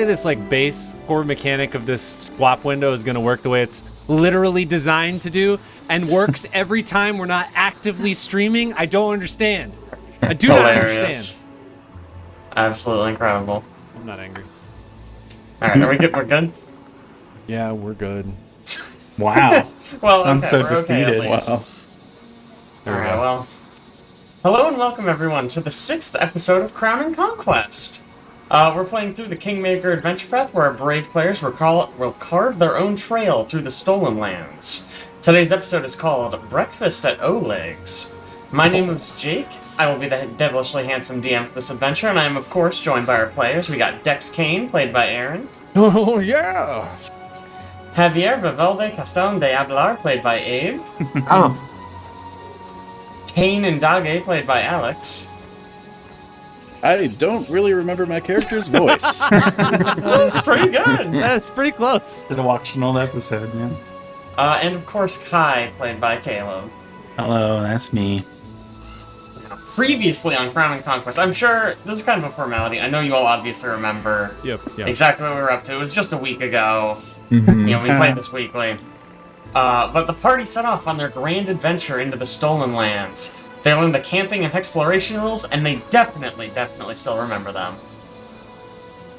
say this like base core mechanic of this swap window is going to work the way it's literally designed to do and works every time we're not actively streaming, I don't understand. I do not understand. Absolutely incredible. I'm not angry. All right, are we good? We're good? Yeah, we're good. Wow. Well, okay, I'm so we're okay at defeated. least. Wow. Alright, well. Hello and welcome everyone to the 6th episode of Crown and Conquest. We're playing through the Kingmaker adventure path where our brave players will carve their own trail through the stolen lands. Today's episode is called Breakfast at Oleg's. My name is Jake. I will be the devilishly handsome DM for this adventure, and I am of course joined by our players. We got Dex Kane, played by Aaron. Oh, yeah! Javier, Valverde, Castejon, de Abelar, played by Abe. Oh. Taenn and Indage, played by Alex. I don't really remember my character's voice. That's pretty good. That's pretty close. Should have watched an old episode, man. And of course Kai, played by Caleb. Hello, that's me. Previously on Crown and Conquest, I'm sure this is kind of a formality. I know you all obviously remember Yep. exactly what we were up to. It was just a week ago. Mm-hmm. You know, we played this weekly. But the party set off on their grand adventure into the stolen lands. They learned the camping and Hexploration rules, and they definitely still remember them.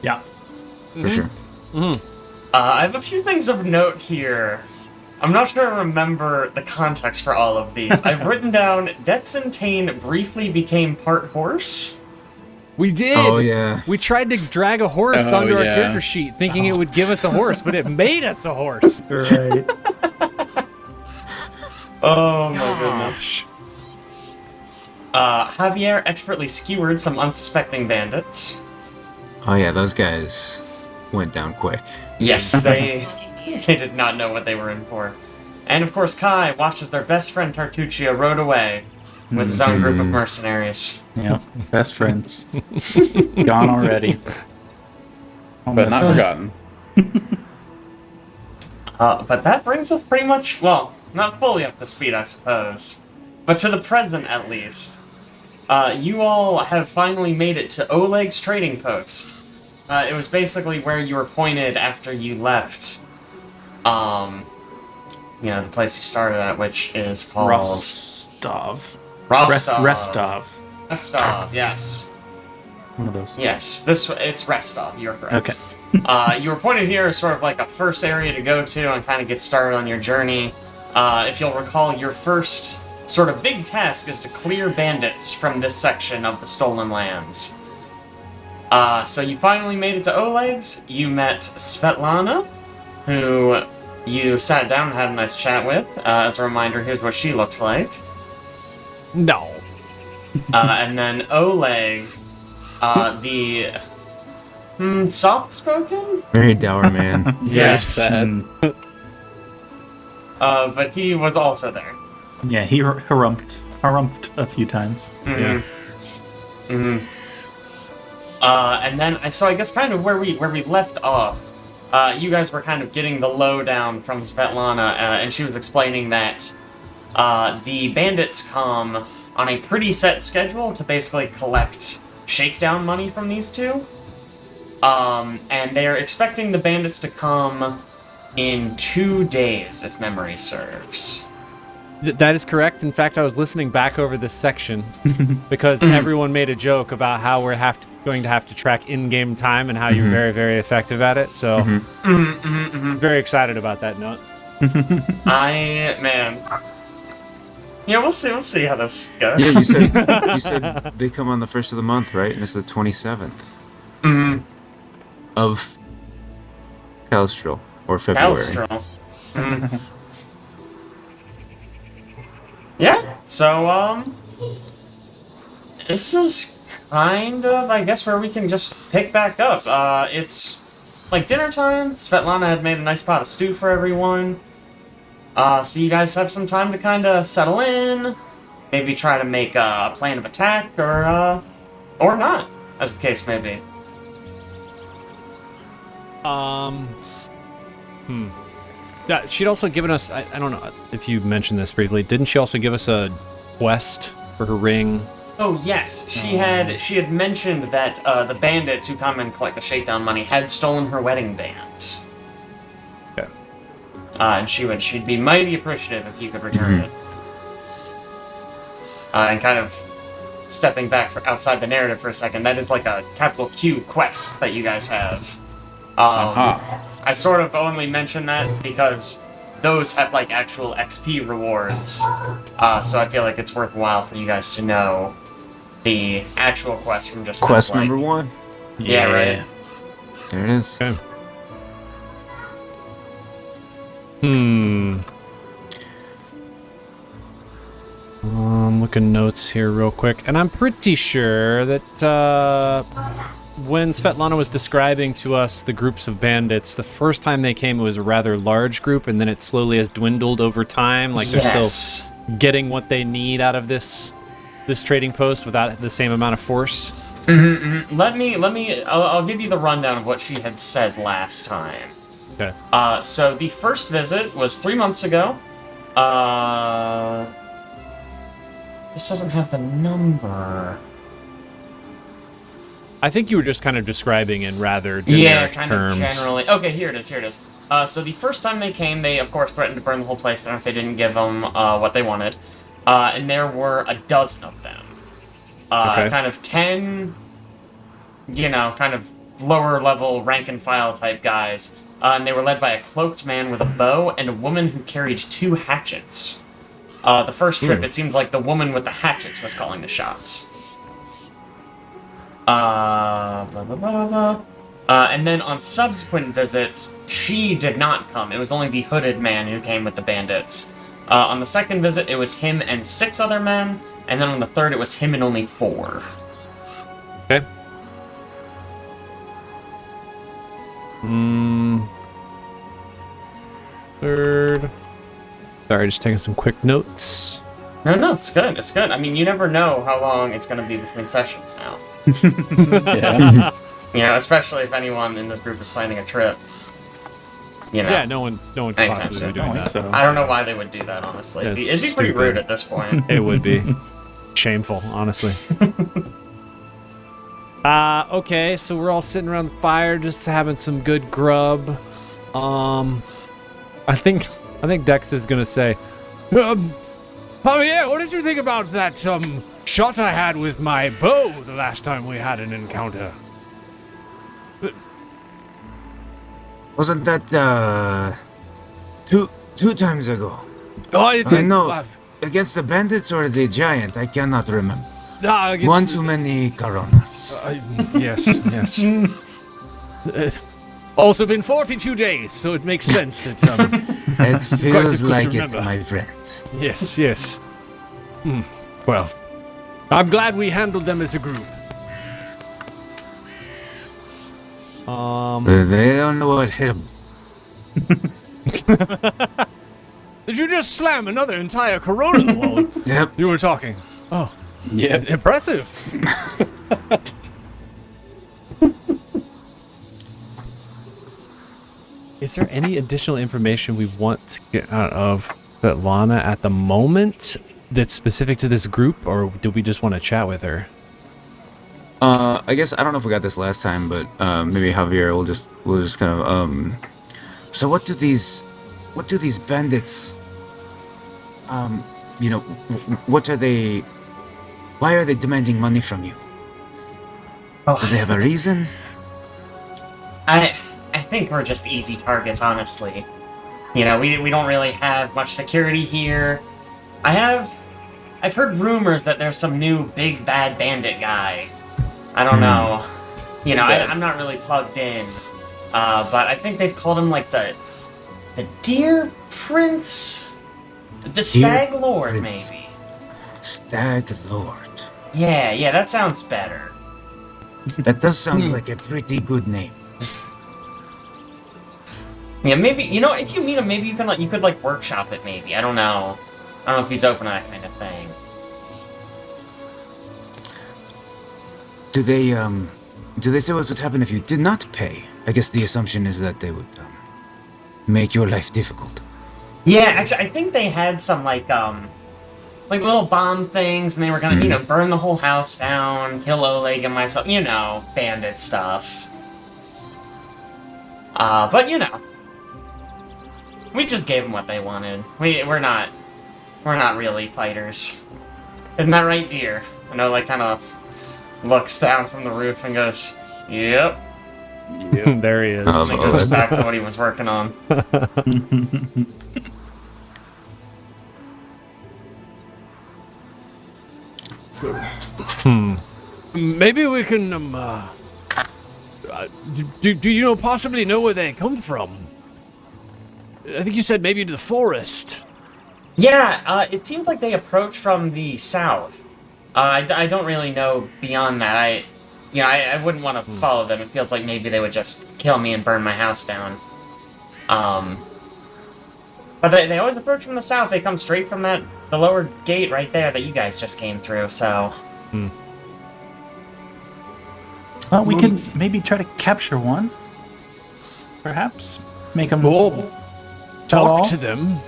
Yeah. For sure. I have a few things of note here. I'm not sure I remember the context for all of these. I've written down, Dex and Taenn briefly became part horse. We did! Oh, yeah. We tried to drag a horse Oh, onto our yeah. character sheet, thinking it would give us a horse, but it made us a horse. Right. Oh my goodness. Javier expertly skewered some unsuspecting bandits. Oh, yeah, those guys went down quick. Yes, they did not know what they were in for. And of course Kai watched as their best friend Tartuccia rode away with his own group of mercenaries. Yeah. Best friends. Gone already. But not forgotten. But that brings us pretty much, well, not fully up to speed, I suppose. But to the present, at least. You all have finally made it to Oleg's trading post. It was basically where you were pointed after you left, you know, the place you started at, which is called... Rostov. Rostov. Restov. Yes. One of those. Yes, it's Rostov, you're correct. Okay. You were pointed here as sort of like a first area to go to and kind of get started on your journey. If you'll recall, your first sort of big task is to clear bandits from this section of the stolen lands. So you finally made it to Oleg's. You met Svetlana, who you sat down and had a nice chat with. As a reminder, here's what she looks like. No. And then Oleg, the soft-spoken? Very dour man. Yes. Sad. But he was also there. Yeah, he harumped a few times. Yeah. And then, so I guess kind of where we left off, you guys were kind of getting the lowdown from Svetlana, and she was explaining that the bandits come on a pretty set schedule to basically collect shakedown money from these two. And they're expecting the bandits to come in 2 days, if memory serves. That is correct. In fact, I was listening back over this section because everyone made a joke about how we're going to have to track in-game time and how you're very, very effective at it. So, very excited about that note. Yeah, we'll see how this goes. Yeah, you said they come on the 1st of the month, right? And it's the 27th. Of Calstrel, or February. Calstrel. Yeah, so, this is kind of, I guess, where we can just pick back up. It's, like, dinner time. Svetlana had made a nice pot of stew for everyone. So you guys have some time to kind of settle in, maybe try to make a plan of attack, or not, as the case may be. Yeah, she'd also given us, I don't know if you mentioned this briefly, didn't she also give us a quest for her ring Oh yes, she had mentioned that the bandits who come and collect the shakedown money had stolen her wedding band. Okay. And she'd be mighty appreciative if you could return it. And kind of stepping back outside the narrative for a second, that is like a capital Q quest that you guys have. I sort of only mention that because those have like actual XP rewards, so I feel like it's worthwhile for you guys to know the actual quest from just Quest number 1. Yeah, right. There it is. Okay. I'm looking notes here real quick, and I'm pretty sure that when Svetlana was describing to us the groups of bandits, the first time they came, it was a rather large group, and then it slowly has dwindled over time. Like they're still getting what they need out of this trading post without the same amount of force. I'll give you the rundown of what she had said last time. Okay. So the first visit was 3 months ago. This doesn't have the number. I think you were just kind of describing in rather generic terms. Of generally. Okay, here it is. So the first time they came, they of course threatened to burn the whole place down if they didn't give them what they wanted. And there were a dozen of them. Kind of 10, kind of lower level rank and file type guys. And they were led by a cloaked man with a bow and a woman who carried 2 hatchets. The first trip, it seemed like the woman with the hatchets was calling the shots. And then on subsequent visits, she did not come. It was only the hooded man who came with the bandits. On the second visit, it was him and 6 other men, and then on the third, it was him and only 4. Okay. Third. Sorry, just taking some quick notes. No, it's good. It's good. I mean, you never know how long it's going to be between sessions now. Yeah. Especially if anyone in this group is planning a trip. Yeah, no one could possibly be doing that. So. I don't know why they would do that, honestly. It'd be pretty rude at this point. It would be. Shameful, honestly. Okay, so we're all sitting around the fire, just having some good grub. I think Dex is gonna say, Javier, what did you think about that shot I had with my bow the last time we had an encounter? Wasn't that two times ago? Oh, it did. No, against the bandits or the giant, I cannot remember. One too many coronas. Yes. Also been 42 days, so it makes sense that It feels like it, my friend. Yes. Well, I'm glad we handled them as a group. They don't know what hit them. Did you just slam another entire Corona in the wall? Yep. You were talking. Oh, Yeah. impressive. Is there any additional information we want to get out of Svetlana at the moment that's specific to this group, or do we just want to chat with her? I guess I don't know if we got this last time, but maybe Javier will just kind of So what do these bandits? What are they? Why are they demanding money from you? Do they have a reason? I think we're just easy targets, honestly. We don't really have much security here. I've heard rumors that there's some new big bad bandit guy. I don't know. I'm not really plugged in. But I think they've called him like the Deer Prince? The Stag Lord, Prince. maybe. Stag Lord. Yeah, that sounds better. That does sound like a pretty good name. Yeah, maybe, if you meet him, maybe you could workshop it, maybe. I don't know. I don't know if he's open to that kind of thing. Do they say what would happen if you did not pay? I guess the assumption is that they would make your life difficult. Yeah, actually, I think they had some, like little bomb things, and they were gonna, burn the whole house down, kill Oleg and myself, bandit stuff. But we just gave them what they wanted. We're not really fighters. Isn't that right, dear? I know, kind of looks down from the roof and goes, "Yep." Yep. There he is. And goes back to what he was working on. Maybe we can, do you possibly know where they come from? I think you said maybe to the forest. Yeah, it seems like they approach from the south. I don't really know beyond that. I wouldn't want to follow them. It feels like maybe they would just kill me and burn my house down. But they always approach from the south. They come straight from the lower gate right there that you guys just came through, so... Well, we could maybe try to capture one. Perhaps. Make them... Talk to them.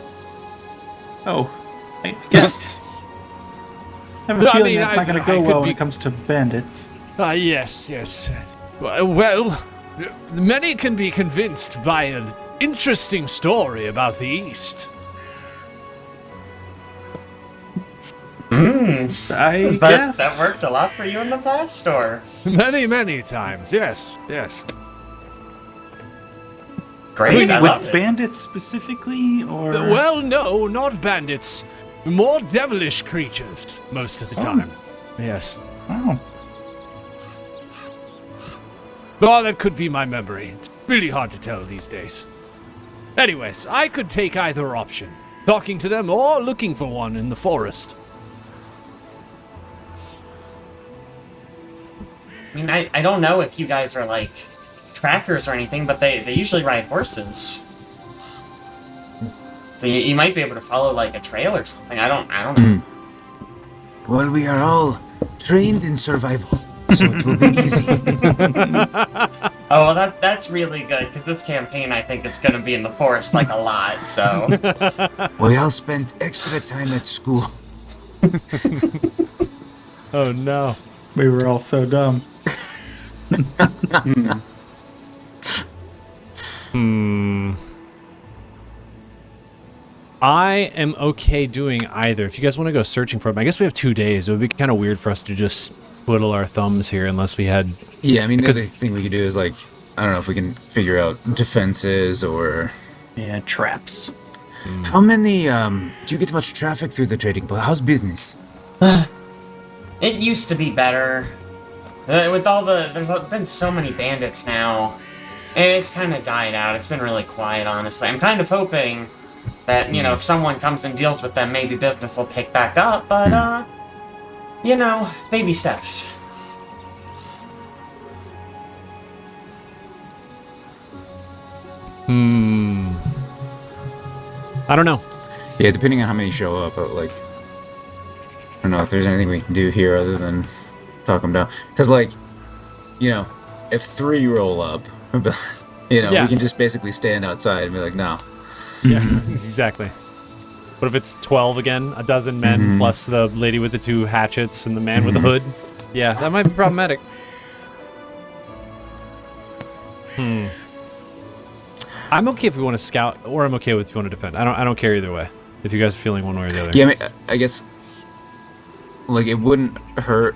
Oh, I guess. I have a feeling that's not going to go well when it comes to bandits. Yes. Well, many can be convinced by an interesting story about the East. I guess. That worked a lot for you in the past, or? Many times, yes. Great, I love with it. bandits specifically, or? Well, no, not bandits. More devilish creatures, most of the time. Yes. Oh. Oh, that could be my memory. It's really hard to tell these days. Anyways, I could take either option. Talking to them or looking for one in the forest. I mean, I don't know if you guys are, trackers or anything, but they usually ride horses. So you might be able to follow, a trail or something. I don't know. Well, we are all trained in survival, so it will be easy. Oh, well, that's really good, because this campaign, I think, is going to be in the forest, a lot, so... We all spent extra time at school. Oh, no. We were all so dumb. I am okay doing either. If you guys want to go searching for them, I guess we have 2 days. It would be kind of weird for us to just twiddle our thumbs here unless we had... Yeah, I mean, the other thing we could do is, I don't know if we can figure out defenses or... Yeah, traps. How many, do you get much traffic through the trading post? How's business? It used to be better. With all there's been so many bandits now. It's kind of died out. It's been really quiet, honestly. I'm kind of hoping that, if someone comes and deals with them, maybe business will pick back up, but, baby steps. I don't know. Yeah, depending on how many show up, I don't know if there's anything we can do here other than talk them down. Because, if 3 roll up, we can just basically stand outside and be like, no. Yeah, exactly. What if it's 12 again? A dozen men plus the lady with the 2 hatchets and the man with the hood? Yeah, that might be problematic. I'm okay if we want to scout, or I'm okay with if you want to defend. I don't care either way. If you guys are feeling one way or the other. Yeah, I guess, it wouldn't hurt.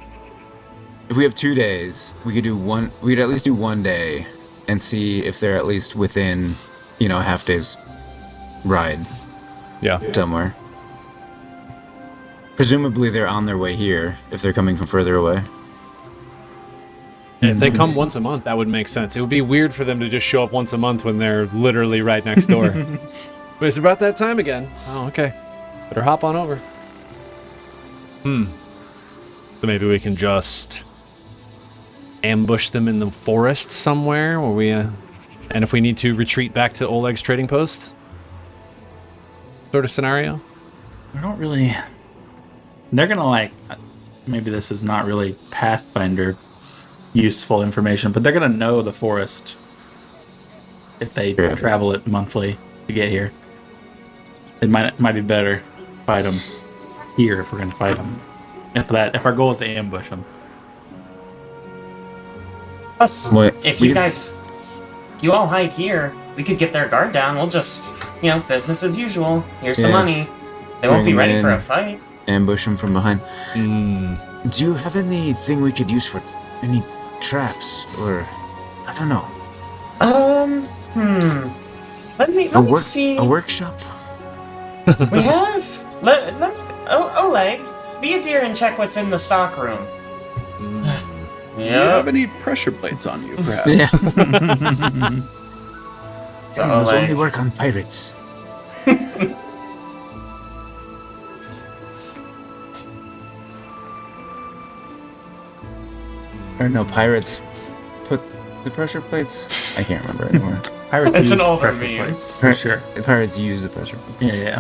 If we have 2 days, we could do one. We'd at least do 1 day and see if they're at least within, a half day's ride. Yeah. Somewhere. Presumably they're on their way here if they're coming from further away. If they come once a month, that would make sense. It would be weird for them to just show up once a month when they're literally right next door. But it's about that time again. Oh, okay. Better hop on over. So maybe we can just ambush them in the forest somewhere, where we, and if we need to retreat back to Oleg's trading post, sort of scenario. I don't really. They're gonna maybe this is not really Pathfinder useful information, but they're gonna know the forest if they travel it monthly to get here. It might be better fight them. here if we're gonna fight them. If our goal is to ambush them. Plus, What? if you all hide here, we could get their guard down. We'll just, business as usual. Here's the Yeah. money. They won't be Bring 'em ready for in. a fight. Ambush him from behind. Do you have anything we could use for any traps or I don't know? Let me see. A workshop? We have. Let me see. Oleg, be a dear and check what's in the stock room. Do you have Yep. any pressure plates on you, perhaps? Yeah. So Those only Oleg. work on pirates. Or no, pirates put the pressure plates? I can't remember anymore. Pirates It's an use older pressure meme. plates, for sure. The pirates use the pressure plate. Yeah.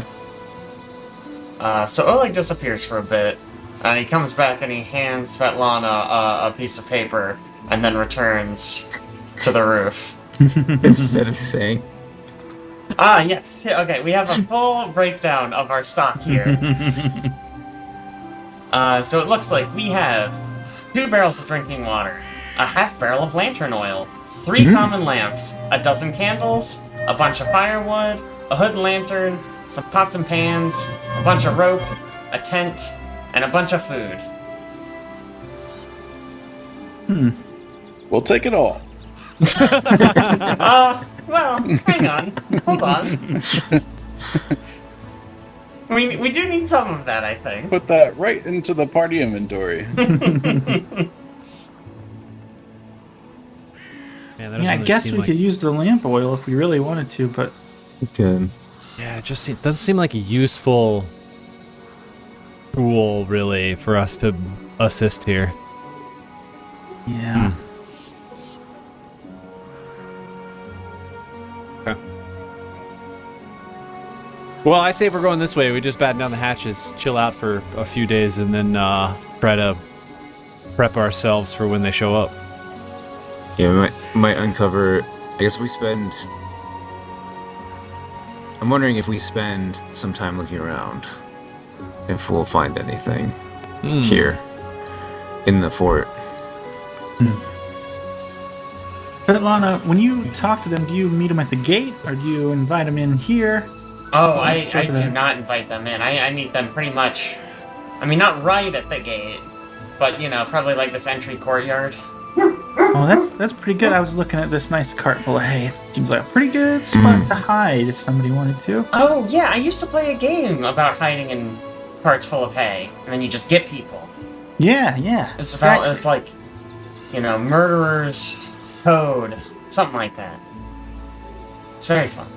So Oleg disappears for a bit, and he comes back and he hands Svetlana a piece of paper, and then returns to the roof. Instead of saying, Yes. Yeah, okay, we have a full breakdown of our stock here. So it looks like we have 2 barrels of drinking water, a half barrel of lantern oil, 3 common lamps, a dozen candles, a bunch of firewood, a hood lantern, some pots and pans, a bunch of rope, a tent, and a bunch of food. We'll take it all. Well, hang on. Hold on. We do need some of that, I think. Put that right into the party inventory. Man, I guess we could use the lamp oil if we really wanted to, but good. Yeah, it doesn't seem like a useful tool, really, for us to assist here. yeah. Okay. Well, I say if we're going this way, we just batten down the hatches, chill out for a few days, and then try to prep ourselves for when they show up. Yeah, we might uncover. I guess we spend. I'm wondering if we spend some time looking around, if we'll find anything here in the fort. Svetlana, when you talk to them, do you meet them at the gate, or do you invite them in here? Oh, I sort of do not invite them in. I meet them pretty much. I mean, not right at the gate, but probably like this entry courtyard. Oh, that's pretty good. I was looking at this nice cart full of hay. Seems like a pretty good spot to hide if somebody wanted to. Oh yeah, I used to play a game about hiding in carts full of hay, and then you just get people. Yeah. It's like, murderer's code, something like that. It's very fun.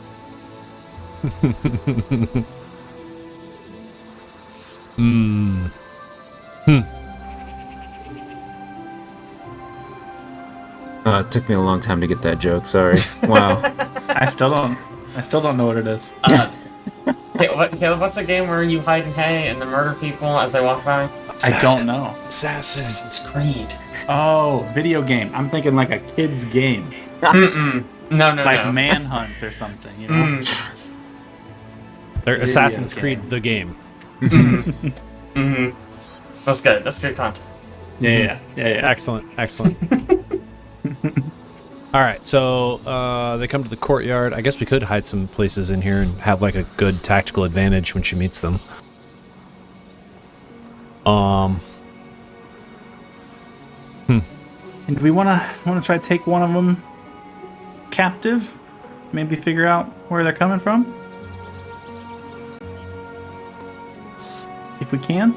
It took me a long time to get that joke. Sorry. Wow. I still don't know what it is. Caleb, what's a game where you hide in hay and then murder people as they walk by? I don't know. Assassin's Creed. Oh, video game. I'm thinking like a kid's game, No. like Manhunt or something. You know. They're Video Assassin's game. Creed, the game. That's good. That's good content. Yeah. Excellent. All right, so they come to the courtyard. I guess we could hide some places in here and have like a good tactical advantage when she meets them. And do we want to try to take one of them captive? Maybe figure out where they're coming from? If we can?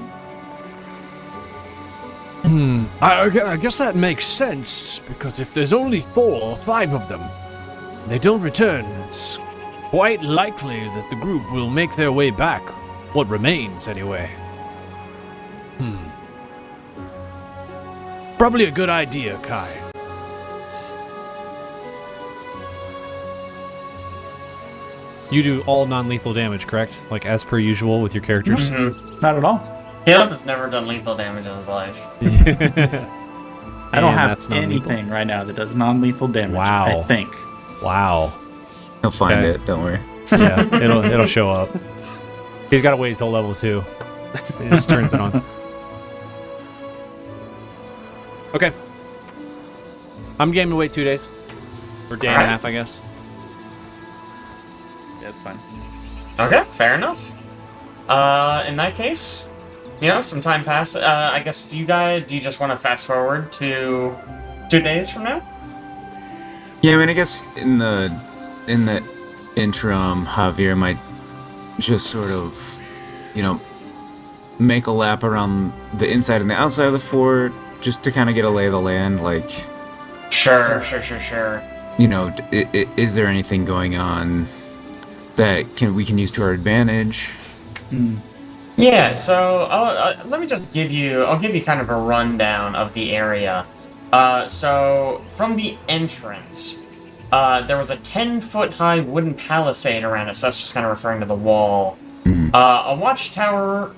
I guess that makes sense, because if there's only 4 or 5 of them, and they don't return, it's quite likely that the group will make their way back. What remains, anyway. Probably a good idea, Kai. You do all non-lethal damage, correct? Like, as per usual with your characters? Not at all. Caleb has never done lethal damage in his life. I don't And have that's non-lethal. anything right now that does non-lethal damage. Wow. I think. Wow. He'll find Okay. it. Don't worry. Yeah, it'll show up. He's got to wait till level 2. It just turns it on. Okay. I'm game to wait 2 days. Or day and a half, I guess. Yeah, it's fine. Okay, fair enough. In that case, some time passed. I guess do you just want to fast forward to 2 days from now? Yeah, I mean, I guess in the interim, Javier might just sort of, make a lap around the inside and the outside of the fort, just to kind of get a lay of the land, like... Sure. Is there anything going on that we can use to our advantage? Yeah, so let me just I'll give you kind of a rundown of the area. So from the entrance, there was a 10-foot high wooden palisade around it, so that's just kind of referring to the wall. A watchtower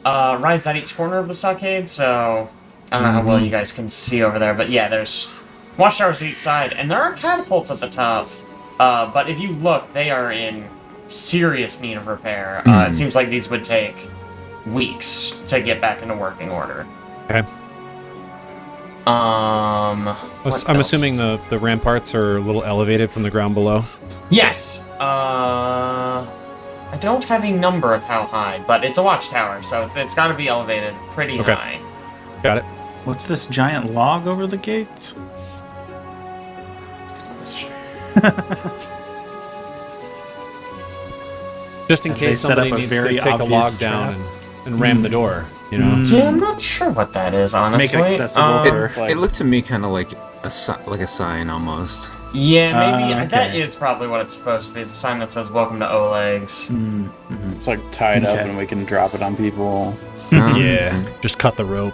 rises at each corner of the stockade, so I don't know how well you guys can see over there, but yeah, there's watchtowers to each side, and there are catapults at the top, but if you look, they are in serious need of repair. It seems like these would take weeks to get back into working order. Okay. I'm assuming the ramparts are a little elevated from the ground below. Yes. I don't have a number of how high, but it's a watchtower, so it's got to be elevated pretty high. Got it. What's this giant log over the gates? Just in Have case they set up somebody a needs to very take a obvious log down and ram the door, Yeah, I'm not sure what that is, honestly. Make it accessible for... It looked to me kind of like a sign almost. Yeah, maybe okay. that is probably what it's supposed to be. It's a sign that says "Welcome to Oleg's." It's like tied up and we can drop it on people. Yeah, just cut the rope.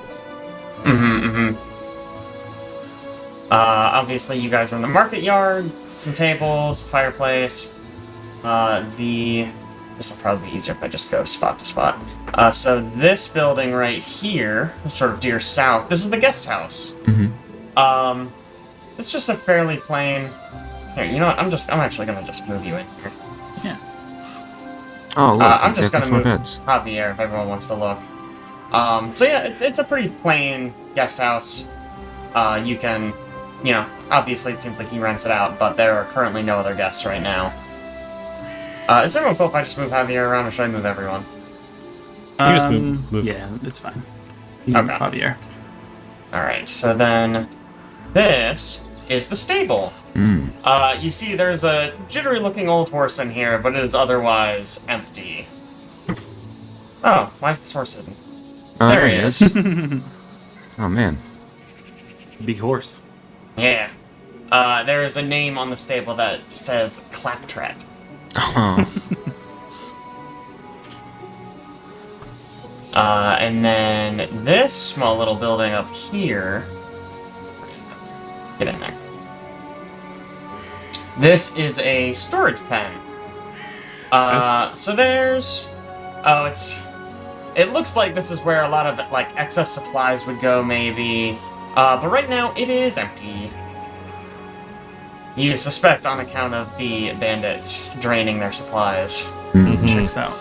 Obviously, you guys are in the market yard. Some tables, fireplace. This will probably be easier if I just go spot to spot. So this building right here, sort of to your south, this is the guest house. It's just a fairly plain. Here, you know what? I'm actually gonna just move you in here. Yeah. Oh, look, I'm just exactly gonna 4 move beds. Javier if everyone wants to look. So yeah, it's a pretty plain guest house. You can, obviously it seems like he rents it out, but there are currently no other guests right now. Is everyone cool if I just move Javier around, or should I move everyone? You just move. Yeah, it's fine. You can Javier. Alright, so then this is the stable. You see there's a jittery-looking old horse in here, but it is otherwise empty. Oh, why is this horse hidden? There he is. Oh, man. Big horse. Yeah. There is a name on the stable that says Claptrap. Oh. And then this small little building up here. Get in there. This is a storage pen. So there's... It looks like this is where a lot of, excess supplies would go, maybe. But right now, it is empty. You suspect on account of the bandits draining their supplies. Checks out.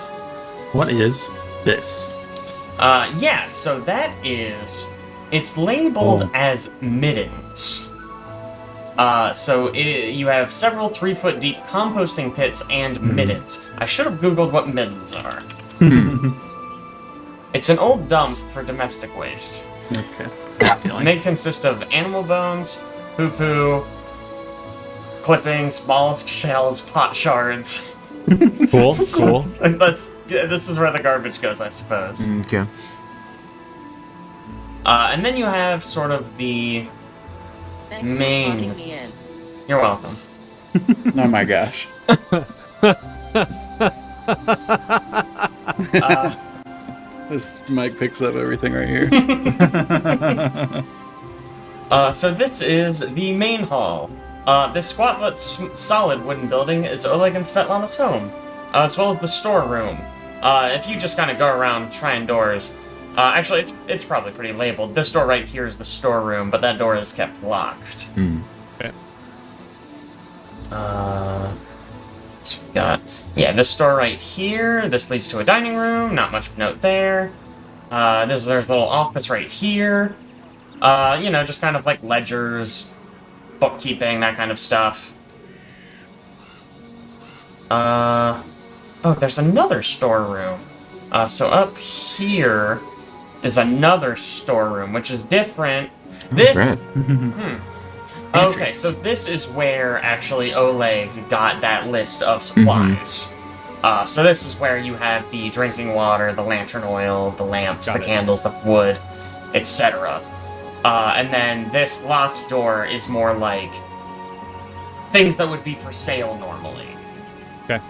What is this? Yeah, so that is... It's labeled as middens. You have several 3-foot deep composting pits and middens. I should have Googled what middens are. It's an old dump for domestic waste. Okay. May consist of animal bones, poo-poo, clippings, mollusk shells, pot shards. Cool. This is where the garbage goes, I suppose. Okay. And then you have sort of the main... You're welcome. Oh my gosh. This mic picks up everything right here. So this is the main hall. This squat but solid wooden building is Oleg and Svetlana's home, as well as the storeroom. If you just kind of go around trying doors, actually it's probably pretty labeled. This door right here is the storeroom, but that door is kept locked. Okay. So we got, yeah, this door right here. This leads to a dining room. Not much of note there. There's a little office right here. Just kind of like ledgers, bookkeeping, that kind of stuff. There's another storeroom. So up here is another storeroom, which is different. This... Okay, so this is where, actually, Oleg got that list of supplies. So this is where you have the drinking water, the lantern oil, the lamps, candles, the wood, etc. And then this locked door is more like things that would be for sale normally. Okay.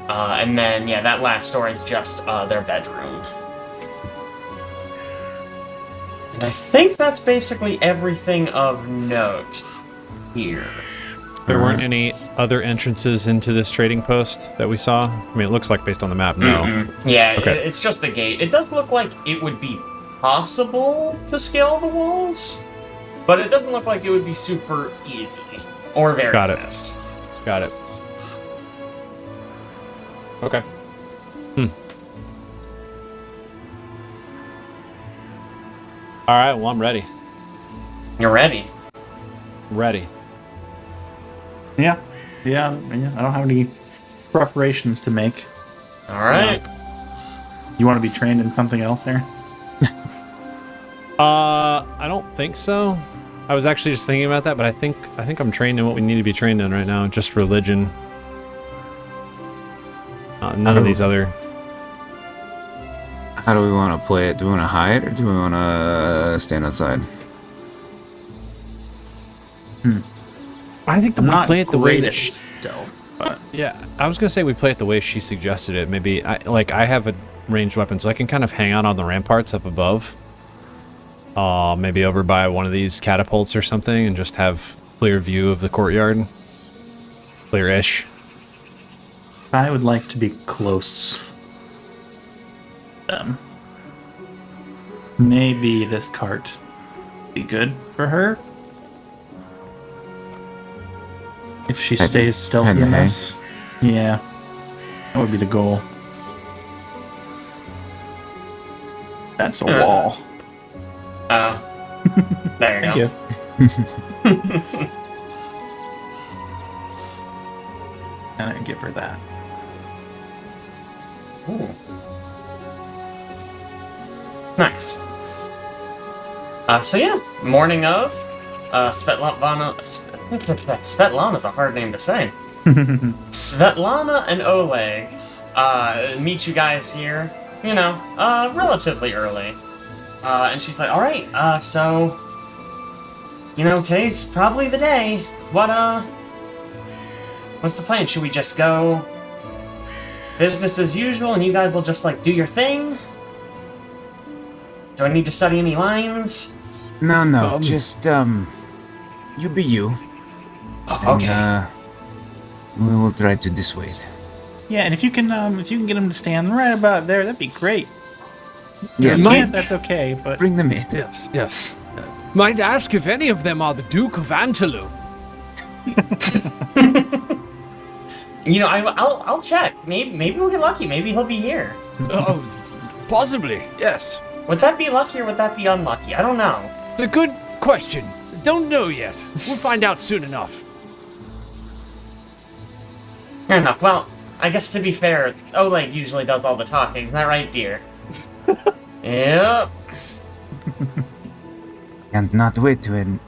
And then, yeah, that last door is just their bedroom. And I think that's basically everything of note here. There weren't any other entrances into this trading post that we saw? I mean, it looks like based on the map, no. Yeah, Okay. it's just the gate. It does look like it would be possible to scale the walls, but it doesn't look like it would be super easy or very fast. Got it. Okay. All right, well, I'm ready. You're ready? Ready. Yeah. I don't have any preparations to make. All right. You want to be trained in something else there? I don't think so. I was actually just thinking about that, but I think I'm trained in what we need to be trained in right now. Just religion. None of these other. How do we want to play it? Do we want to hide or do we want to stand outside? I think I'm not play it the way great that at she, stealth, but yeah, I was gonna say we play it the way she suggested it. Maybe I have a ranged weapon, so I can kind of hang out on the ramparts up above. Maybe over by one of these catapults or something, and just have clear view of the courtyard. Clear-ish. I would like to be close. Maybe this cart be good for her if she stays stealthy enough. Yeah, that would be the goal. That's a wall. There you go. And I give her that. Ooh. Nice. So yeah, morning of, Svetlana's a hard name to say. Svetlana and Oleg, meet you guys here, relatively early. And she's like, alright, so, today's probably the day. What's the plan? Should we just go business as usual and you guys will just, do your thing? Do I need to study any lines? No, just, you be you. Okay. And, we will try to dissuade. Yeah, and if you can get him to stand right about there, that'd be great. Yeah, That's okay, but bring them in. Yes. Might ask if any of them are the Duke of Antelope. I'll check. Maybe we'll get lucky. Maybe he'll be here. Oh, possibly, yes. Would that be lucky or would that be unlucky? I don't know. It's a good question. Don't know yet. We'll find out soon enough. Fair enough. Well, I guess to be fair, Oleg usually does all the talking. Isn't that right, dear? Yep. Can't not wait to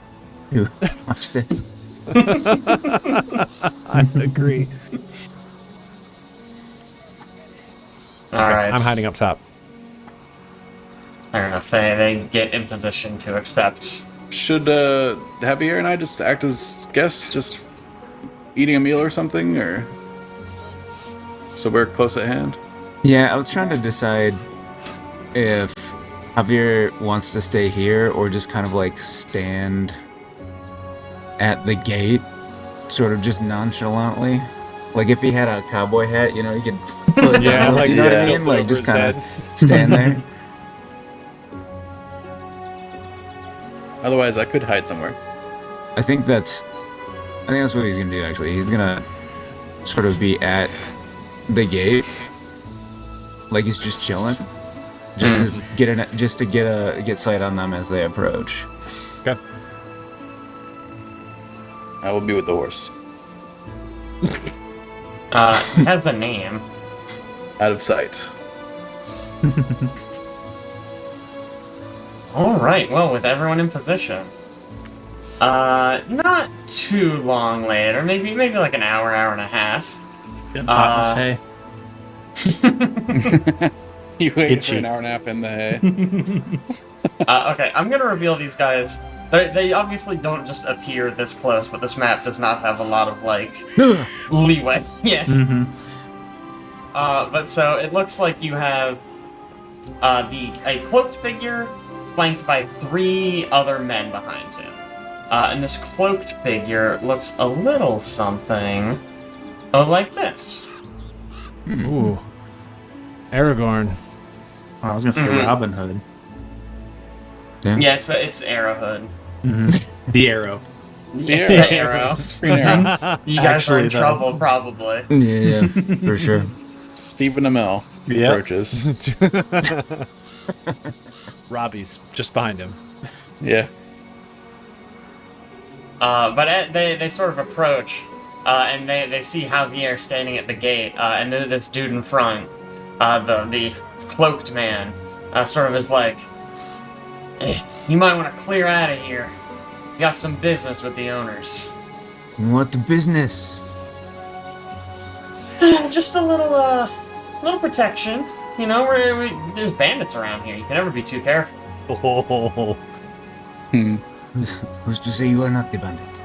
watch this. I agree. Alright. I'm hiding up top. Fair enough. They get in position to accept. Should Javier and I just act as guests, just eating a meal or something, or so we're close at hand? Yeah, I was trying to decide if Javier wants to stay here or just kind of stand at the gate, sort of just nonchalantly. Like if he had a cowboy hat, he could put it down, you know what I mean? Just kind of stand there. Otherwise, I could hide somewhere. I think that's what he's gonna do. Actually, he's gonna sort of be at the gate, like he's just chilling, just to get sight on them as they approach. Okay. I will be with the horse. Has a name. Out of sight. All right. Well, with everyone in position, not too long later, maybe like an hour and a half. Hot in hay. You waited for Itchy. an hour and a half in the hay. Okay, I'm gonna reveal these guys. They obviously don't just appear this close, but this map does not have a lot of like leeway. Yeah. Mm-hmm. But so it looks like you have a cloaked figure flanked by 3 other men behind him. And this cloaked figure looks a little something like this. Ooh. Aragorn. I was gonna say Robin Hood. Yeah, it's Arrowhood. Mm-hmm. The arrow. It's the arrow. It's Green Arrow. You guys Actually, are in though. trouble, probably. Yeah, for sure. Stephen Amell Yep. approaches. Robbie's just behind him. Yeah. But they sort of approach, and they see Javier standing at the gate, and then this dude in front, the cloaked man, sort of is like, you might want to clear out of here. You got some business with the owners. What business? Just a little protection. You know, there's bandits around here. You can never be too careful. Oh. Who's to say you are not the bandit?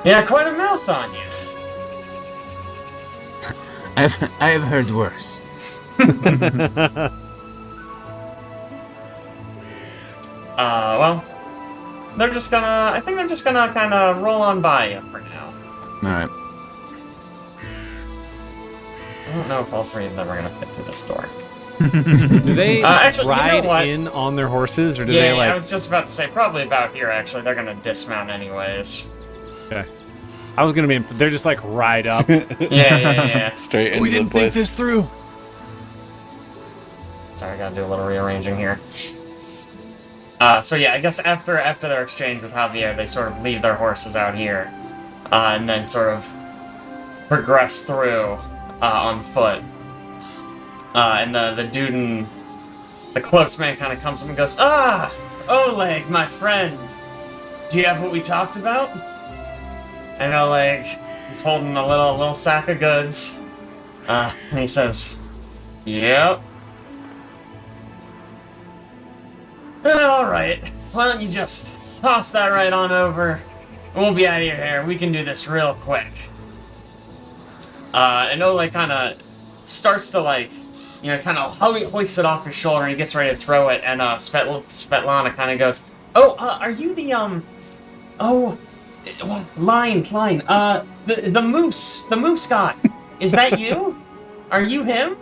Yeah, quite a mouth on you. I have heard worse. Well, I think they're just gonna kind of roll on by you for now. Alright. I don't know if all 3 of them are gonna fit through this door. Do they actually, you know ride what? in on their horses, or do Yeah, they like? I was just about to say, probably about here, actually. They're gonna dismount anyways. Okay. I was gonna be. They're just like ride up. Yeah. Straight into We didn't the think place. this through. Sorry, I gotta do a little rearranging here. So yeah, I guess after their exchange with Javier, they sort of leave their horses out here, and then sort of progress through on foot. And the dude in the cloaked man kind of comes up and goes, "Ah, Oleg, my friend, do you have what we talked about?" And Oleg is holding a little sack of goods, and he says, "Yep." All right, why don't you just toss that right on over, and we'll be out of your hair. We can do this real quick. And Oleg kind of starts to kind of hoist it off his shoulder, and he gets ready to throw it, and Svetlana kind of goes, "Oh, are you the line, the moose guy? Is that you? Are you him?"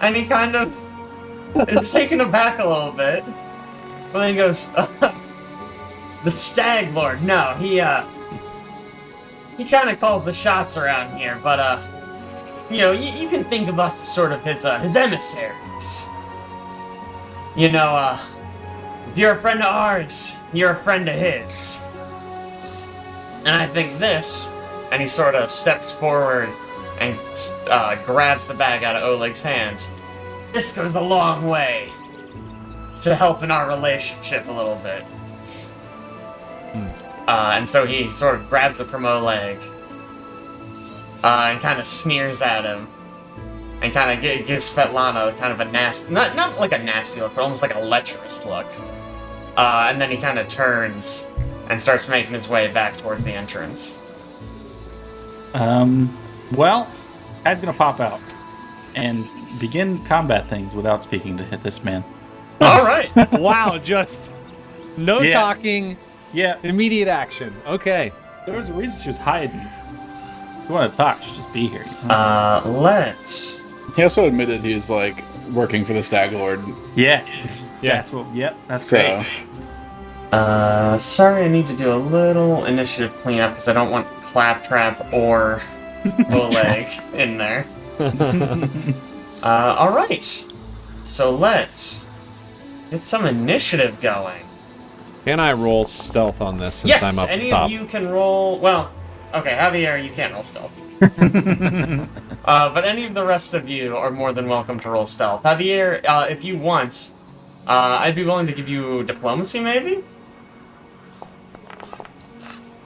And he kind of is taken aback a little bit, but then he goes, "The Stag Lord? No, he kind of calls the shots around here, but you can think of us as sort of his emissaries. You know, if you're a friend of ours, you're a friend of his. And I think this," and he sort of steps forward and grabs the bag out of Oleg's hands. "This goes a long way to helping our relationship a little bit." And so he sort of grabs it from Oleg and kind of sneers at him and kind of gives Svetlana kind of a nasty, not like a nasty look, but almost like a lecherous look. And then he kind of turns and starts making his way back towards the entrance. Well, Ad's gonna pop out and begin combat things without speaking to hit this man. All right. Wow, just no Yeah. talking, Yeah, immediate action. Okay. there was a reason she was hiding. If you want to talk, she'll just be here. Let's. He also admitted he's like working for the Stag Lord. Yeah. Yeah. That's what. Yep. That's So great. Sorry, I need to do a little initiative cleanup because I don't want Claptrap or Oleg in there. Alright. So let's get some initiative going. Can I roll stealth on this since Yes, I'm up any top? of you can roll... Well, okay, Javier, you can't roll stealth. But any of the rest of you are more than welcome to roll stealth. Javier, if you want, I'd be willing to give you diplomacy, maybe?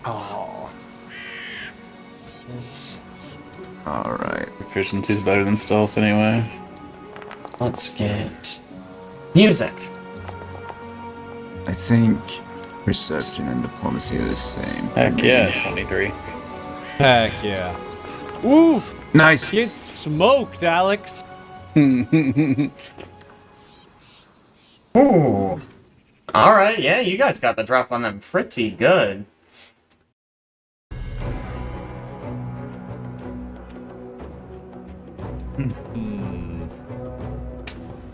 Oh. Alright. Efficiency's better than stealth anyway. Let's get music. I think perception and diplomacy are the same. Heck yeah, 23. Heck yeah. Woo! Nice. Get smoked, Alex. Ooh. Alright, yeah, you guys got the drop on them pretty good.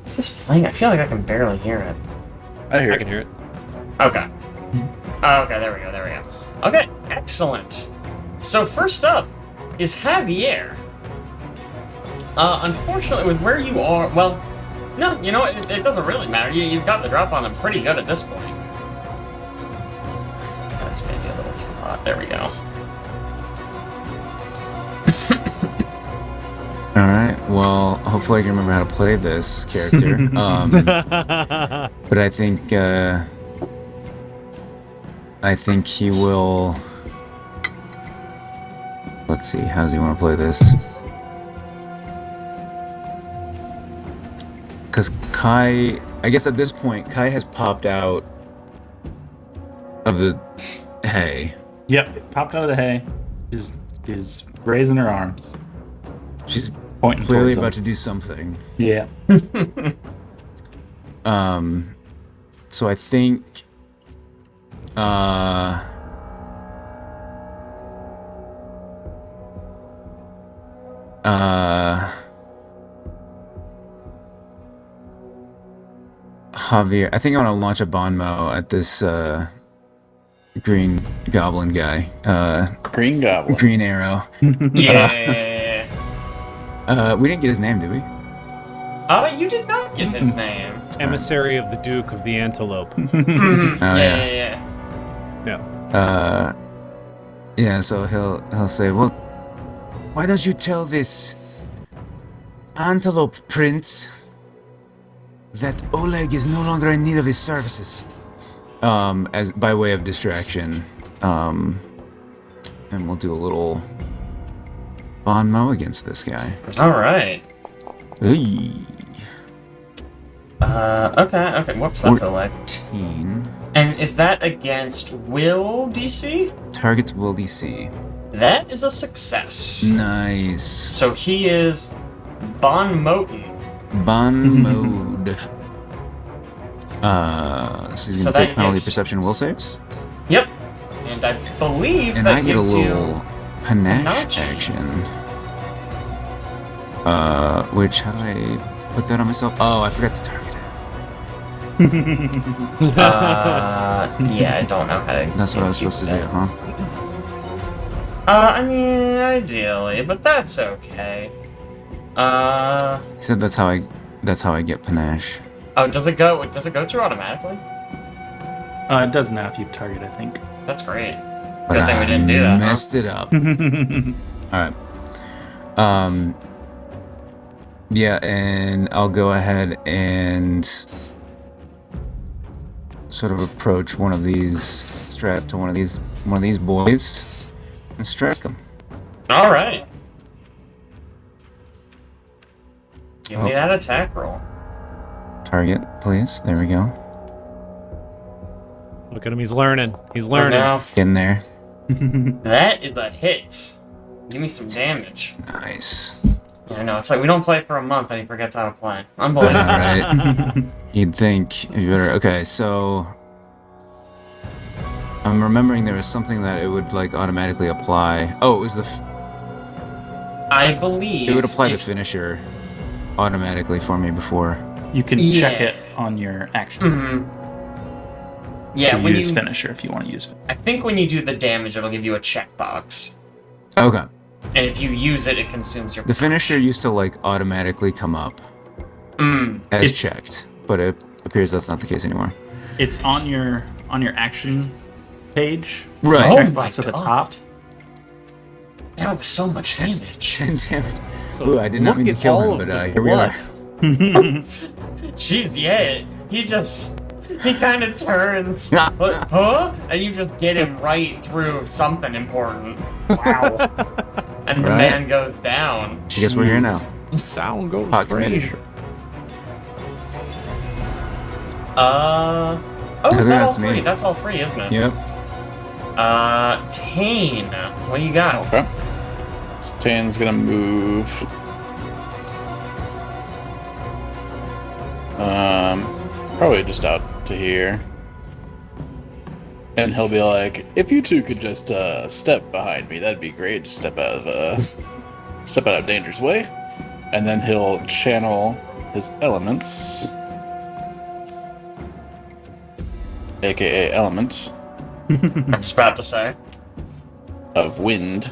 Is this playing? I feel like I can barely hear it. I I can hear it. Okay. Okay, there we go. Okay, excellent. So first up is Javier. Unfortunately, with where you are, well, no, you know what? It doesn't really matter. You've got the drop on them pretty good at this point. That's maybe a little too hot. There we go. Alright, well, hopefully I can remember how to play this character. But I think he will... Let's see, how does he want to play this? Because Kai... I guess at this point, Kai has popped out of the hay. Yep, popped out of the hay. She's raising her arms. She's Pointing clearly towards about to do something. Yeah. So I think... Javier, I think I want to launch a Bonmo at this green goblin guy. Green Goblin. Green arrow. Yeah. We didn't get his name, did we? You did not get his name. Emissary of the Duke of the Antelope. Oh, Yeah. Yeah. Yeah, so he'll say, well, why don't you tell this antelope prince that Oleg is no longer in need of his services? As by way of distraction. And we'll do a little Bon Mo against this guy. Alright. Hey. Okay. Whoops, that's Oleg. 14. And is that against Will DC? Target's will DC. That is a success. Nice. So he is Bon Moten. Bon mode. So he's So gonna take that penalty gets- perception will saves. Yep. And I believe And that I get a gives little you... panache Panache. action. Which, how do I put that on myself? Oh, I forgot to target it. Yeah, I don't know how to... That's what I was supposed to do, huh? I mean, ideally, but that's okay. He said that's how I get panache. Oh, does it go through automatically? It does now if you target, I think. That's great. But Good thing I we didn't do that, huh? messed it up. Alright. Yeah, and I'll go ahead and sort of approach one of these, strap to one of these boys and strike him. Alright. Give me Oh. that attack roll. Target, please. There we go. Look at him, he's learning. He's learning. Now, In there. that is a hit. Give me some damage. Nice. Yeah, I know, it's like we don't play for a month and he forgets how to play. Unbelievable. Alright. You'd think you better. Okay, so I'm remembering there was something that it would like automatically apply. Oh, it was the. I believe... It would apply the if- finisher automatically for me before. You can check Yeah. it on your action. Mhm. Yeah, to when use you finisher if you want to use finisher. I think when you do the damage, it'll give you a checkbox, Okay. and if you use it, it consumes your. The finisher used to like automatically come up as It's- checked, but it appears that's not the case anymore. It's on your action page. Right. Oh Checkbox my at the God. top. That was so much damage. 10 damage. So Ooh, I did not look mean to at kill all him, of but the here we are. blood. Jeez, yeah, he kind of turns, like, huh? And you just get him right through something important. Wow. And the Right. man goes down. I guess we're here now. Down goes Hot committee. Frazier. Oh, think is that all that's me. three? That's all three, isn't it? Yep. Taenn, what do you got? Okay. So Taenn's gonna move. Probably just out to here. And he'll be like, if you two could just step behind me, that'd be great. Just step out of danger's way. And then he'll channel his elements. AKA element I was about to say. of wind.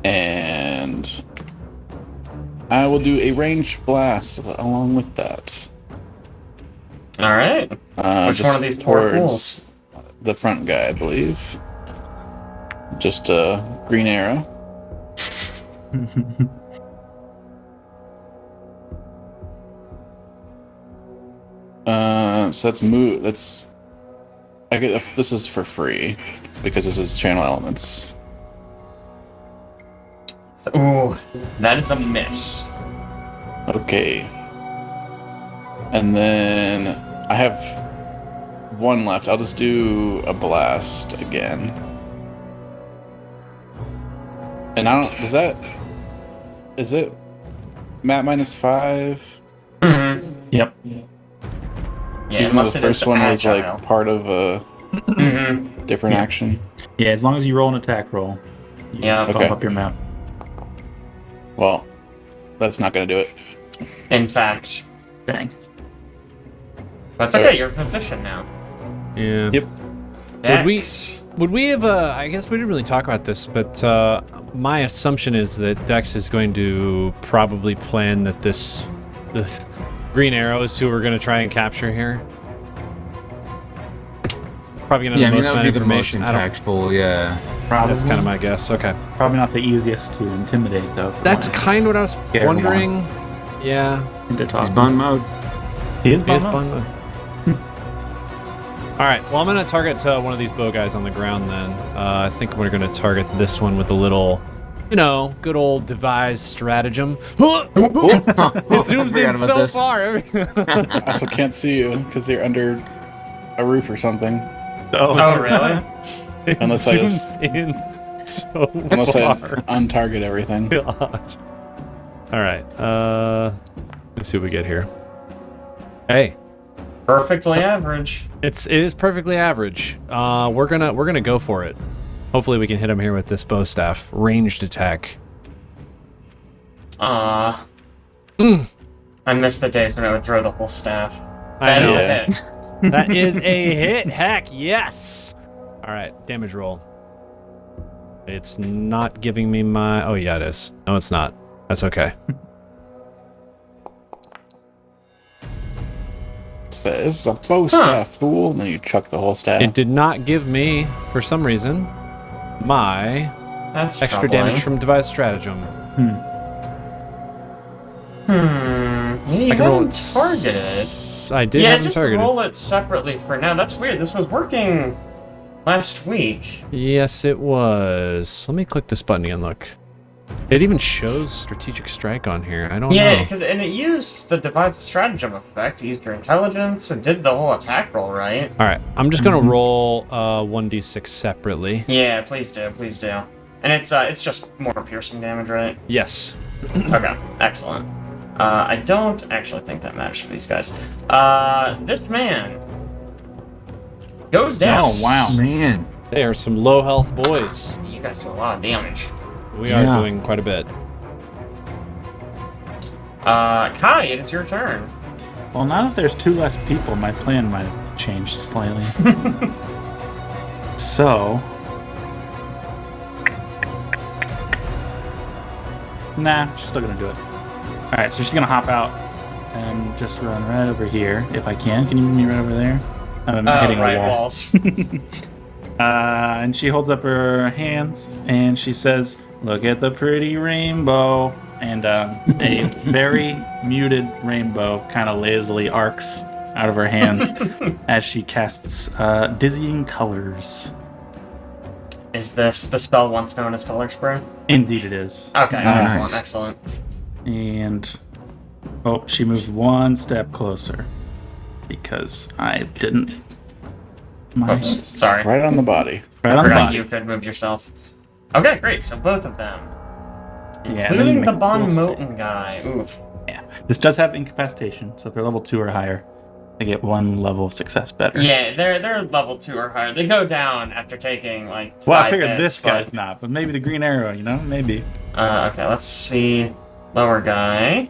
And I will do a ranged blast along with that. All right. Which Just one of these poor towards fools? the front guy, I believe. Just a green arrow. So that's move. That's. I get. This is for free because this is channel elements. Ooh, that is a miss. Okay. And then I have one left. I'll just do a blast again. And I don't. Is it Matt -5? Mm-hmm. Yep. Yeah, Even though unless the it is first one was agile. like part of a Mm-hmm. different action. Yeah, as long as you roll an attack roll, you Yeah. bump Okay. up your map. Well, that's not gonna do it. In fact, Dang. that's okay. You're in position now. Yeah. Yep. Dex. Would we have, I guess we didn't really talk about this, but my assumption is that Dex is going to probably plan that the green arrow is who we're going to try and capture here. Probably going to Yeah, I have mean, the that most would be the amount of most information. impactful, yeah. Probably, That's kind of my guess. Okay. probably not the easiest to intimidate, though. That's kind of what I was Yeah, wondering. Yeah. He's He's bun mode. He is He is bummed. bun mode. All right. Well, I'm going to target one of these bow guys on the ground then. I think we're going to target this one with a little, good old devised stratagem. It zooms in about so this. far. I also can't see you because you're under a roof or something. Oh, really? It Unless I zooms just- in so Unless I far. untarget everything. Gosh. All right. Let's see what we get here. Hey, Perfectly average. it is perfectly average. We're gonna go for it. Hopefully we can hit him here with this bow staff, ranged attack. I miss the days when I would throw the whole staff. I That is know. a hit. That is a hit. Heck yes. All right, damage roll. It's not giving me my. Oh yeah, it is. No, it's not. That's okay. Says a bow staff, fool. And then you chuck the whole staff. It did not give me, for some reason, my That's extra troubling. damage from devised stratagem. Yeah, you I can roll haven't it. targeted. I did Yeah, have him just targeted. roll it separately for now. That's weird. This was working last week. Yes, it was. Let me click this button again. Look, it even shows strategic strike on here. I don't Yeah, know. because it used the devised stratagem effect. It used your intelligence and did the whole attack roll, right? All right, I'm just gonna roll 1d6 separately. Yeah, please do, please do. And it's just more piercing damage, right? Yes. Okay, excellent. I don't actually think that matters for these guys. This man goes down. Oh, wow. Man. They are some low health boys. You guys do a lot of damage. We Yeah. are doing quite a bit. Kai, it is your turn. Well, now that there's 2 less people, my plan might have changed slightly. So... Nah, she's still gonna do it. Alright, so she's gonna hop out and just run right over here, if I can. Can you move me right over there? I'm hitting right a wall. walls. And she holds up her hands and she says, "Look at the pretty rainbow." And a very muted rainbow kind of lazily arcs out of her hands as she casts Dizzying Colors. Is this the spell once known as Color Spray? Indeed it is. Okay, Nice. excellent. And she moved 1 step closer because I didn't. Oops, sorry. Right on the body. Right on the Forgot body. you could move yourself. Okay, great. So both of them, Yeah, including let me the make Bon this Moten guy. Oof. Yeah. This does have incapacitation, so if they're level 2 or higher, they get 1 level of success better. Yeah, they're level 2 or higher. They go down after taking like. Well, I 5 figured hits, this guy's not, but maybe the green arrow, maybe. Okay, let's see. Lower guy.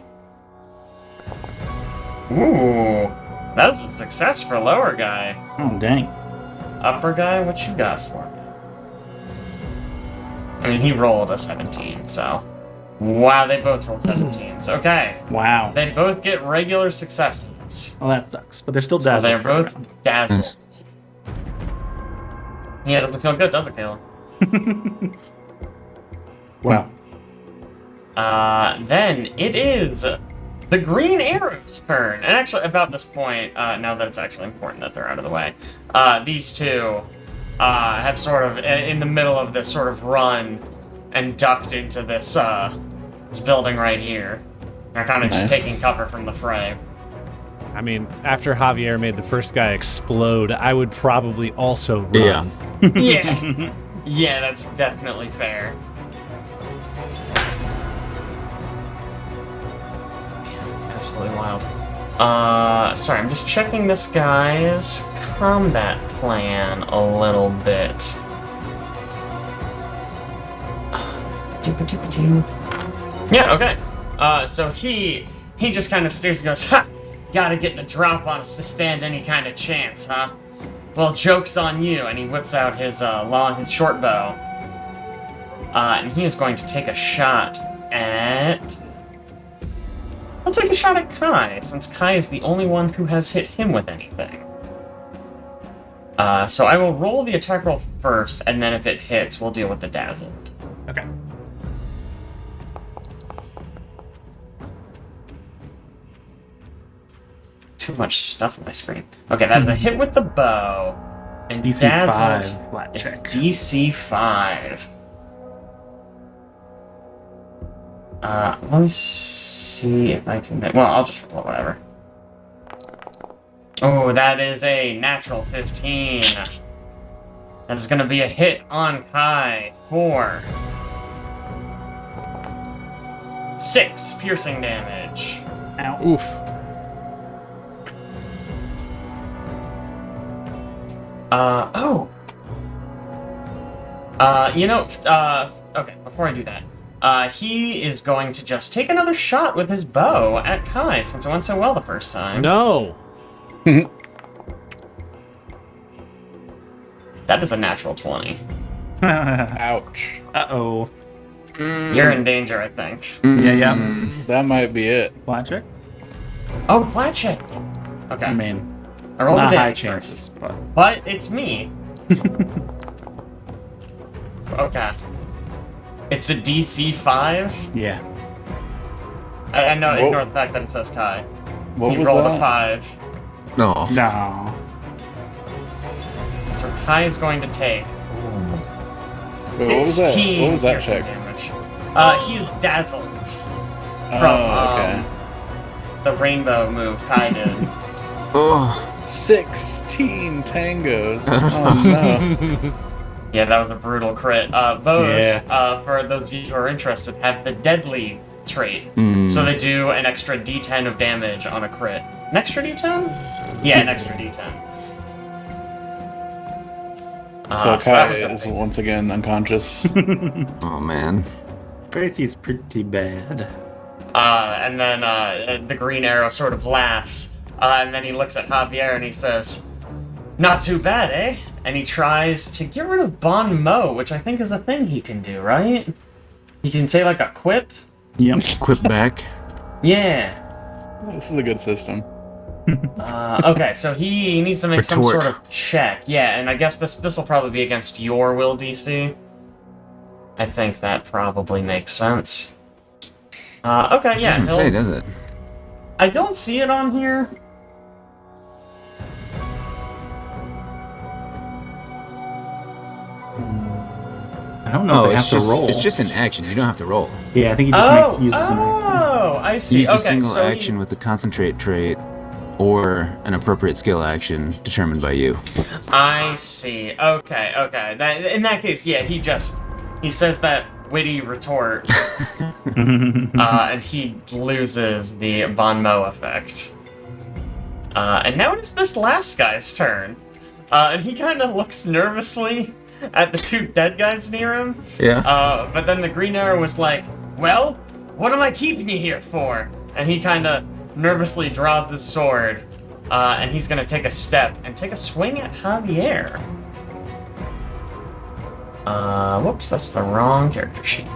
Ooh, that's a success for lower guy. Oh, dang. Upper guy, what you got for me? I mean, he rolled a 17, so. Wow, they both rolled 17s. Okay. Wow. They both get regular successes. Well, that sucks, but they're still So dazzled. they're for a round. both dazzled. Yeah, it doesn't feel good, does it, Caleb? Wow. Then it is the Green Arrow's turn. And actually, about this point, now that it's actually important that they're out of the way, these two have sort of, in the middle of this sort of run, and ducked into this, this building right here. They're kind of just Nice. taking cover from the fray. I mean, after Javier made the first guy explode, I would probably also run. Yeah. Yeah. Yeah, that's definitely fair. Absolutely wild. Sorry, I'm just checking this guy's combat plan a little bit. Yeah, okay. So he just kind of stares and goes, "Ha! Gotta get the drop on us to stand any kind of chance, huh? Well, joke's on you." And he whips out his his short bow. And he is going to take a shot at... I'll take a shot at Kai, since Kai is the only one who has hit him with anything. So I will roll the attack roll first, and then if it hits, we'll deal with the dazzled. Okay. Too much stuff on my screen. Okay, that is a hit with the bow. And DC dazzled 5 flat is check. DC 5. Let me see if I can... Well, I'll just roll whatever. Oh, that is a natural 15. That is going to be a hit on Kai for 6 piercing damage. Ow. Oof. Okay, before I do that, he is going to just take another shot with his bow at Kai, since it went so well the first time. No. That is a natural 20. Ouch. Uh-oh. You're in danger, I think. Yeah. That might be it. Flat check? Oh, flat check! Okay, I mean, I rolled a not high damage chances, first. but... But it's me. Okay. It's a DC 5? Yeah. I know, Whoa. ignore the fact that it says Kai. What He was rolled a that? 5. No. No. So Kai is going to take Wait, what was that? 16 What was that piercing check? damage. He is dazzled from okay. the rainbow move Kai did. Oh. 16 tangos. Oh no. Yeah, that was a brutal crit. Bows, Yeah. for those of you who are interested, have the deadly trait. Mm. So they do an extra d10 of damage on a crit. An extra d10? Yeah, an extra d10. So so that Kai was a is big- once again unconscious. Oh man. Gracie's pretty bad. And then the green arrow sort of laughs And then he looks at Javier and he says, "Not too bad, eh?" And he tries to get rid of Bon Mo, which I think is a thing he can do, right? He can say like a quip. Yep. Quip back. Yeah. This is a good system. Okay, so he needs to make some Retort. sort of check. Yeah, and I guess this will probably be against your will DC. I think that probably makes sense. Okay, yeah. Doesn't say, does it? I don't see it on here. I don't know if they have it's to just roll. it's just an action. You don't have to roll. Yeah, I think he just uses an action. Oh, I see. Use okay, a single so action with the concentrate trait or an appropriate skill action determined by you. I see. Okay. In that case, yeah, he says that witty retort, and he loses the Bon Mo effect. And now it is this last guy's turn, and he kind of looks nervously at the two dead guys near him. Yeah. But then the green arrow was like, "Well, what am I keeping you here for?" And he kind of nervously draws the sword, and he's gonna take a step and take a swing at Javier. Whoops, that's the wrong character sheet.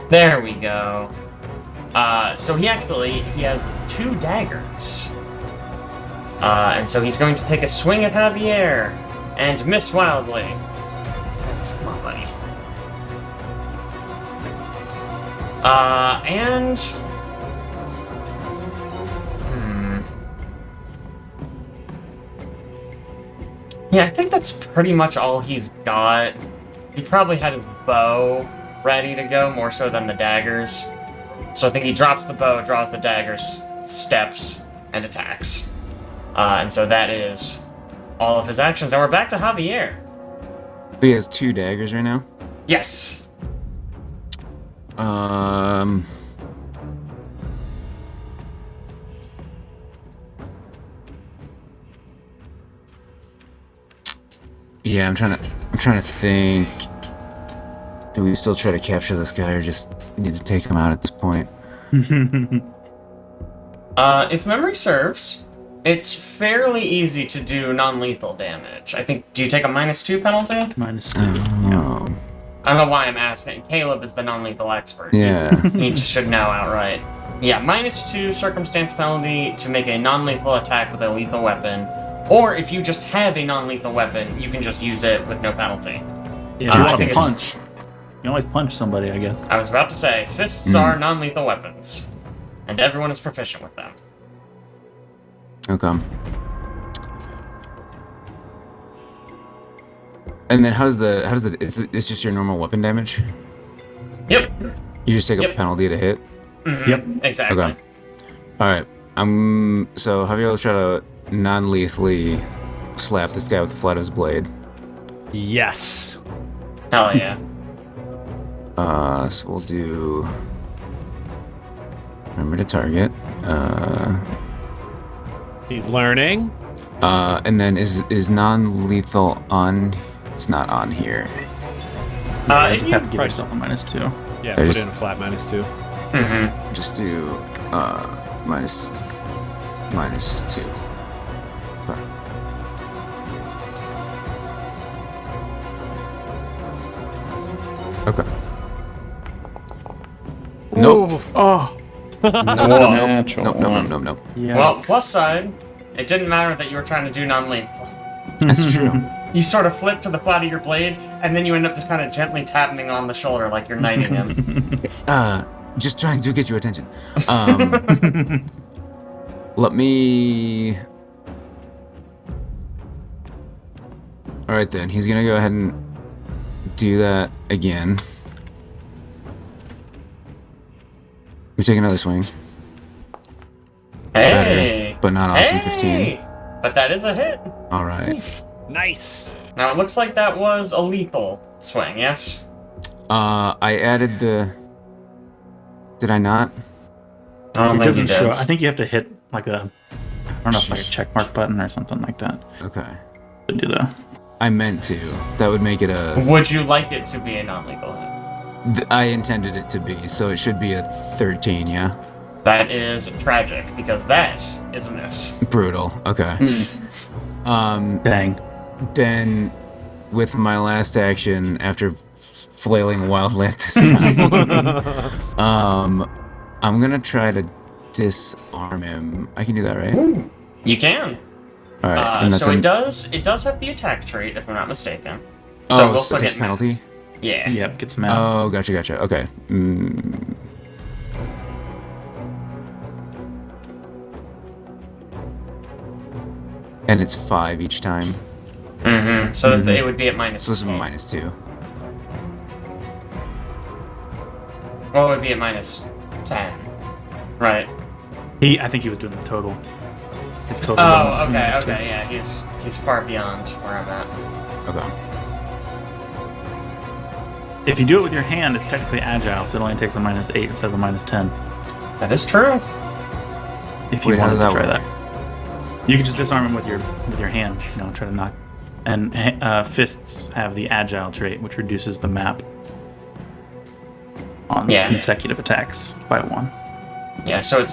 There we go. So he has 2 daggers. And so he's going to take a swing at Javier and miss wildly. Come on, buddy. Yeah, I think that's pretty much all he's got. He probably had his bow ready to go, more so than the daggers. So I think he drops the bow, draws the daggers, steps, and attacks. And so that is all of his actions. And we're back to Javier. He has 2 daggers right now. Yes. Yeah, I'm trying to think. Do we still try to capture this guy, or just need to take him out at this point? If memory serves, it's fairly easy to do non-lethal damage. I think. Do you take a -2 penalty? -2. Oh. I don't know why I'm asking. Caleb is the non-lethal expert. Yeah. He just should know outright. Yeah, -2 circumstance penalty to make a non-lethal attack with a lethal weapon. Or if you just have a non-lethal weapon, you can just use it with no penalty. Yeah, I you think can it's- punch. You can always punch somebody, I guess. I was about to say, fists are non-lethal weapons. And everyone is proficient with them. Okay. And then how does it? It's just your normal weapon damage? Yep. You just take a Yep. penalty to hit. Yep. Exactly. Okay. All right. So Javier will try to non-lethally slap this guy with the flat of his blade. Yes. Hell yeah. So we'll do. Remember to target. He's learning. And then is non-lethal on? It's not on here. If You you have to give yourself a -2. Yeah, There's- put in a flat -2. Just do -2. Okay. Nope. Oh. Nope. Yeah. Well, plus side, it didn't matter that you were trying to do non-lethal. That's true. You sort of flip to the flat of your blade, and then you end up just kind of gently tapping him on the shoulder like you're knighting him. Just trying to get your attention. Let me. All right then. He's gonna go ahead and do that again. We take another swing. Hey! But not awesome. Hey! 15. But that is a hit. All right. Nice. Now it looks like that was a lethal swing, yes? I added the. Did I not? I don't It think you doesn't did. show. I think you have to hit like a. I don't know if it's like a check mark button or something like that Okay. to do the. I meant to. That would make it a. Would you like it to be a non-lethal hit? I intended it to be, so it should be a 13, yeah? That is tragic, because that is a miss. Brutal. Okay. Dang. Then, with my last action, after flailing wildly at this guy, I'm gonna try to disarm him. I can do that, right? You can. All right. So it does have the attack trait, if I'm not mistaken. So Oh, we'll so it takes get penalty? Yeah. Yep, gets him out. Oh, gotcha. Okay. And it's 5 each time. So it would be at minus. So this is -2. -2. Well, it would be at minus 10. Right. I think he was doing the total. His total. Oh, bonus okay, yeah. He's far beyond where I'm at. Okay. If you do it with your hand, it's technically agile, so it only takes a -8 instead of a -10. That is true. If you Wait, how wanted does to that try work? that, you can just disarm him with your hand. Try to knock. And fists have the agile trait, which reduces the map on consecutive attacks by 1. Yeah. So if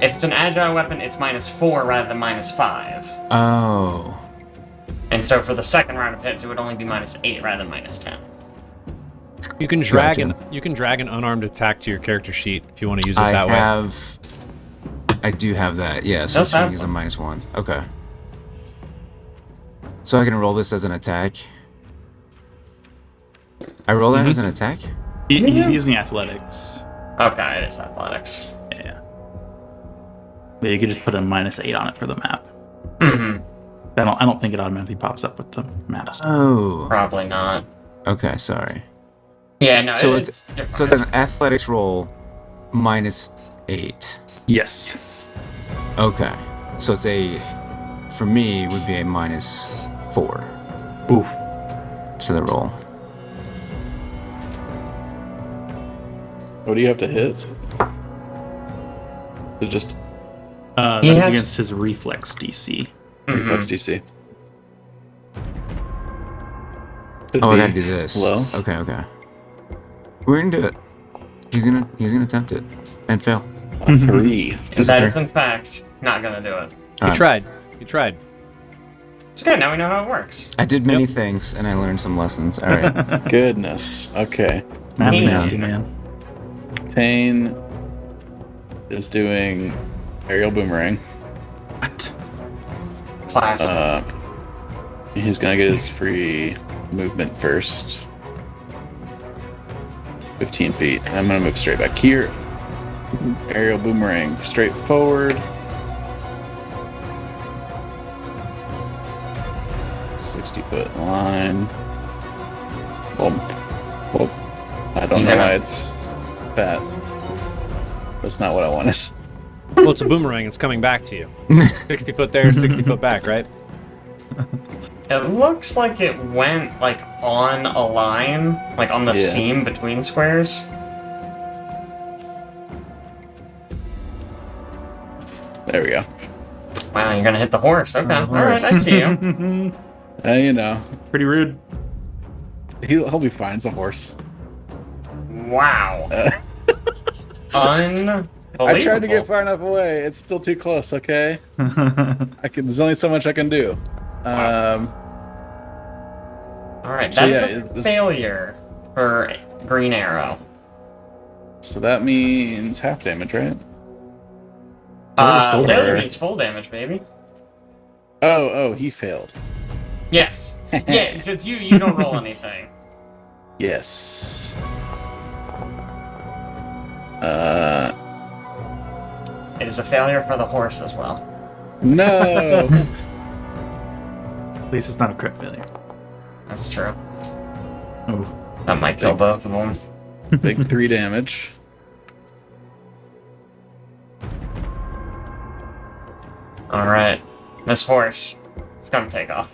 it's an agile weapon, it's -4 rather than -5. Oh. And so for the second round of hits, it would only be -8 rather than -10. You can drag Gotcha. an unarmed attack to your character sheet if you want to use it that way. I do have that, yeah, so Okay. swing is a -1. Okay. So I can roll this as an attack? I roll that as an attack? You're using athletics. Okay, it is athletics. Yeah. But you could just put a -8 on it for the map. I don't think it automatically pops up with the maps. Oh. Probably not. Okay, sorry. Yeah, no. So it's different. it's an athletics roll -8. Yes. Okay. So for me, it would be a -4 Oof. to the roll. What do you have to hit? Is it just That He is has- against his reflex DC. reflex DC? Oh, I gotta do this. Low. Okay. We're gonna do it. He's gonna attempt it and fail. 3. That is, in fact, not going to do it. You tried. It's okay, now we know how it works. I did many things and I learned some lessons. All right. Goodness. Okay. Math Yeah. nasty, man. Taenn is doing aerial boomerang. What? Class. He's gonna get his free movement first. 15 feet. I'm gonna move straight back here. Aerial boomerang straight forward. 60-foot line. Boom. Whoop. I don't know why it's fat. That's not what I wanted. Well, it's a boomerang. It's coming back to you. 60 foot there, 60 foot back, right? It looks like it went, like, on a line, like on the seam between squares. There we go. Wow, you're gonna hit the horse. Okay, alright, I see you. You know, Pretty rude. he'll be fine. It's a horse. Wow. Unbelievable. I tried to get far enough away. It's still too close. Okay. There's only so much I can do. Alright, So that is yeah, a failure for Green Arrow. So that means half damage, right? full Failure damage. means full damage, baby. Oh, he failed. Yes. Yeah, because you don't roll anything. Yes. It is a failure for the horse as well. No. At least it's not a crit failure. That's true. Oh. That might kill both of them. Big 3 damage. Alright. This horse, it's gonna take off.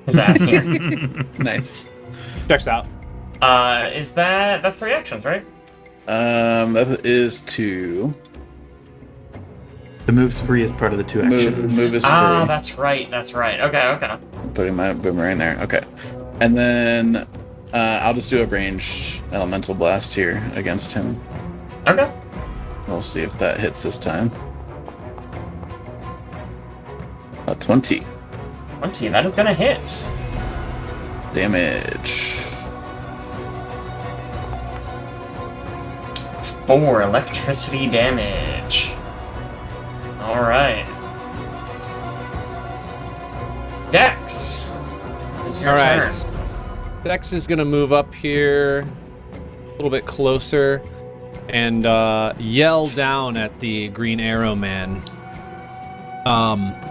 Is that here? Nice. Checks out. That's 3 actions, right? That is 2. The move's free as part of the 2 actions. Move is free. Ah, that's right. Okay. Putting my boomerang there. Okay. And then I'll just do a ranged elemental blast here against him. Okay. We'll see if that hits this time. A 20. 20, that is gonna hit. Damage. 4 electricity damage. Alright. Dex, it's your turn. Dex is gonna move up here a little bit closer and yell down at the Green Arrow Man.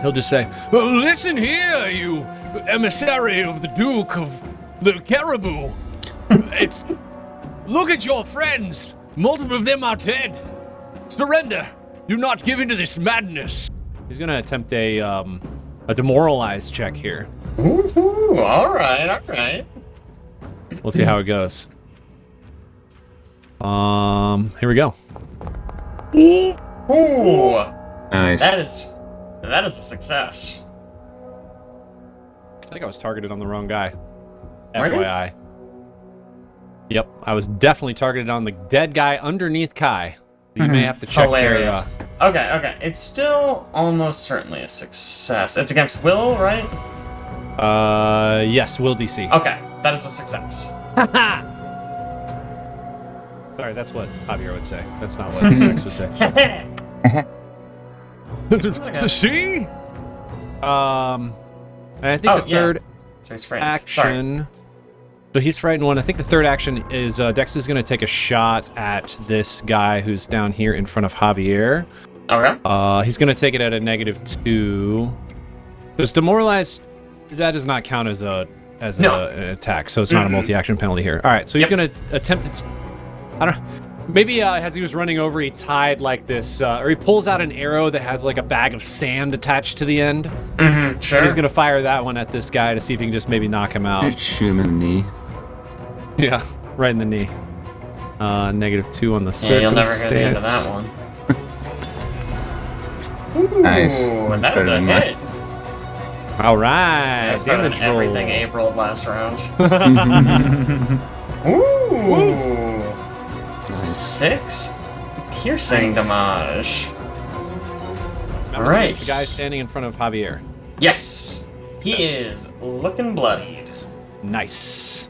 He'll just say, "Listen here, you emissary of the Duke of the Caribou. Look at your friends. Multiple of them are dead. Surrender. Do not give into this madness." He's gonna attempt a demoralize check here. Ooh, alright. We'll see how it goes. Here we go. Ooh, Nice. that is a success. I think I was targeted on the wrong guy. Were you? FYI. Yep, I was definitely targeted on the dead guy underneath Kai. You may have to check Hilarious. Okay. It's still almost certainly a success. It's against Will, right? Yes, will DC. Okay, that is a success. Sorry, that's what Javier would say. That's not what Rex would say. See? And I think the third So he's frightened. action. So he's frightened one. I think the third action is Dex is going to take a shot at this guy who's down here in front of Javier. Okay. He's going to take it at a -2. Because demoralized, that does not count as an attack, so it's not a multi-action penalty here. All right, so he's going to attempt to. I don't know. Maybe as he was running over, he tied like this, or he pulls out an arrow that has like a bag of sand attached to the end. Sure. And he's gonna fire that one at this guy to see if he can just maybe knock him out. Shoot him in the knee. Yeah, right in the knee. -2 on the circumstance. Yeah, you'll never hear the end of that one. Nice. Ooh, That's that better was a than mine. hit. All right, That's better than damage roll. everything Abe rolled last round. Ooh. Nice. 6 piercing damage. That was Alright. against the guy standing in front of Javier. Yes, he is looking bloodied. Nice.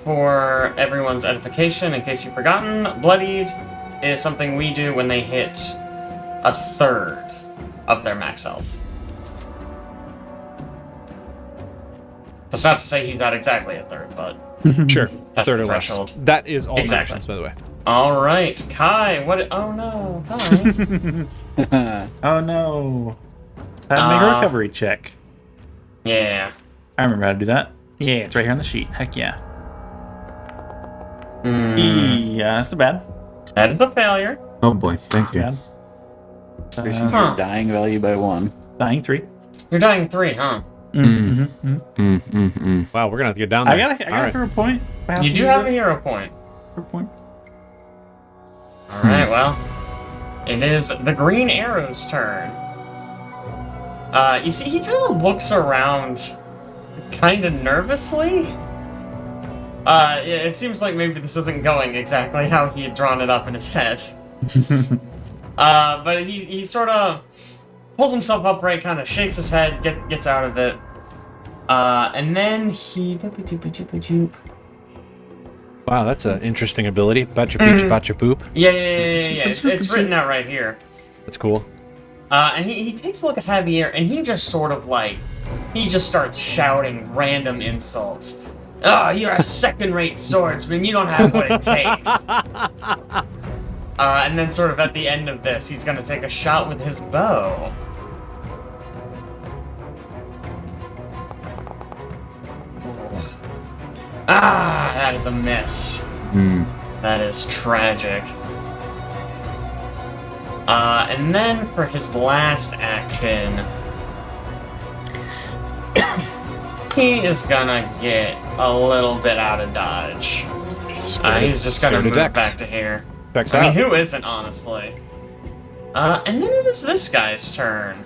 For everyone's edification, in case you've forgotten, bloodied is something we do when they hit a third of their max health. That's not to say he's not exactly a third, but Sure. That's Third the or less. threshold. That is all Exactly. actions, by the way. all right, Kai. What? Oh no, Kai. Oh no. Time to make a recovery check. Yeah. I remember how to do that. Yeah, it's right here on the sheet. Heck yeah. Yeah, that's not bad. That is a failure. Oh boy, thank you. Bad. Increasing Huh. your dying value by 1. Dying 3. You're dying 3, huh? Wow, we're gonna have to get down there. I got All a right. hero point. You do have a hero point. hero point. All right, well, it is the Green Arrow's turn. You see, he kind of looks around, kind of nervously. It seems like maybe this isn't going exactly how he had drawn it up in his head. But he sort of pulls himself upright, kind of shakes his head, gets out of it, and then he. Wow, that's an interesting ability. Batcha peach, batcha poop. Yeah. It's written out right here. That's cool. And he takes a look at Javier, and he just sort of he just starts shouting random insults. Oh, you're a second-rate swordsman. You don't have what it takes. And then sort of at the end of this, he's gonna take a shot with his bow. Ah, that is a miss. That is tragic. And then for his last action, he is gonna get a little bit out of dodge. He's just gonna move back to here. Checks I mean, out. who isn't, honestly? And then it is this guy's turn.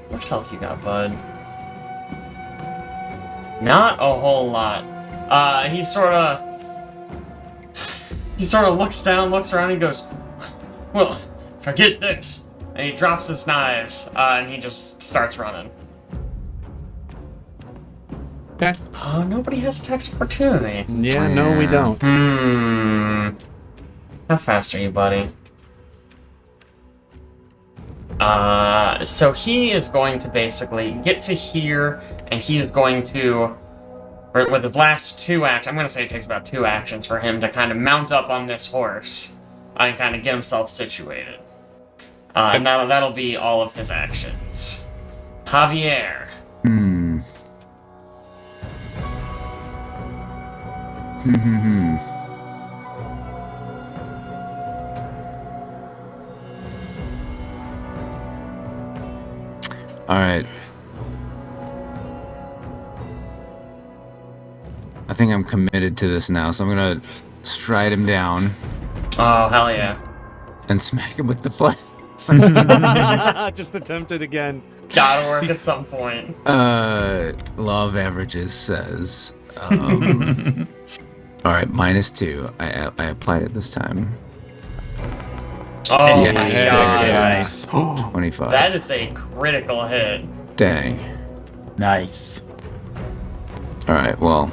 What health you got, bud? Not a whole lot. He sort of looks down, looks around, and he goes, Well, forget this. And he drops his knives, and he just starts running. Okay. Oh, nobody has attacks of opportunity. Yeah, no, we don't. How fast are you, buddy? So he is going to basically get to here, and he is going to, with his last 2 actions, I'm going to say it takes about 2 actions for him to kind of mount up on this horse and kind of get himself situated. And that'll be all of his actions. Javier. All right. I think I'm committed to this now, so I'm gonna stride him down Oh, hell yeah. and smack him with the flag. Just attempted again. Gotta work at some point. Law of averages says. All right, -2. I applied it this time. Oh, Yes, my God. Nice. 25. That is a critical hit. Dang. Nice. All right, well.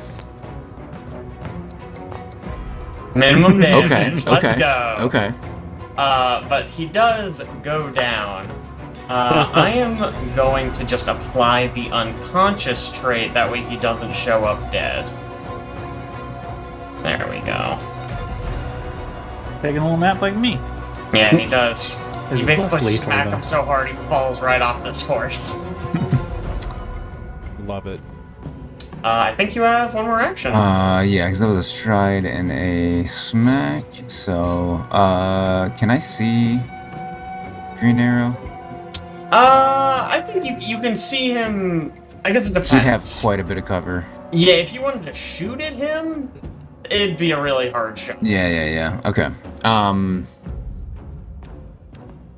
Minimum damage. Okay. Let's go. Okay. But he does go down. I am going to just apply the unconscious trait, that way he doesn't show up dead. There we go. Taking a little nap like me. Yeah, and he does. This You is basically less lethal, smack though. him so hard he falls right off this horse. Love it. I think you have one more action. Yeah, because that was a stride and a smack. So, can I see Green Arrow? I think you can see him. I guess it depends. He'd have quite a bit of cover. Yeah, if you wanted to shoot at him, it'd be a really hard shot. Yeah. Okay.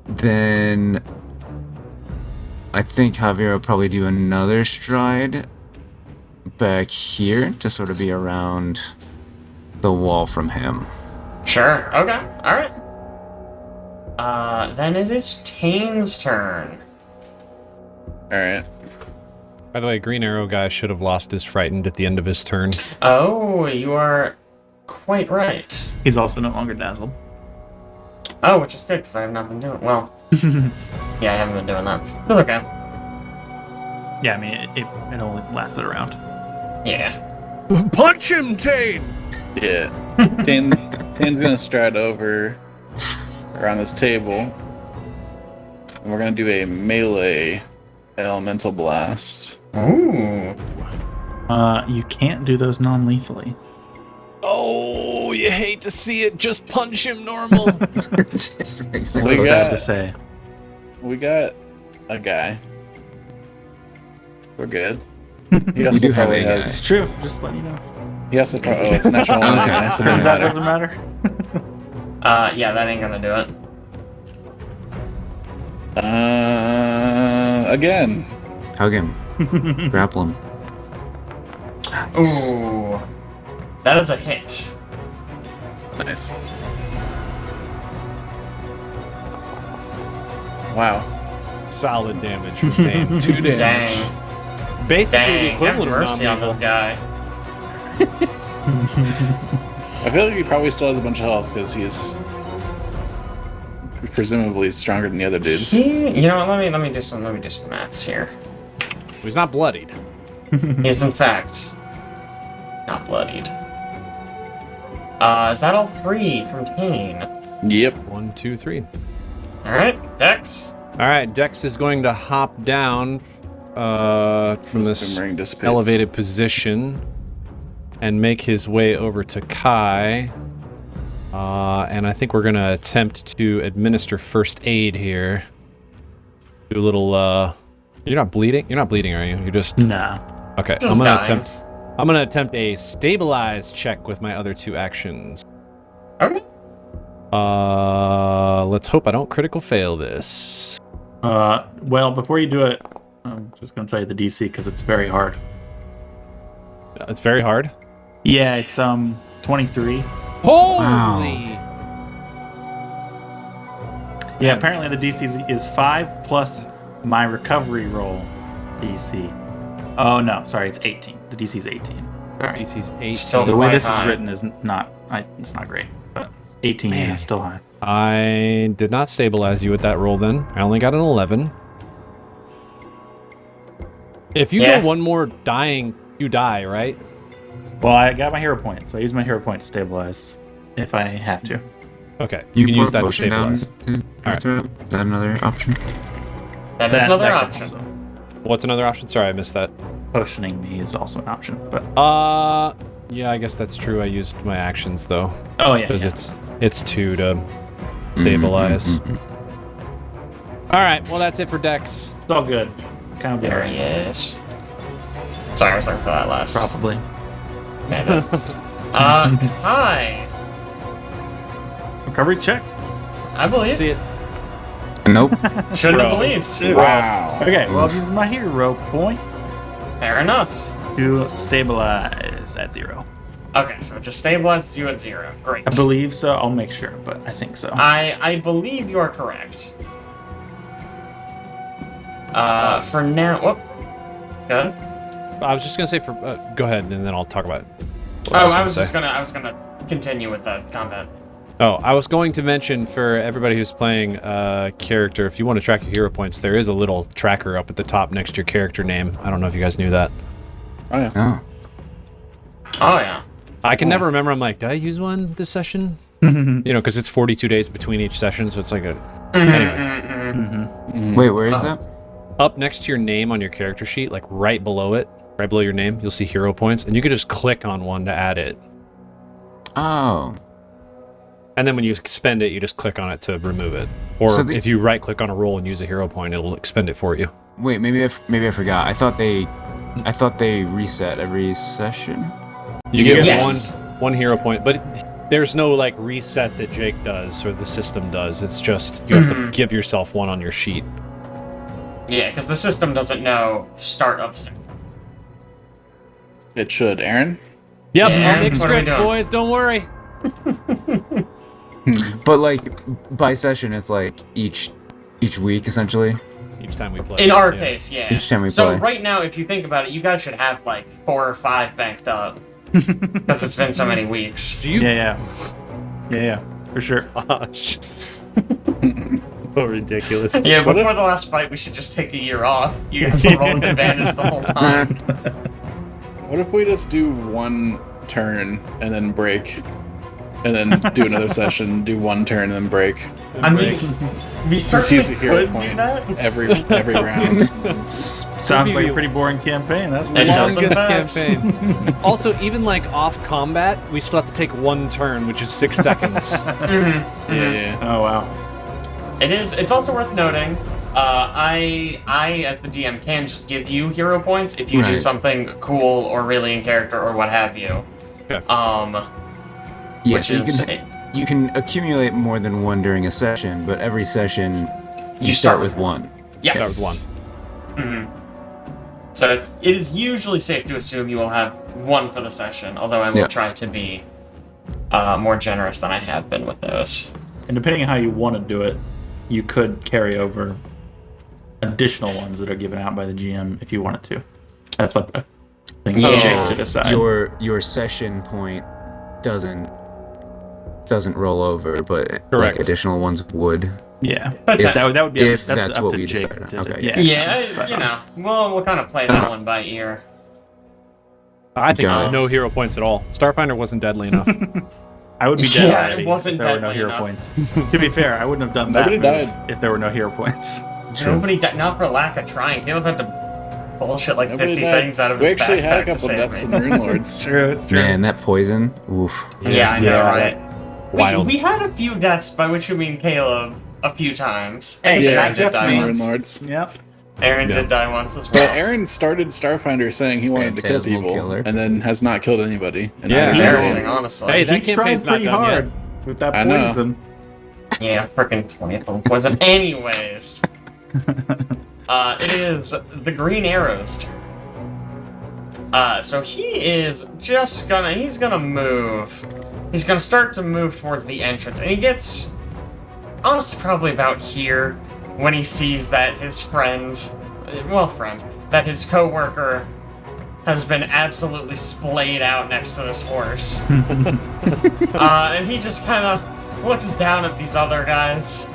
Then I think Javier will probably do another stride back here to sort of be around the wall from him. Sure. Okay. All right. Then it is Taenn's turn. Alright. By the way, Green Arrow guy should have lost his frightened at the end of his turn. Oh, you are quite right. He's also no longer dazzled. Oh, which is good because I have not been doing well. Yeah, I haven't been doing that. It's okay. Yeah, I mean, it only lasted around. Yeah. Punch him, Taenn! Yeah. Taenn's gonna stride over around this table. And we're gonna do a melee elemental blast. Ooh. You can't do those non-lethally. Oh, you hate to see it. Just punch him normal. Just makes So We sad got- to say. We got a guy. We're good. He We also do have probably a guy. has. It's true. Just let you know. He also probably. Oh, it's a natural one. Okay. Okay, so it doesn't That matter. doesn't matter. Yeah, that ain't gonna do it. Again. Hug him. Grapple him. Nice. Ooh. That is a hit. Nice. Wow. Solid damage from Taenn. 2 damage. Dang. Basically the Dang. Have equivalent of mercy on this non-lethal. guy. I feel like he probably still has a bunch of health because he's presumably stronger than the other dudes. You know what? Let me do some maths here. He's not bloodied. He's in fact not bloodied. Is that all 3 from Taenn? Yep. 1, 2, 3. All right, Dex. All right, Dex is going to hop down from This this boomerang dissipates. elevated position and make his way over to Kai. And I think we're going to attempt to administer first aid here. Do a little, you're not bleeding? You're not bleeding, are you? You're just... Nah. Okay, Just I'm going dying. to attempt a stabilize check with my other 2 actions. Okay. Let's hope I don't critical fail this. Well, before you do it, I'm just going to tell you the DC because it's very hard. It's very hard. Yeah, it's 23. Holy! Yeah, apparently the DC is 5 plus my recovery roll DC. Oh no, sorry, it's 18. The DC is 18. DC's 8. Still The way quite this high. is written is it's not great, but 18 is still high. I did not stabilize you with that roll then. I only got an 11. If you Yeah. go one more dying, you die, right? Well, I got my hero point, so I use my hero point to stabilize if I have to. Okay, you can pour use that to potion down stabilize. his Alright. throat? Is that another option? That is another that option. could also- What's another option? Sorry, I missed that. Potioning me is also an option, but Yeah, I guess that's true. I used my actions though, oh yeah, because yeah. it's 2 to stabilize. All right, well that's it for Dex. It's all good. Kind of There he is. Sorry, I was looking for that last. probably. Hi. Recovery check. I believe. See it. Nope. Shouldn't have Bro. believed, too. Wow. Okay, well, I'm using my hero point Fair enough. to stabilize at 0. Okay, so it just stabilizes you at 0. Great. I believe so. I'll make sure, but I think so. I believe you are correct. For now, whoop. Good. I was just gonna say for go ahead and then I'll talk about it. I was gonna continue with that combat. Oh, I was going to mention for everybody who's playing character, if you want to track your hero points, there is a little tracker up at the top next to your character name. I don't know if you guys knew that. Oh yeah. Oh. Oh yeah. I can never remember. I'm like, did I use one this session? Because it's 42 days between each session, so it's like a. Anyway, Wait, where is that? up next to your name on your character sheet, like right below it, right below your name, you'll see hero points, and you can just click on one to add it. Oh. And then when you expend it, you just click on it to remove it. Or So if you right-click on a roll and use a hero point, it'll expend it for you. Wait, maybe I forgot. I thought they reset every session. You get Yes. one hero point, but there's no like reset that Jake does or the system does. It's just you have to give yourself one on your sheet. Yeah, because the system doesn't know start of session. It should, Aaron. Yep, Yeah, I'll make a what are we script, doing? boys. Don't worry. But like by session, it's like each week essentially. Each time we play. In our Yeah. case, yeah. Each time we so play. right now, if you think about it, you guys should have like 4 or 5 banked up. Because it's been so many weeks. Do you? Yeah, for sure. Gosh. So ridiculous. Yeah, before the last fight, we should just take a year off. You guys are rolling advantage the whole time. What if we just do one turn and then break, and then do another session, do one turn and then break? I mean, we Just certainly use a hero could do point that. every round. Sounds like a pretty boring campaign. That's It does. Longest Fact. campaign. Also, even like off combat, we still have to take one turn, which is 6 seconds. Yeah. Oh wow. It's also worth noting, I as the DM can just give you hero points if you do Right. something cool or really in character or what have you. Okay. Yeah, Which so is you can accumulate more than one during a session, but every session you You start start with one. yes. That was one. So it is usually safe to assume you will have one for the session, although I will Yeah. try to be more generous than I have been with those. And depending on how you want to do it, you could carry over additional ones that are given out by the GM if you wanted to. That's like a thing for Yeah. Jake to decide. Your session point doesn't roll over, but Correct. like additional ones would. Yeah, But that, that- that would be if that's that's up what to we Jake decide on. to- Okay, yeah. Yeah, decide you on. know, we'll kind of play that one by ear. I think Got it. no hero points at all. Starfinder wasn't deadly enough. I would be Yeah, dead it already wasn't if there were no deadly hero enough. points. To be fair, I wouldn't have done that Nobody move died. if there were no hero points. Nobody died, not for lack of trying. Caleb had to bullshit like Nobody 50 died. things out of We his actually had a backpack to couple save deaths me. in Rune Lords. True, it's true. Man, that poison. Oof. Yeah, I know, Yeah. right? Wild. We had a few deaths, by which you mean Caleb, a few times. Hey, And yeah, Aaron did Jeff die mean- Rune once. Lords. Yep. Aaron Yeah. did die once as Well, well. Aaron started Starfinder saying he wanted to kill Phantasmal people, killer. and then has not killed anybody. And Yeah. I was Embarrassing, like, honestly. Hey, that He tried campaign's not pretty done hard yet. with that I know. poison. Yeah, freaking 20th level poison. Anyways. It is the Green Arrow's turn. So he is just he's gonna move. He's gonna start to move towards the entrance, and he gets honestly probably about here, when he sees that his that his co-worker has been absolutely splayed out next to this horse. And he just kind of looks down at these other guys.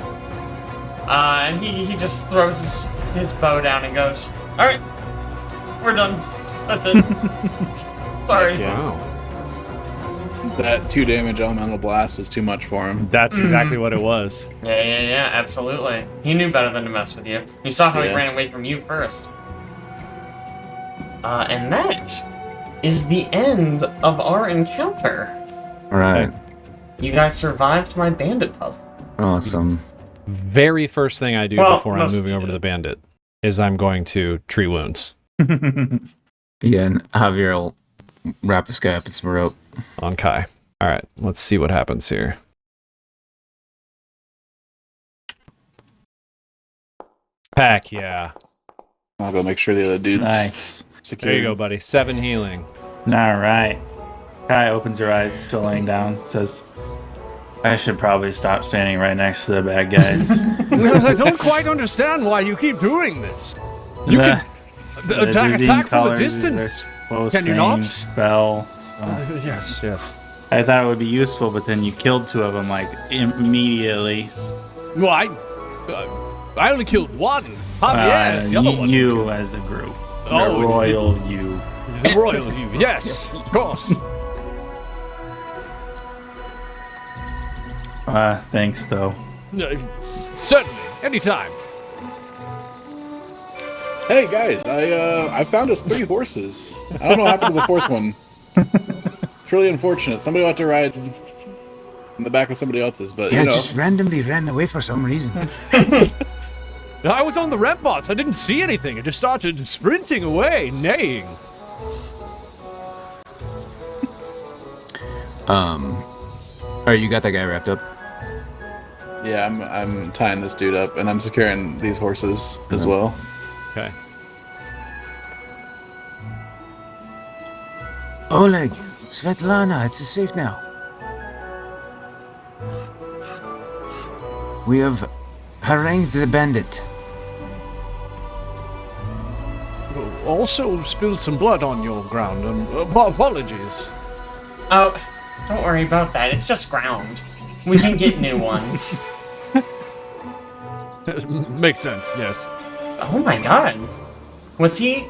And he just throws his bow down and goes, "Alright, we're done. That's it. Sorry." Yeah. That 2 damage elemental blast was too much for him. That's exactly what it was. Yeah, absolutely. He knew better than to mess with you. You saw how he ran away from you first. And that is the end of our encounter. All right. You guys survived my bandit puzzle. Awesome. Very first thing I do before I'm moving over to the bandit is I'm going to treat wounds. Yeah, and Javier will wrap this guy up in some rope. On Kai. All right, let's see what happens here. Pack, yeah. I'll go make sure the other dude's Nice. secure. There you go, buddy. 7 healing. All right. Kai opens her eyes, still laying down, says, I should probably stop standing right next to the bad guys. I don't quite understand why you keep doing this. You can attack from a distance. Can you not? Spell. So. Yes. I thought it would be useful, but then you killed 2 of them like immediately. Well, I only killed one. Yes, the other one. You as a group. Oh, the royal you. The royal you. Yes, of course. Thanks, though. Certainly, anytime. Hey guys, I found us 3 horses. I don't know what happened to the 4th one. It's really unfortunate. Somebody will have to ride in the back of somebody else's, but Yeah, just randomly ran away for some reason. I was on the ramparts. I didn't see anything. I just started sprinting away, neighing. Alright, you got that guy wrapped up? Yeah, I'm tying this dude up, and I'm securing these horses as well. Okay. Oleg, Svetlana, it's safe now. We have harangued the bandit. Also spilled some blood on your ground. Apologies. Oh, don't worry about that. It's just ground. We can get new ones. Makes sense, yes. Oh my god. Was he...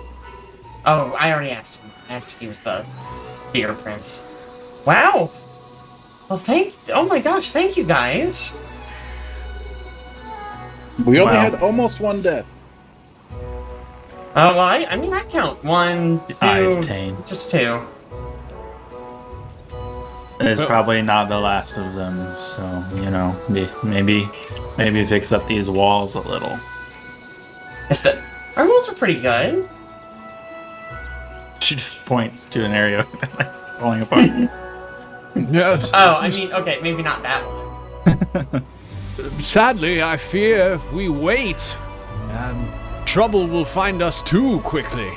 Oh, I already asked him. I asked if he was the theater prince. Wow! Well, oh my gosh, thank you guys! We only had almost 1 death. Oh, well, I mean, I count 1, 2... Taenn. Just 2. It's probably not the last of them, so, you know, maybe fix up these walls a little. Our walls are pretty good. She just points to an area falling apart. Yes. Oh, I mean, okay, maybe not that one. Sadly, I fear if we wait, trouble will find us too quickly.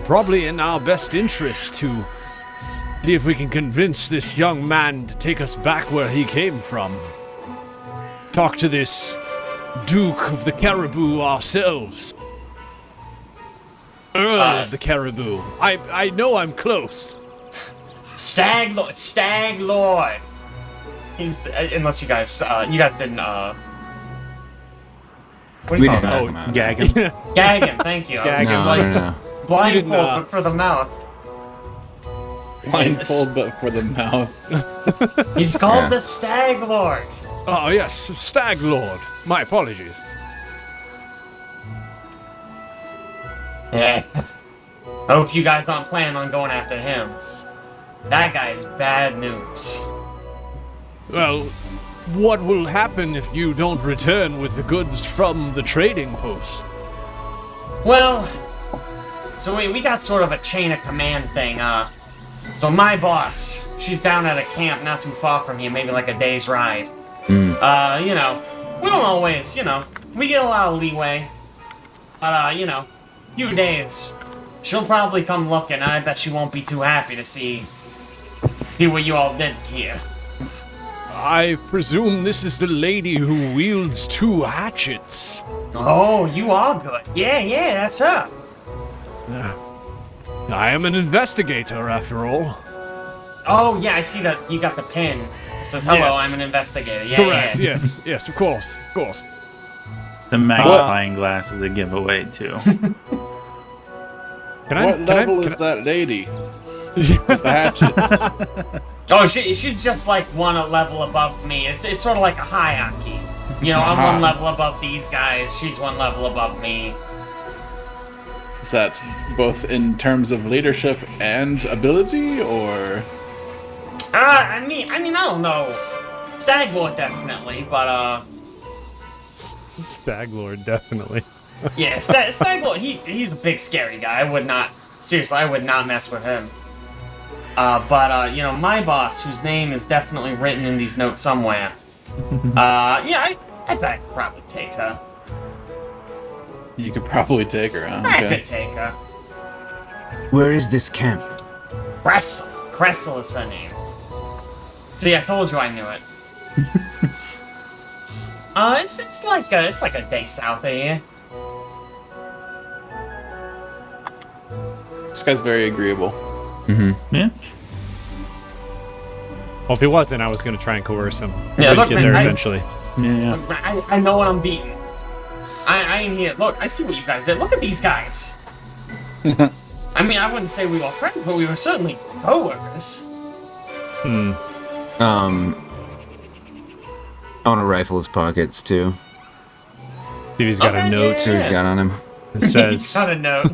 Probably in our best interest to see if we can convince this young man to take us back where he came from. Talk to this Duke of the Caribou ourselves. Earl of the Caribou. I know I'm close. Stag Lord! He's... unless you guys didn't, what do We you call didn't that? knock him out. Gagging. Gagging, thank you. I was Gagging. No. blindfold, didn't, but for the mouth. Blindfold, but for the mouth. He's called Yeah. the Stag Lord. Oh, yes, Stag Lord. My apologies. Yeah. I hope you guys aren't planning on going after him. That guy's bad news. Well, what will happen if you don't return with the goods from the trading post? Well, so we got sort of a chain of command thing, so my boss, she's down at a camp not too far from here, maybe like a day's ride. You know, we don't always, you know, we get a lot of leeway. But, you know, few days, she'll probably come looking, I bet she won't be too happy to see what you all did here. I presume this is the lady who wields 2 hatchets. Oh, you are good. Yeah, that's her. I am an investigator, after all. Oh, yeah, I see that you got the pin. It says, hello, Yes. I'm an investigator. Yeah, Correct, yeah. yes, of course. The magnifying glass is a giveaway too. What level is that lady? With the hatchets. Oh, she's just like one level above me. It's sort of like a hierarchy. You know, I'm one level above these guys. She's one level above me. Is that both in terms of leadership and ability, or? I mean, I don't know. Staglord definitely, but Staglord, definitely. yeah, Staglord. He's a big scary guy. I would not mess with him. But you know, my boss, whose name is definitely written in these notes somewhere. Yeah, I bet I could probably take her. You could probably take her, huh? I could take her. Where is this camp? Cressel is her name. See, I told you I knew it. It's like a day south of here. This guy's very agreeable. Yeah. Well, if he wasn't, I was going to try and coerce him. Yeah, We'd look, get man, there I- eventually. Yeah. I know what I'm beating. I ain't here. Look, I see what you guys did. Look at these guys. I mean, I wouldn't say we were friends, but we were certainly co-workers. I want to rifle his pockets too. See if he's got Okay, a note. See what he's got on him. It He's says, got a note.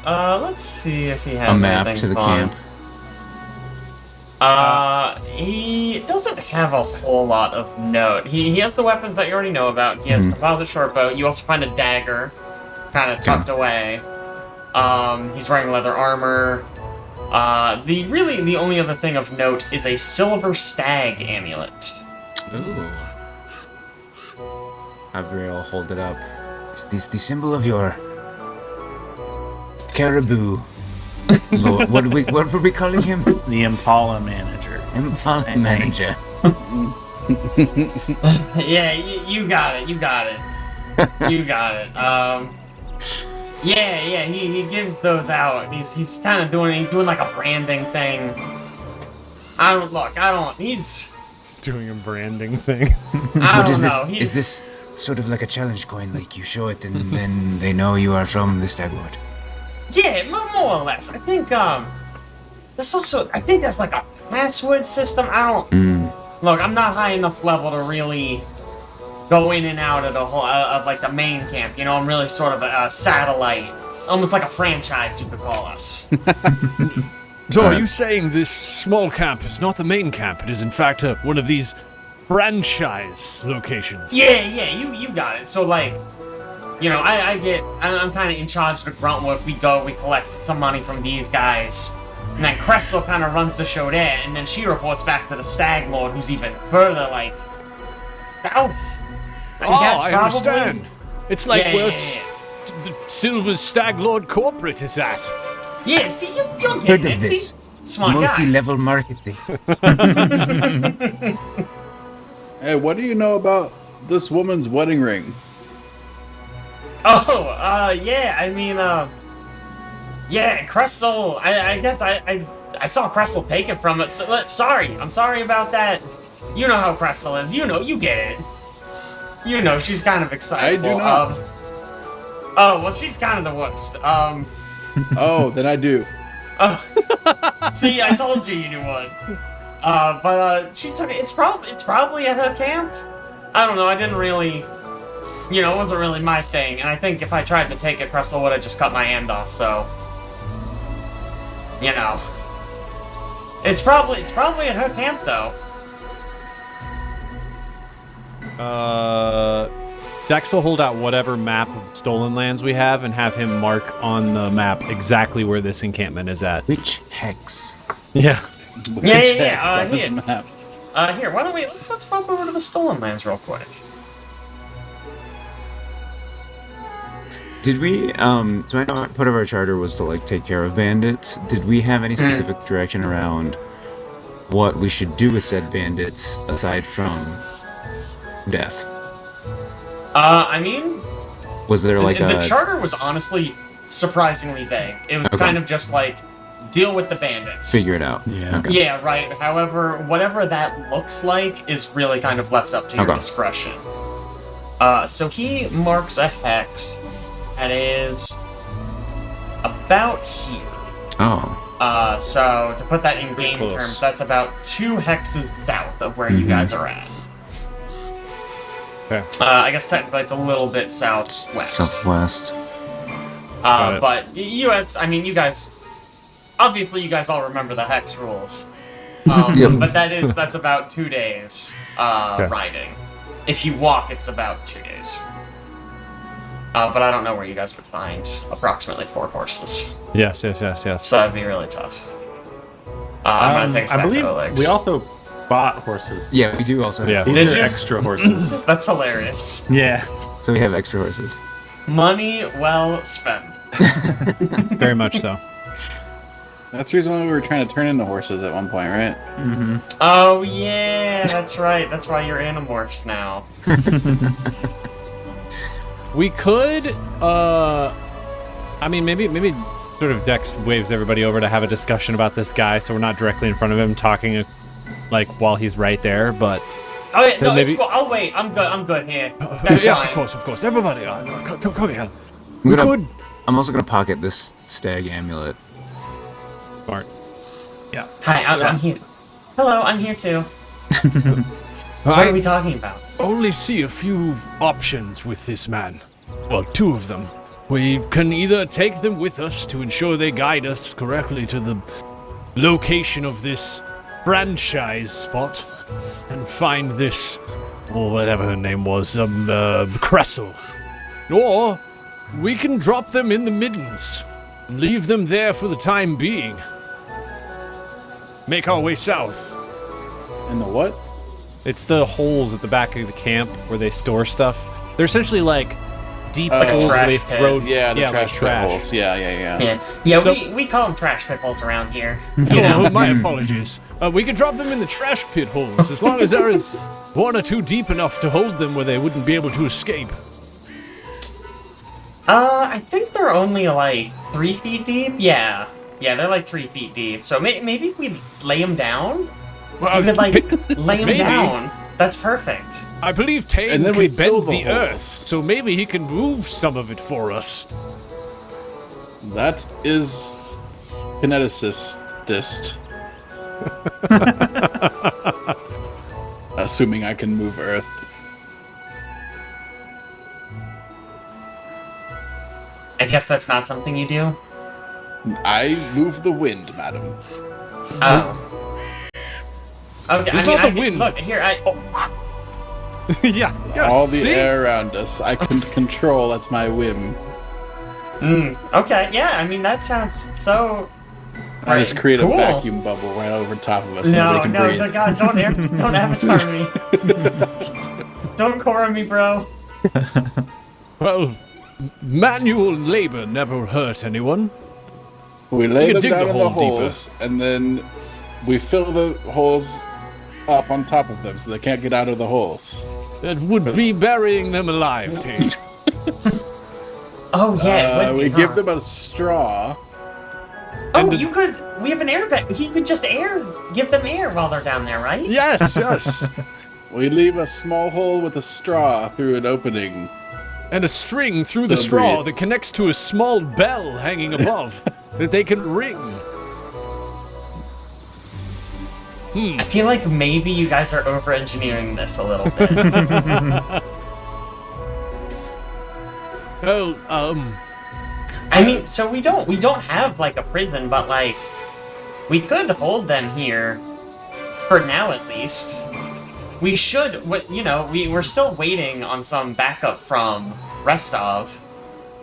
Let's see if he has A map anything to the fun. camp. He doesn't have a whole lot of note. He has the weapons that you already know about. He has a composite shortbow. You also find a dagger, kind of tucked away. He's wearing leather armor. The only other thing of note is a silver stag amulet. Ooh. Javier will hold it up. Is this the symbol of your caribou? Lord, what were we calling him? The Impala manager. Impala manager. Yeah, you got it. You got it. Yeah. He gives those out. He's kind of doing like a branding thing. He's doing a branding thing. I What don't is this? know. Is this sort of like a challenge coin? Like you show it and then they know you are from the Stag Lord? Yeah, more or less. I think there's like a password system. Look, I'm not high enough level to really go in and out of the whole of like the main camp. You know, I'm really sort of a satellite, almost like a franchise, you could call us. So are you saying this small camp is not the main camp? It is in fact one of these franchise locations. Yeah, you got it. So like, you know, I'm kind of in charge of the grunt work. We collect some money from these guys, and then Cressel kind of runs the show there, and then she reports back to the Stag Lord, who's even further like south. I understand. It's like Yeah, where yeah. the Silver Stag Lord Corporate is at. Yeah, see, you'll get Heard it. of this? See? Smart guy. Multi-level marketing. Hey, what do you know about this woman's wedding ring? Oh, yeah, I mean, yeah, Cressel, I guess I saw Cressel take it from it, so, I'm sorry about that. You know how Cressel is, you get it. You know, she's kind of excitable. I do not. Oh, well, she's kind of the worst. Oh, then I do. See, I told you you would. But she took it, it's probably at her camp? I don't know, I didn't really... You know, it wasn't really my thing, and I think if I tried to take it, Cressel would have just cut my hand off, so... You know. It's probably at her camp, though. Dex will hold out whatever map of stolen lands we have and have him mark on the map exactly where this encampment is at. Which hex? Yeah. Yeah, on this here. map. Here, why don't we... Let's pop over to the stolen lands real quick. Did we, so I know part of our charter was to, like, take care of bandits. Did we have any specific direction around what we should do with said bandits aside from death. I mean, Was there like the charter was honestly surprisingly vague. It was kind of just like, deal with the bandits. figure it out? Yeah. Okay. Yeah, right. However, whatever that looks like is really kind of left up to your Okay. discretion. So he marks a hex that is about here. Oh. So to put that in game close. terms, that's about 2 hexes south of where you guys are at. Okay. I guess technically it's a little bit southwest. Southwest. Got it. But you guys, obviously you guys all remember the hex rules. Yep. But that's about 2 days riding. If you walk, it's about 2 days. But I don't know where you guys would find approximately 4 horses. Yes. So that'd be really tough. I'm gonna take us I back believe to Oleg's. we also bought horses. Yeah, we do also have Yeah. These Did are you? extra horses. That's hilarious. Yeah. So we have extra horses. Money well spent. Very much so. That's the reason why we were trying to turn into horses at one point, right? Oh yeah, that's right. That's why you're Animorphs now. We could, I mean, maybe sort of Dex waves everybody over to have a discussion about this guy, so we're not directly in front of him talking, like, while he's right there, but... Oh yeah, no, maybe- it's cool. I'll wait. I'm good here. That's yes, fine. of course. Everybody, come here. I'm We gonna- could... I'm also gonna pocket this stag amulet. Smart. Yeah. Hi, I'm here. Hello, I'm here too. What are we talking about? Only see a few options with this man. Well, 2 of them. We can either take them with us to ensure they guide us correctly to the location of this franchise spot and find this, or whatever her name was, Cressel. Or we can drop them in the Middens, leave them there for the time being. Make our way south. And the what? It's the holes at the back of the camp where they store stuff. They're essentially like deep Like a holes where trash they pit. throw Yeah, the like trash pit holes. Yeah. Yeah, So- we call them trash pit holes around here. Oh, my apologies. We could drop them in the trash pit holes, as long as there is 1 or 2 deep enough to hold them where they wouldn't be able to escape. I think they're only like 3 feet deep. Yeah, they're like 3 feet deep. So maybe if we lay them down, Well, we could like lay them maybe. down. That's perfect. I believe Taenn And then we can fill bend the the earth, holes. so maybe he can move some of it for us. That is kineticist. Assuming I can move Earth. I guess that's not something you do. I move the wind, madam. Oh. Okay, It's I mean, not the I can- wind. Look here. yeah. All the see? air around us, I can control. That's my whim. Okay. Yeah. I mean, that sounds so. I just create cool. a vacuum bubble right over top of us so No, they can no, breathe. God, don't avatar me. Don't Korra me, bro. Well, manual labor never hurt anyone. We lay can them dig down the in the hole deeper. holes, and then we fill the holes up on top of them so they can't get out of the holes. That would be burying them alive, Taenn. Oh yeah. it would We be, give huh? them a straw. Oh, you could. We have an air vent. He could just give them air while they're down there, right? Yes. We leave a small hole with a straw through an opening. And a string through the They'll straw breathe. that connects to a small bell hanging above that they can ring. I feel like maybe you guys are over-engineering this a little bit. Well, I mean, so we don't have like a prison, but like we could hold them here for now at least. We should, we're still waiting on some backup from Restov.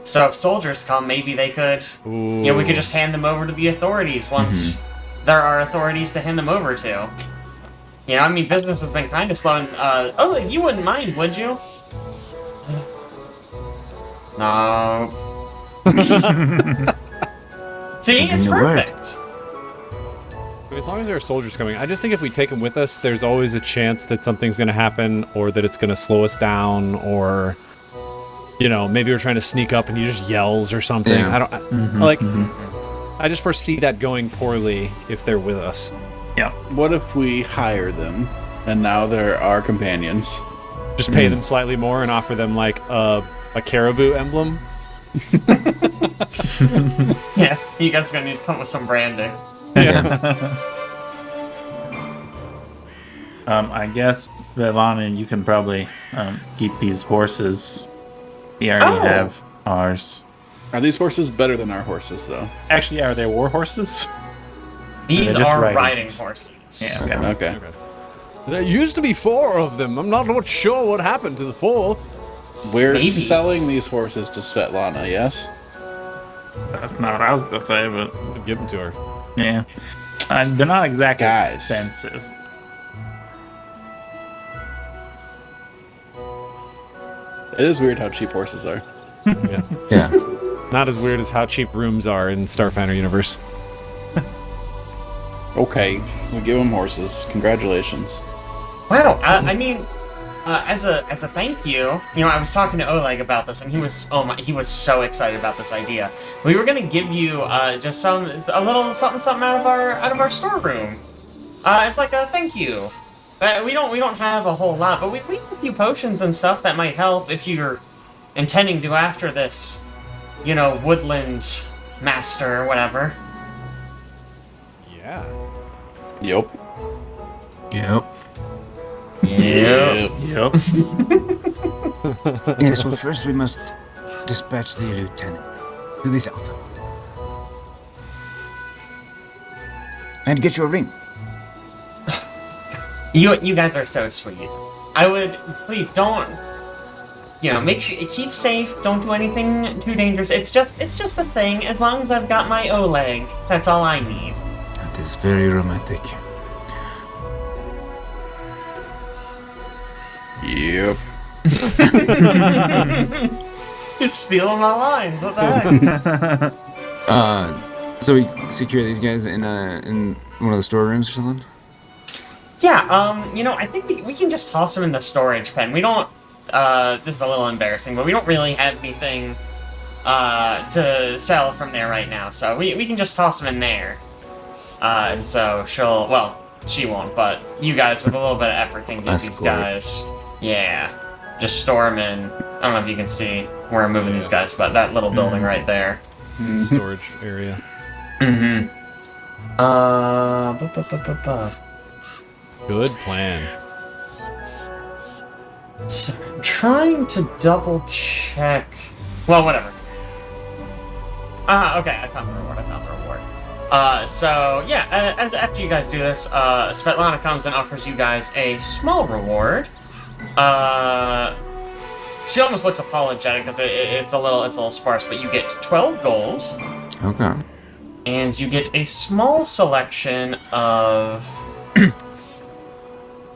So if soldiers come, maybe they could, we could just hand them over to the authorities once there are authorities to hand them over to. I mean, business has been kind of slow. And, you wouldn't mind, would you? No. See, it's Your word. perfect. As long as there are soldiers coming, I just think if we take them with us, there's always a chance that something's going to happen, or that it's going to slow us down, or maybe we're trying to sneak up and he just yells or something. Yeah. I just foresee that going poorly if they're with us. Yeah. What if we hire them, and now they're our companions? Just pay them slightly more and offer them like a caribou emblem. Yeah, you guys are gonna need to come up with some branding. Yeah. I guess, Svetlana, you can probably keep these horses. We already have ours. Are these horses better than our horses, though? Actually, are they war horses? These They're just are riding. riding horses. Yeah, okay. Okay. There used to be 4 of them. I'm not sure what happened to the 4. We're Maybe. selling these horses to Svetlana, yes? That's not what I was going to say, but Give them to her. yeah. They're not exactly Guys. expensive. It is weird how cheap horses are. Yeah. Yeah. Not as weird as how cheap rooms are in Starfinder universe. Okay, we give them horses. Congratulations. Wow, I mean, as a thank you, I was talking to Oleg about this, and he was he was so excited about this idea. We were gonna give you just a little something out of our storeroom. It's like a thank you. We don't have a whole lot, but we have a few potions and stuff that might help if you're intending to go after this, woodland master or whatever. Yeah. Yep. Yep. Yep. Yep. Yes, well, first we must dispatch the lieutenant to the south. And get your ring. You guys are so sweet. I would please don't. Make sure keep safe. Don't do anything too dangerous. It's just a thing. As long as I've got my Oleg, that's all I need. That is very romantic. Yep. You're stealing my lines. What the heck? So we secure these guys in one of the storerooms or something? Yeah. I think we can just toss them in the storage pen. We don't. This is a little embarrassing, but we don't really have anything to sell from there right now. So we can just toss them in there. And so she won't, but you guys with a little bit of effort can get these Escort. guys. Yeah. Just store them in. I don't know if you can see where I'm moving these guys, but that little building right there. Storage area. Mm-hmm. Good plan. So, I'm trying to double check. Well, whatever. Okay, I found the reward. So yeah, as after you guys do this, Svetlana comes and offers you guys a small reward. She almost looks apologetic because it's a little sparse, but you get 12 gold. Okay. And you get a small selection of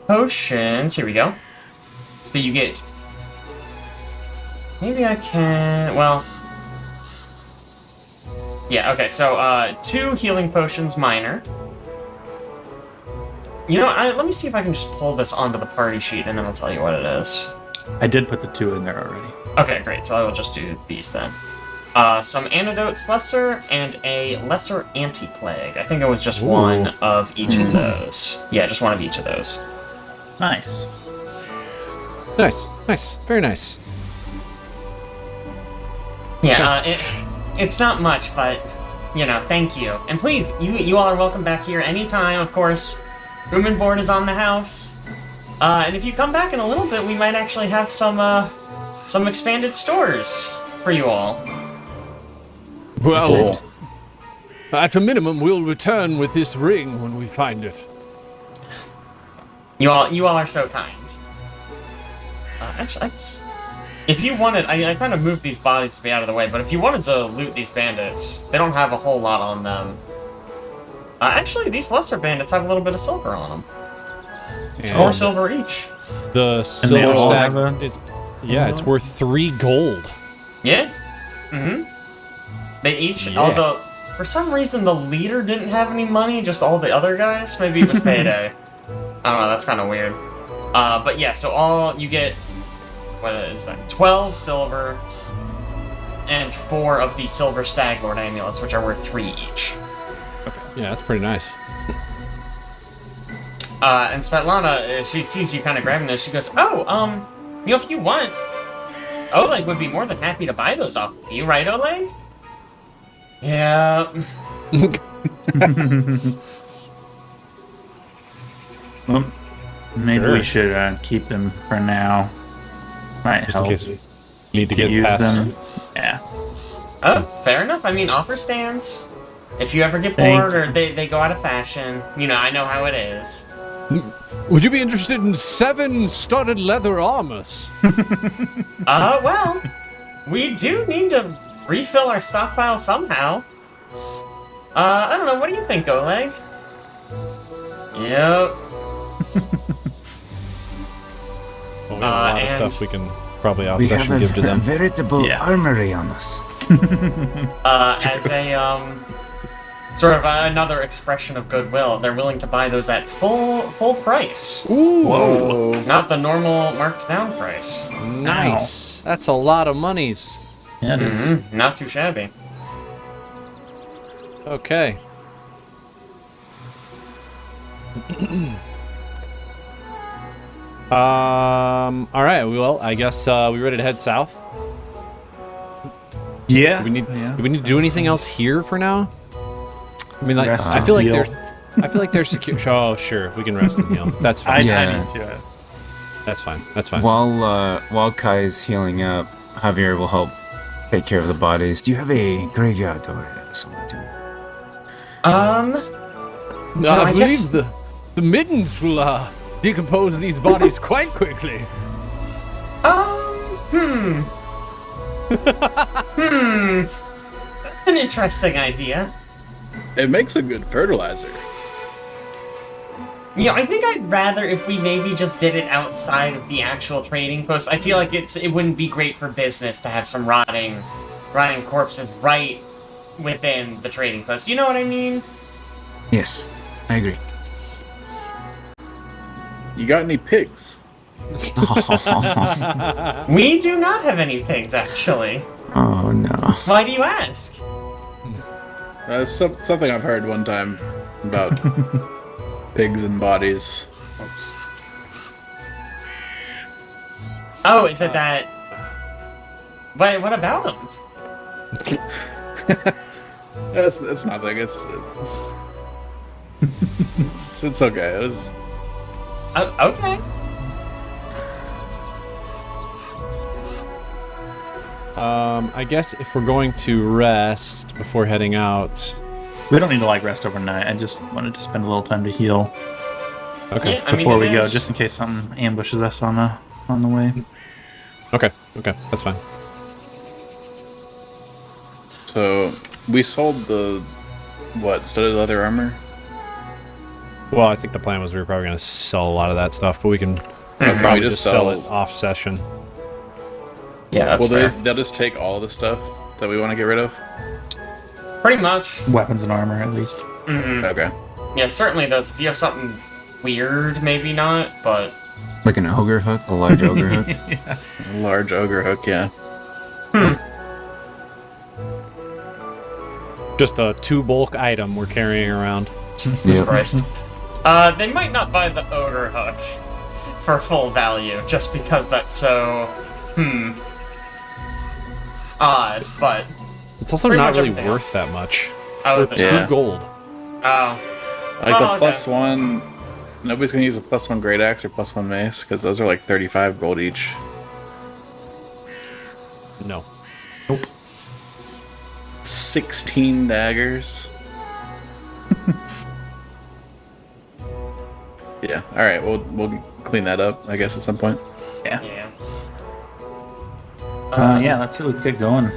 potions. Here we go. So you get... Maybe I can... Well... Yeah, okay, so 2 healing potions minor. Let me see if I can just pull this onto the party sheet and then I'll tell you what it is. I did put the 2 in there already. Okay, great, so I will just do these then. Some antidotes lesser and a lesser anti-plague. I think it was just one of each of those. Yeah, just one of each of those. Nice. Nice. Very nice. Yeah, it's not much, but, thank you. And please, you all are welcome back here anytime, of course. Room and board is on the house. And if you come back in a little bit, we might actually have some expanded stores for you all. Well, at a minimum, we'll return with this ring when we find it. You all are so kind. Actually, if you wanted, I kind of moved these bodies to be out of the way, but if you wanted to loot these bandits, they don't have a whole lot on them. Actually, these lesser bandits have a little bit of silver on them. It's 4 silver each. The they silver all stack have is... Yeah, it's worth 3 gold. Yeah? Mm-hmm. They each, Yeah. all the for some reason the leader didn't have any money, just all the other guys. Maybe it was payday. I don't know, that's kind of weird. But yeah, so all you get, what is that, 12 silver and 4 of the silver stag lord amulets, which are worth 3 each. Okay. Yeah, that's pretty nice. And Svetlana, she sees you kind of grabbing those, she goes, oh, if you want, Oleg would be more than happy to buy those off of you, right, Oleg? Yeah. Well, maybe Sure. we should keep them for now. Might Just in help case we need to get use past them. Yeah. Oh, fair enough. I mean, offer stands. If you ever get bored or they go out of fashion, I know how it is. Would you be interested in 7 studded leather armors? Well, we do need to refill our stockpile somehow. I don't know. What do you think, Oleg? Yep. Well, we have a lot of and- stuff we can probably We off-session have give to them. a veritable Yeah. armory on us. As a sort of another expression of goodwill, they're willing to buy those at full price, Whoa. not the normal marked down price. Nice. That's a lot of monies. Yeah, it is. Not too shabby. Okay. All right. Well, I guess we ready to head south. Yeah. Do we need Yeah. do we need to do anything else here for now? I mean, like Rest I and feel like heal. there's secure. Oh, sure, we can rest and heal. That's I fine. Yeah. need to. That's fine. That's fine. While Kai is healing up, Javier will help take care of the bodies. Do you have a graveyard or something to? No, I I guess- believe the middens will decompose these bodies quite quickly. That's an interesting idea. It makes a good fertilizer. I think I'd rather if we maybe just did it outside of the actual trading post. I feel like it wouldn't be great for business to have some rotting corpses right within the trading post. You know what I mean? Yes, I agree. You got any pigs? We do not have any pigs, actually. Oh no. Why do you ask? That's something I've heard one time about pigs and bodies. Oh, is it that? What about them? It's nothing. It's it's okay. Okay. I guess if we're going to rest before heading out. We don't need to rest overnight. I just wanted to spend a little time to heal Okay. Yeah, I mean, before it we go, is- just in case something ambushes us on the way. Okay. That's fine. So we sold the studded leather armor. Well, I think the plan was we were probably going to sell a lot of that stuff, but we can Probably probably just just sell sell it off session. Yeah, that's fair. They'll just take all the stuff that we want to get rid of. Pretty much. Weapons and armor, at least. Okay. Yeah, certainly those. If you have something weird, maybe not, but Like an ogre hook, a large ogre hook. A large ogre hook, yeah. Just a 2 bulk item we're carrying around. Jesus Yep. Christ. They might not buy the ogre hook for full value, just because that's so odd. But It's also Pretty not much really everything worth else. that much. oh, is For it? 2 Yeah. gold. Oh, Like Oh, the okay. plus one. Nobody's gonna use a plus 1 great axe or plus 1 mace because those are like 35 gold each. No. 16 daggers. Yeah. All right. We'll clean that up, I guess, at some point. Yeah. yeah. Yeah, let's get going.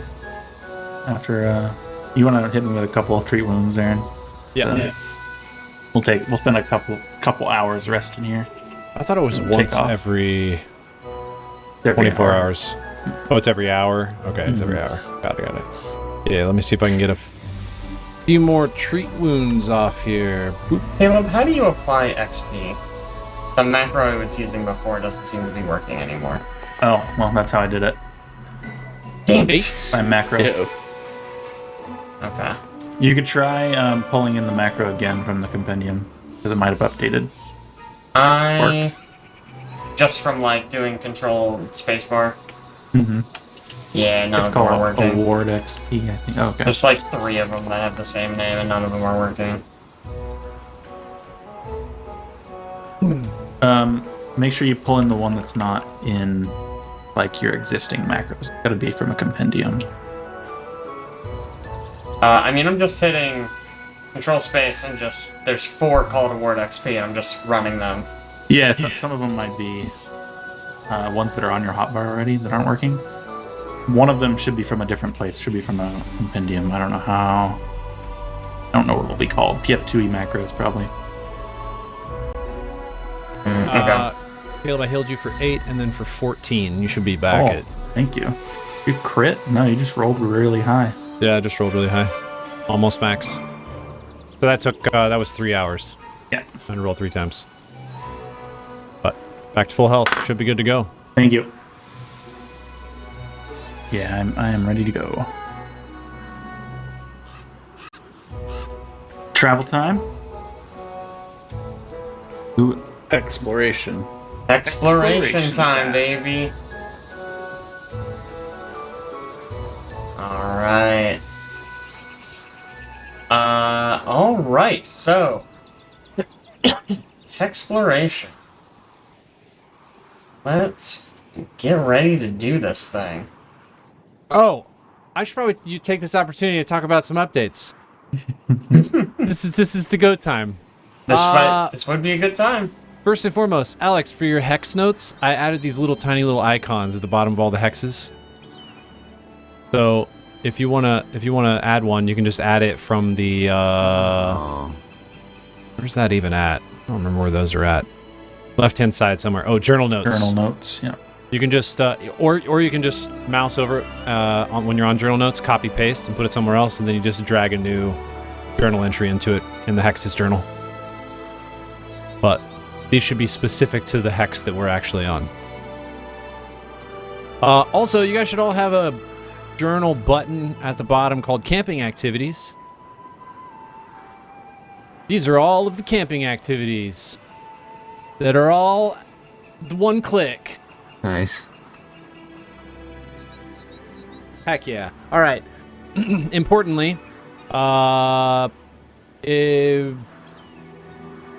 After, you want to hit me with a couple of treat wounds, Aaron? Yeah. We'll spend a couple hours resting here. I thought it was Take once off. every Every 24 hour. hours. Oh, it's every hour? Okay, it's every hour. Got it. Yeah, let me see if I can get few more treat wounds off here. Boop. Caleb, how do you apply XP? The macro I was using before doesn't seem to be working anymore. Oh, well, that's how I did it. Damn it. 8. By macro. Ew. Okay. You could try pulling in the macro again from the compendium, because it might have updated. Just from, like, doing control spacebar? Mm-hmm. Yeah, none It's of them are called working. Award XP, I think. Oh, okay. There's like 3 of them that have the same name, and none of them are working. Make sure you pull in the one that's not in, like, your existing macros. It's gotta be from a compendium. I mean, I'm just hitting control space and just... There's 4 Call to Ward XP, and I'm just running them. Yeah, some of them might be ones that are on your hotbar already that aren't working. One of them should be from a different place. Should be from a compendium. I don't know how. I don't know what it'll be called. PF2E macros, probably. Okay. Caleb, I healed you for 8 and then for 14. You should be back at... Thank you. You crit? No, you just rolled really high. Yeah, I just rolled really high. Almost max. So that took... that was 3 hours. Yeah. I had to roll 3 times. But back to full health. Should be good to go. Thank you. Yeah, I am ready to go. Travel time? Ooh, Exploration. Exploration time, baby. Alright. Alright, so... Hexploration. Let's get ready to do this thing. Oh, I should probably take this opportunity to talk about some updates. This is the go time. This would be a good time. First and foremost, Alex, for your hex notes, I added these tiny little icons at the bottom of all the hexes. So if you wanna add one, you can just add it from the where's that even at? I don't remember where those are at. Left-hand side somewhere. Oh, journal notes. Journal notes, yeah. You can just, or you can just mouse over it when you're on journal notes, copy paste, and put it somewhere else, and then you just drag a new journal entry into it in the hexes journal. But these should be specific to the hex that we're actually on. Also, you guys should all have a journal button at the bottom called Camping Activities. These are all of the camping activities that are all one click. nice. Heck yeah. All right. Importantly,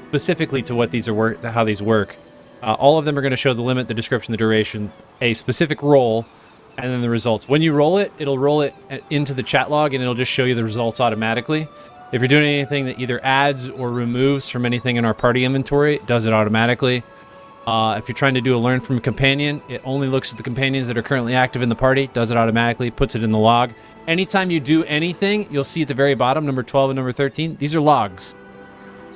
specifically to what these are how these work, all of them are going to show the limit, the description, the duration, a specific roll, and then the results. When you roll it, it'll roll it into the chat log, and it'll just show you the results automatically. If you're doing anything that either adds or removes from anything in our party inventory, it does it automatically. If you're trying to do a learn from a companion, it only looks at the companions that are currently active in the party, does it automatically, puts it in the log. Anytime you do anything, you'll see at the very bottom, number 12 and number 13, these are logs.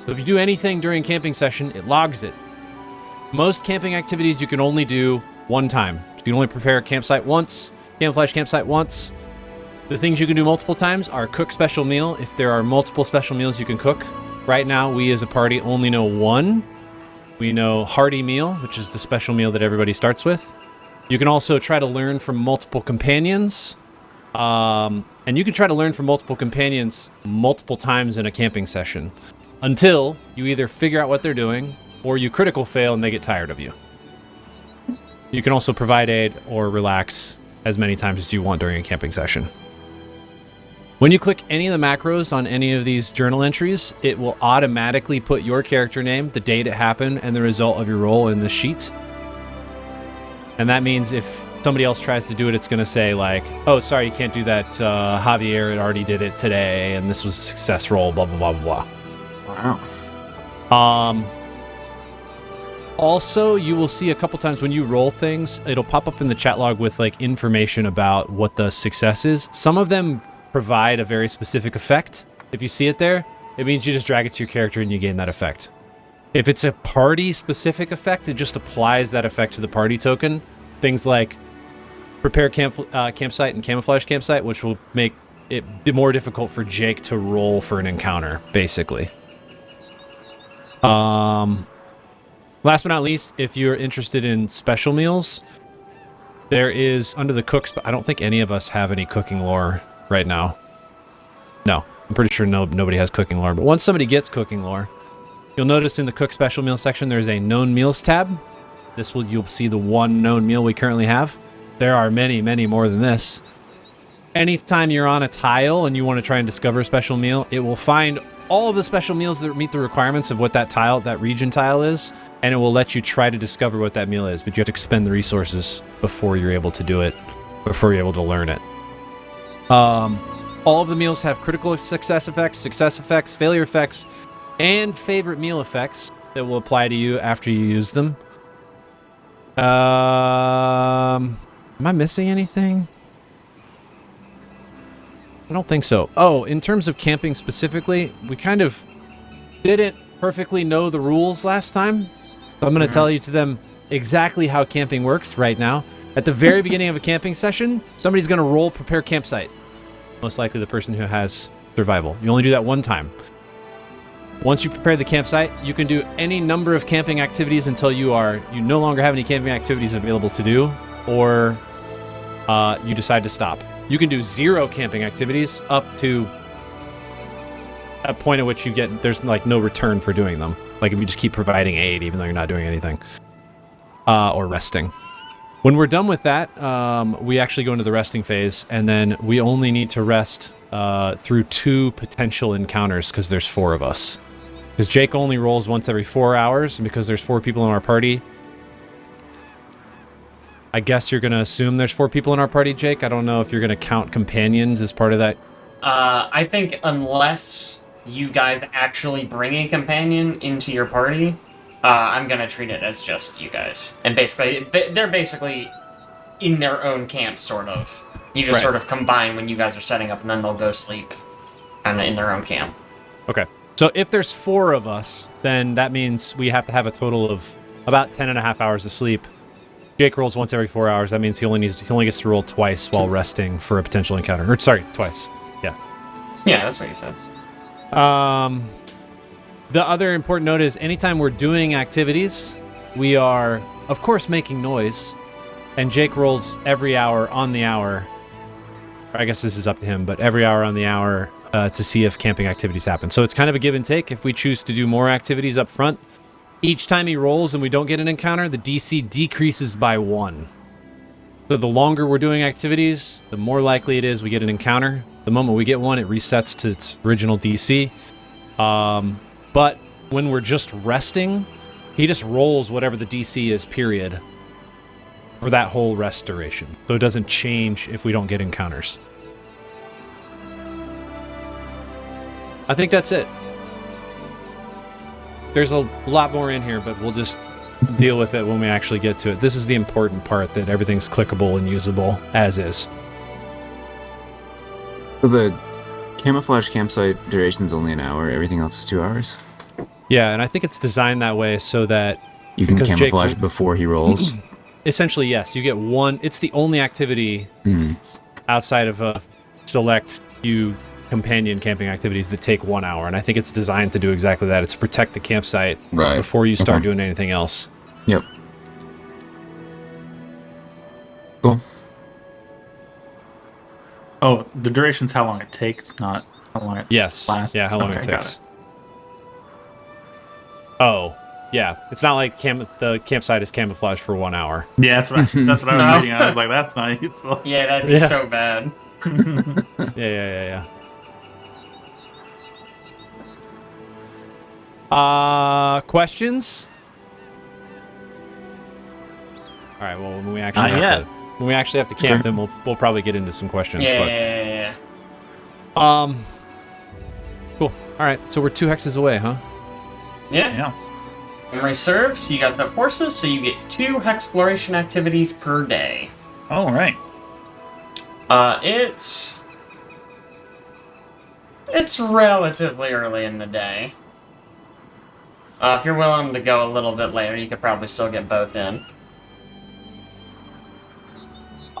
So if you do anything during camping session, it logs it. Most camping activities you can only do one time. You can only prepare a campsite once, camouflage campsite once. The things you can do multiple times are cook special meal. If there are multiple special meals you can cook. Right now, we as a party only know one. We know hearty meal, which is the special meal that everybody starts with. You can also try to learn from multiple companions. And you can try to learn from multiple companions multiple times in a camping session until you either figure out what they're doing or you critical fail and they get tired of you. You can also provide aid or relax as many times as you want during a camping session. When you click any of the macros on any of these journal entries, it will automatically put your character name, the date it happened, and the result of your roll in the sheet. And that means if somebody else tries to do it, it's going to say like, oh, sorry, you can't do that. Javier already did it today, and this was a success roll, blah, blah, blah, blah, blah. Wow. Also, you will see a couple times when you roll things, it'll pop up in the chat log with like information about what the success is. Some of them provide a very specific effect. If you see it there, it means you just drag it to your character and you gain that effect. If it's a party-specific effect, it just applies that effect to the party token. Things like prepare campsite and camouflage campsite, which will make it more difficult for Jake to roll for an encounter, basically. Last but not least, if you're interested in special meals, there is under the cooks. I don't think any of us have any cooking lore right now. No, I'm pretty sure nobody has cooking lore. But once somebody gets cooking lore, you'll notice in the cook special meal section there's a known meals tab. You'll see the one known meal we currently have. There are many, many more than this. Anytime you're on a tile and you want to try and discover a special meal, it will find all of the special meals that meet the requirements of what that region tile is, and it will let you try to discover what that meal is, but you have to expend the resources before you're able to do it, before you're able to learn it. All of the meals have critical success effects, failure effects, and favorite meal effects that will apply to you after you use them. Am I missing anything? I don't think so. Oh, in terms of camping specifically, we kind of didn't perfectly know the rules last time. So I'm going to tell you to them exactly how camping works right now. At the very beginning of a camping session, somebody's going to roll prepare campsite. Most likely the person who has survival. You only do that one time. Once you prepare the campsite, you can do any number of camping activities until you no longer have any camping activities available to do, or you decide to stop. You can do 0 camping activities up to a point at which there's like no return for doing them. Like if you just keep providing aid even though you're not doing anything. Or resting. When we're done with that, we actually go into the resting phase, and then we only need to rest through 2 potential encounters because there's 4 of us. Because Jake only rolls once every 4 hours, and because there's 4 people in our party, I guess you're going to assume there's 4 people in our party, Jake. I don't know if you're going to count companions as part of that. I think unless you guys actually bring a companion into your party, I'm going to treat it as just you guys. And basically, they're basically in their own camp, sort of. You just sort of combine when you guys are setting up, and then they'll go sleep kind of in their own camp. Okay. So if there's 4 of us, then that means we have to have a total of about 10.5 hours of sleep. Jake rolls once every 4 hours. That means he only gets to roll twice while resting for a potential encounter. Or sorry, twice. Yeah. Yeah, that's what you said. The other important note is anytime we're doing activities, we are, of course, making noise. And Jake rolls every hour on the hour. I guess this is up to him, but every hour on the hour to see if camping activities happen. So it's kind of a give and take. If we choose to do more activities up front, each time he rolls and we don't get an encounter, the DC decreases by 1. So the longer we're doing activities, the more likely it is we get an encounter. The moment we get one, it resets to its original DC. But when we're just resting, he just rolls whatever the DC is, period, for that whole rest duration. So it doesn't change if we don't get encounters. I think that's it. There's a lot more in here, but we'll just deal with it when we actually get to it. This is the important part, that everything's clickable and usable as is. So the camouflage campsite duration's only an hour. Everything else is 2 hours. Yeah, and I think it's designed that way so that you can camouflage before he rolls. Essentially, yes. You get one. It's the only activity outside of a select few companion camping activities that take 1 hour, and I think it's designed to do exactly that. It's protect the campsite before you start doing anything else. Yep. Cool. Oh, the duration's how long it takes, not how long it lasts. Yeah, how long it takes. Oh, yeah. It's not like the campsite is camouflaged for 1 hour. Yeah, that's what I was reading. I was like, that's not useful. Yeah, that'd be so bad. Yeah. Questions? All right. Well, when we actually have to camp, then we'll probably get into some questions. Yeah. Cool. All right. So we're 2 hexes away, huh? Yeah. Memory serves. So you guys have horses, so you get 2 Hexploration activities per day. Oh, right. It's relatively early in the day. If you're willing to go a little bit later, you could probably still get both in.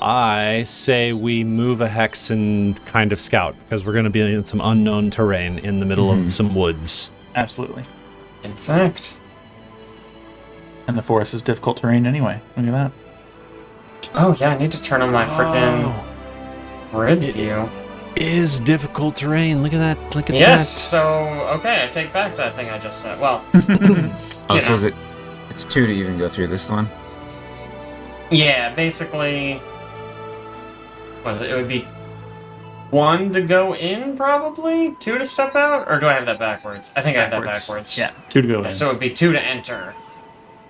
I say we move a hex and kind of scout, because we're going to be in some unknown terrain in the middle of some woods. Absolutely. In fact. And the forest is difficult terrain anyway. Look at that. Oh, yeah, I need to turn on my freaking grid view. Is difficult terrain. Look at that. Look at Yes, that. so, okay, I take back that thing I just said. Well, Oh, so is it? It's 2 to even go through this one. yeah, basically, it would be 1 to go in, probably? 2 to step out? Or do I have that backwards? I think I have that backwards. Yeah, 2 to go in. So it would be 2 to enter.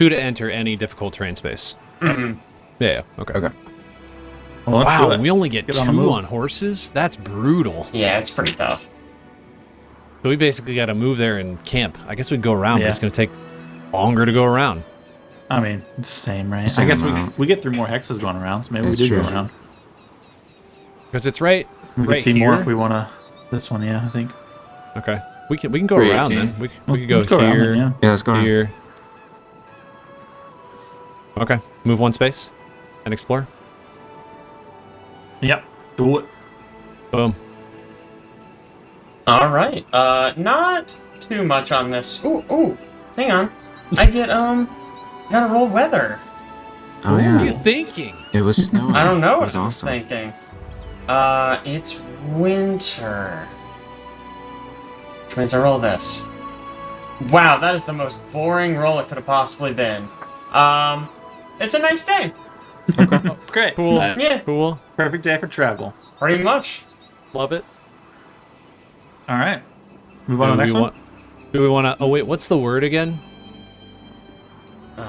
2 to enter any difficult terrain space. Mm-hmm. Yeah. Okay. Well, let's do Wow, it. we only get Get 2 on the move. on horses? That's brutal. Yeah, it's pretty tough. So we basically got to move there and camp. I guess we'd go around, but Yeah. it's going to take longer to go around. I mean, it's the same, right? Same I guess amount. we get through more hexes going around, so maybe It's we do go true. around. Because it's right We right can see here. more if we want to. This one, yeah, I think. Okay. We can go 318. around then. We could go Let's go around here, then, yeah. Yeah, let's go around. here. Okay. Move 1 space and explore. Yep. Do it. Boom. Alright, not too much on this. Ooh, hang on. I gotta roll weather. Oh What are you yeah, thinking? it was snowing. I don't know It what was I was awesome. thinking. It's winter. Which means I roll this. Wow, that is the most boring roll it could have possibly been. It's a nice day. Great. Cool. Yeah, Cool. Perfect day for travel. pretty much. Love it. All right. Move on to the next one. Do we want to... Oh, wait. What's the word again?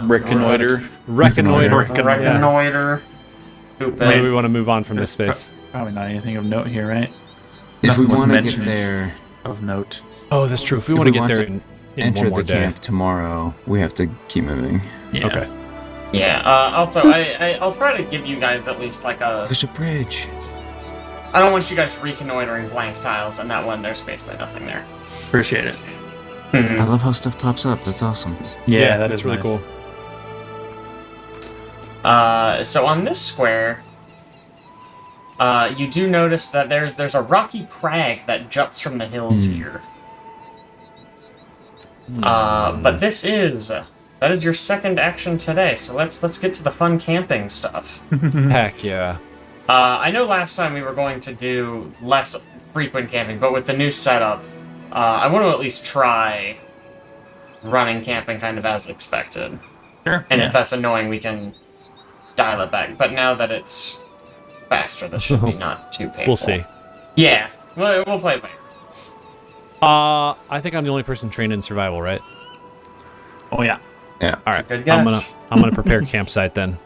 Reconnoiter. Reconnoiter. Reconnoiter. Stupid. Maybe we want to move on from this space. Probably not anything of note here, right? If we Nothing was want to get mentioned there, of note. Oh, that's true. If we If want to we get want there to in enter one more the day. camp tomorrow, we have to keep moving. Yeah. Okay. Yeah, also, I'll try to give you guys at least like a... There's a bridge. I don't want you guys reconnoitering blank tiles, and that one, there's basically nothing there. Appreciate it. I love how stuff pops up. That's awesome. Yeah, that that's is really nice. cool. So on this square, you do notice that there's a rocky crag that juts from the hills here. But that is your second action today. So let's get to the fun camping stuff. Heck yeah. I know last time we were going to do less frequent camping, but with the new setup, I want to at least try running camping kind of as expected. Sure. And yeah. if that's annoying, we can dial it back. But now that it's faster, this should be not too painful. We'll see. Yeah, we'll play it later. I think I'm the only person trained in survival, right? Oh yeah. Yeah. All right. good guess. I'm gonna prepare campsite then.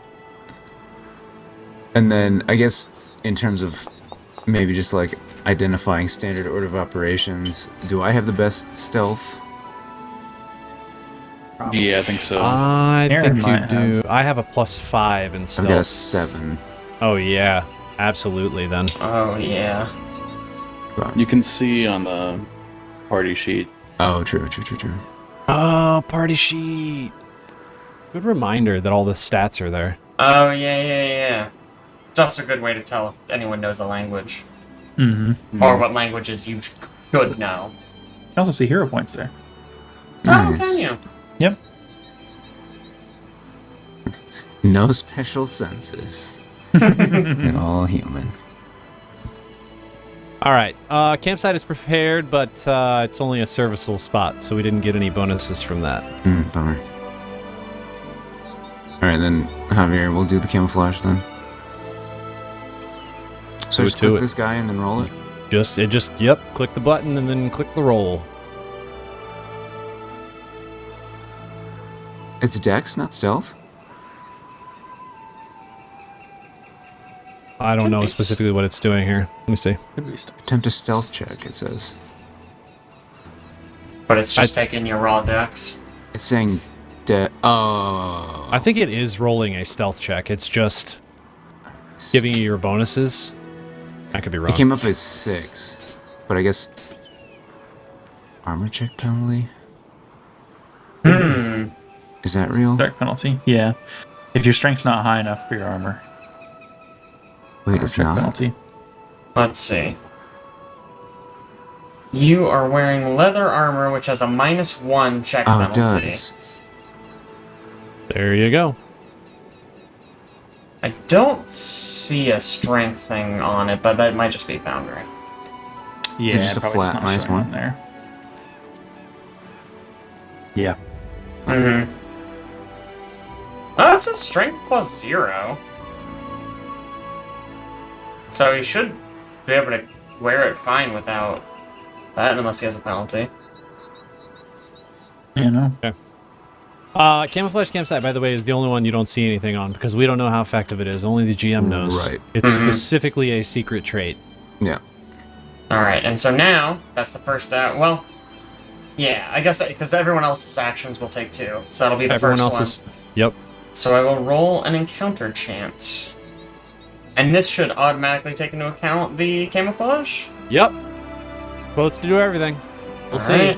And then I guess in terms of maybe just like identifying standard order of operations, do I have the best stealth? Yeah, I think so. I Aaron think you might do. have. I have a +5 in I've stealth. got a 7. Oh yeah, absolutely. Then Oh, yeah. You can see on the party sheet. Oh, true. oh, party sheet. Good reminder that all the stats are there. Oh, yeah. It's also a good way to tell if anyone knows a language. Mm-hmm. Or what languages you should know. You can also see hero points there. Oh, Nice. can you? Yep. No special senses. And all human. All right. Campsite is prepared, but it's only a serviceable spot, so we didn't get any bonuses from that. Bummer. Alright, then, Javier, we'll do the camouflage then. So Do it just to click it. this guy and then roll it? Yep. Click the button and then click the roll. It's Dex, not stealth? I don't Should know be specifically what it's doing here. Let me see. Could be stuff. Attempt a stealth check, it says. But it's just taking your raw dex. It's saying Oh. I think it is rolling a stealth check. It's just giving you your bonuses. I could be wrong. It came up as 6, but I guess armor check penalty. Is that real? Dark penalty. Yeah. If your strength's not high enough for your armor. Wait, it's check not? penalty. Let's see. You are wearing leather armor, which has a -1 check Oh, it penalty. does. There you go. I don't see a strength thing on it, but that might just be Foundry. Yeah, Is it just a probably flat not minus showing one? on there. Yeah. Mm-hmm. Oh, it's a strength +0. So he should be able to wear it fine without that, unless he has a penalty. You know. Camouflage campsite, by the way, is the only one you don't see anything on because we don't know how effective it is. Only the GM knows. Right. It's specifically a secret trait. Yeah. Alright, and so now, that's the first out. Well, yeah, I guess because everyone else's actions will take 2. So that'll be the Everyone first else's. one. Yep. So I will roll an encounter chance. And this should automatically take into account the camouflage? Yep. Supposed to do everything. We'll see. Alright.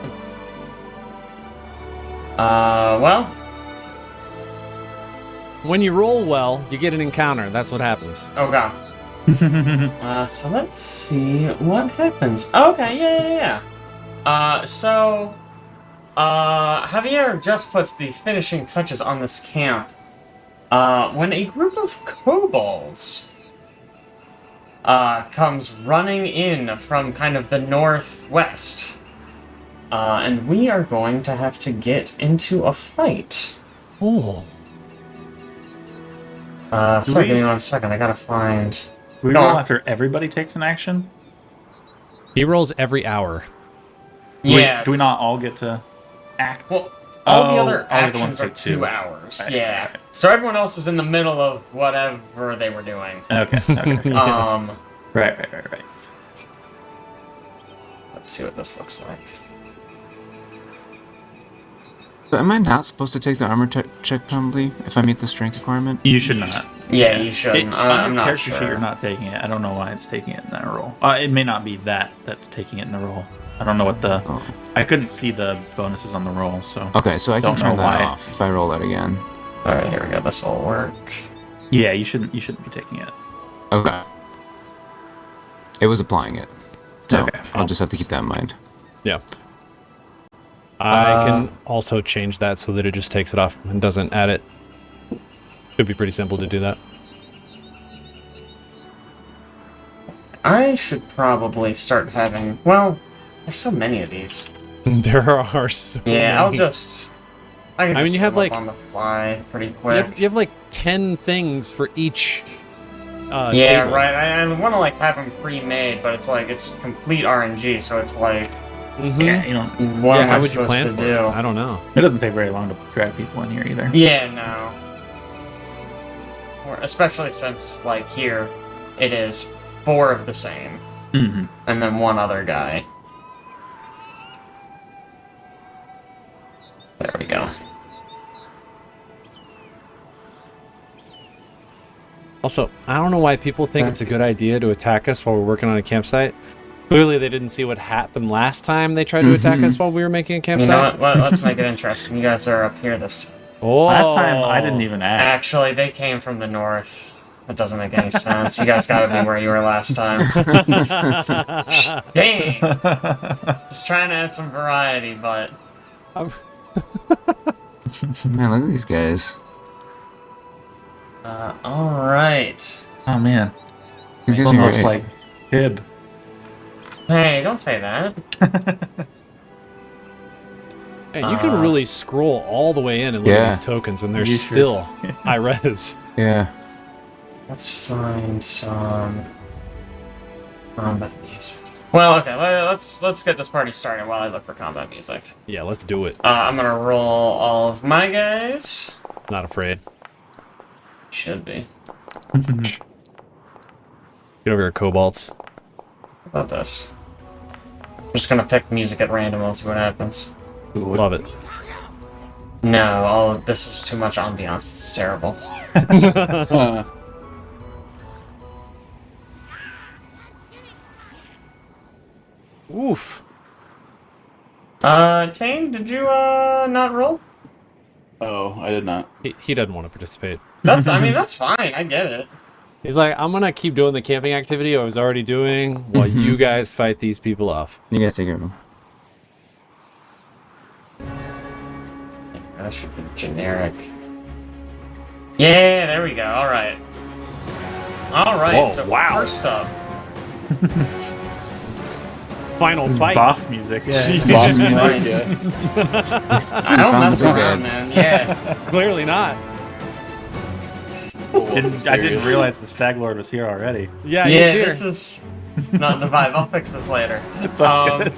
Well, When you roll well, you get an encounter. That's what happens. oh god. So let's see what happens. Okay, yeah. Javier just puts the finishing touches on this camp. When a group of kobolds comes running in from kind of the northwest. And we are going to have to get into a fight. Oh. Sorry, give me 1 second. I gotta find... We Go roll on. after everybody takes an action? He rolls every hour. Yeah. Do we not all get to act? Well, all the Oh, other all the ones actions are take 2 2. hours. Right, Yeah. right. So everyone else is in the middle of whatever they were doing. Okay. Um, Right. let's see what this looks like. But am I not supposed to take the armor check penalty if I meet the strength requirement? You should not. Yeah, you shouldn't. On I'm your not character sure. sheet, you're not taking it. I don't know why it's taking it in that roll. It may not be that's taking it in the roll. I don't know what the... Oh. I couldn't see the bonuses on the roll, so... Okay, so I can Don't know turn that why. off if I roll that again. Alright, here we go. This will work. Yeah, you shouldn't be taking it. Okay. It was applying it. So Okay. I'll just have to keep that in mind. Yeah. I can also change that so that it just takes it off and doesn't add it. It'd be pretty simple to do that. I should probably start having... Well, there's so many of these. There are so Yeah, I'll many. just... I can I just mean, you have, set 'em up like- on the fly pretty You quick. have like 10 things for each Yeah, table. right. I want to like have them pre-made, but it's like it's complete RNG, so it's like, Mm-hmm. Yeah, you know, what Yeah, am how I would you supposed plan to for do? it? I don't know. it doesn't take very long to drag people in here either. Yeah, no. Or especially since like here, it is 4 of the same, Mm-hmm. and then 1 other guy. There we go. Also, I don't know why people think it's a good idea to attack us while we're working on a campsite. Clearly, they didn't see what happened last time they tried to attack us while we were making a You campsite. know what? Well, let's make it interesting. You guys are up here this time. Oh. Last time I didn't even act. Actually, they came from the north. That doesn't make any sense. You guys gotta be where you were last time. Dang! Just trying to add some variety, but... Man, look at these guys. Alright. Oh man, These guys are almost great. like Hib. Hey, don't say that. Man, you can really scroll all the way in and look Yeah. at these tokens, and they're You sure still high res. Yeah. Let's find some combat music. Well, okay, let's get this party started while I look for combat music. Yeah, let's do it. I'm gonna roll all of my guys. Not afraid. Should be. Get over here, Kobolds. How about this? I'm just gonna pick music at random and see what happens. Love it. No, this is too much ambiance. This is terrible. Oof. Taenn, did you not roll? Oh, I did not. He doesn't want to participate. That's I mean that's fine. I get it. He's like, I'm gonna keep doing the camping activity I was already doing while you guys fight these people off. You guys take care of them. That should be generic. Yeah, there we go. All right. Whoa, So wow. first up, Final fight. Boss music. Yeah. Jesus Boss music, Christ. yeah. I don't found mess the big around, bad. man. Yeah. Clearly not. I didn't realize the Stag Lord was here already. Yeah, Yeah, he's here. this is not the vibe. I'll fix this later. It's all good.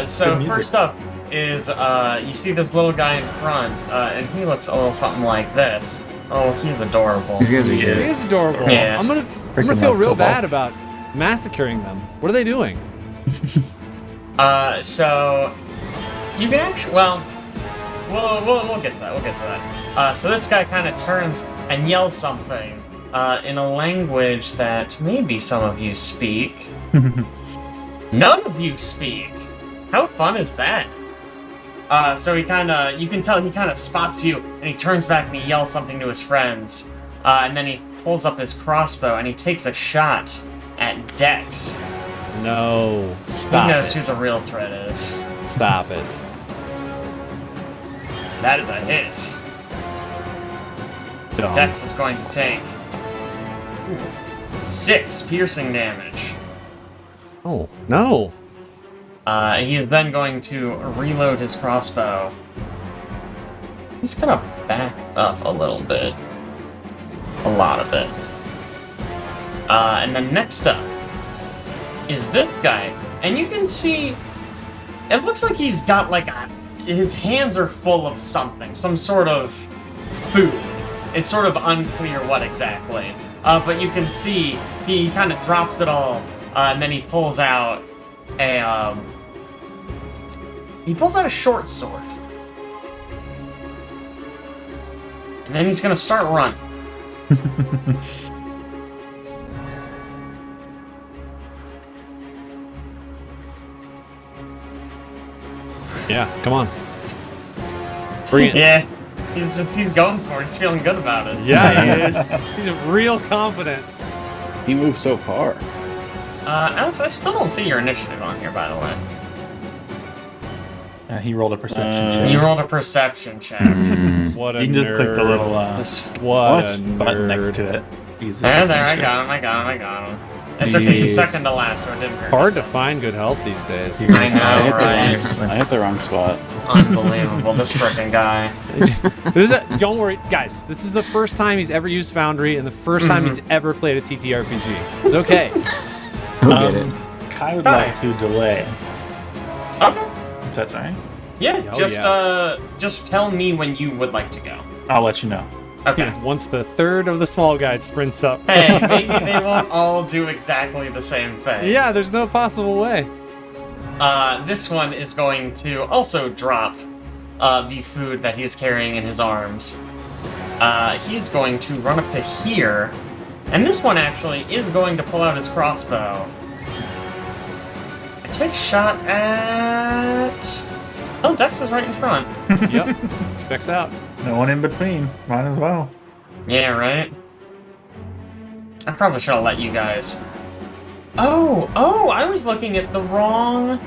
So Good music. first up is you see this little guy in front, and he looks a little something like this. Oh, he's adorable. These guys are He good. He is adorable. Yeah. I'm gonna Freaking feel love real kobolds. bad about massacring them. What are they doing? So you can actually, well, we'll get to that. We'll get to that. So this guy kind of turns and yells something in a language that maybe some of you speak. None of you speak. How fun is that? So he kind of, you can tell he kind of spots you, and he turns back and he yells something to his friends, and then he pulls up his crossbow and he takes a shot at Dex. No, stop He knows who it. the real threat is. Stop it. That is a hit. So Dumb. Dex is going to take 6 piercing damage. Oh, no. He is then going to reload his crossbow. He's gonna back up a little bit. A lot of it. And then next up is this guy. And you can see, it looks like he's got like his hands are full of something, some sort of food. It's sort of unclear what exactly. But you can see he kind of drops it all, and then he pulls out a short sword. And then he's gonna start running. Yeah, come on. Bring it. Yeah, he's going for it. He's feeling good about it. Yeah, he is. He's real confident. He moves so far. Alex, I still don't see your initiative on here, by the way. He rolled a perception check. You rolled a perception check. What a You can just click the nerd. little What a button next nerd. to it. Use the There, I perception check. got him. It's okay, he's Jeez. second to last, so it didn't hurt. Hard to find good help these days. I I hit, know, right? I hit the wrong spot. Unbelievable, this frickin' guy. Don't worry, guys. This is the first time he's ever used Foundry and the first time he's ever played a TTRPG. It's okay. He'll get it. Kai would Hi. like to delay. Okay. If that's alright. Yeah, Oh, just tell me when you would like to go. I'll let you know. Okay. Once the third of the small guy sprints up. Hey, maybe they won't all do exactly the same thing. Yeah, there's no possible way. This one is going to also drop the food that he's carrying in his arms. He's going to run up to here, and this one actually is going to pull out his crossbow. I take a shot at... Oh, Dex is right in front. Yep. Checks out. No one in between. Might as well. Yeah, right? I probably should have let you guys... Oh, I was looking at the wrong,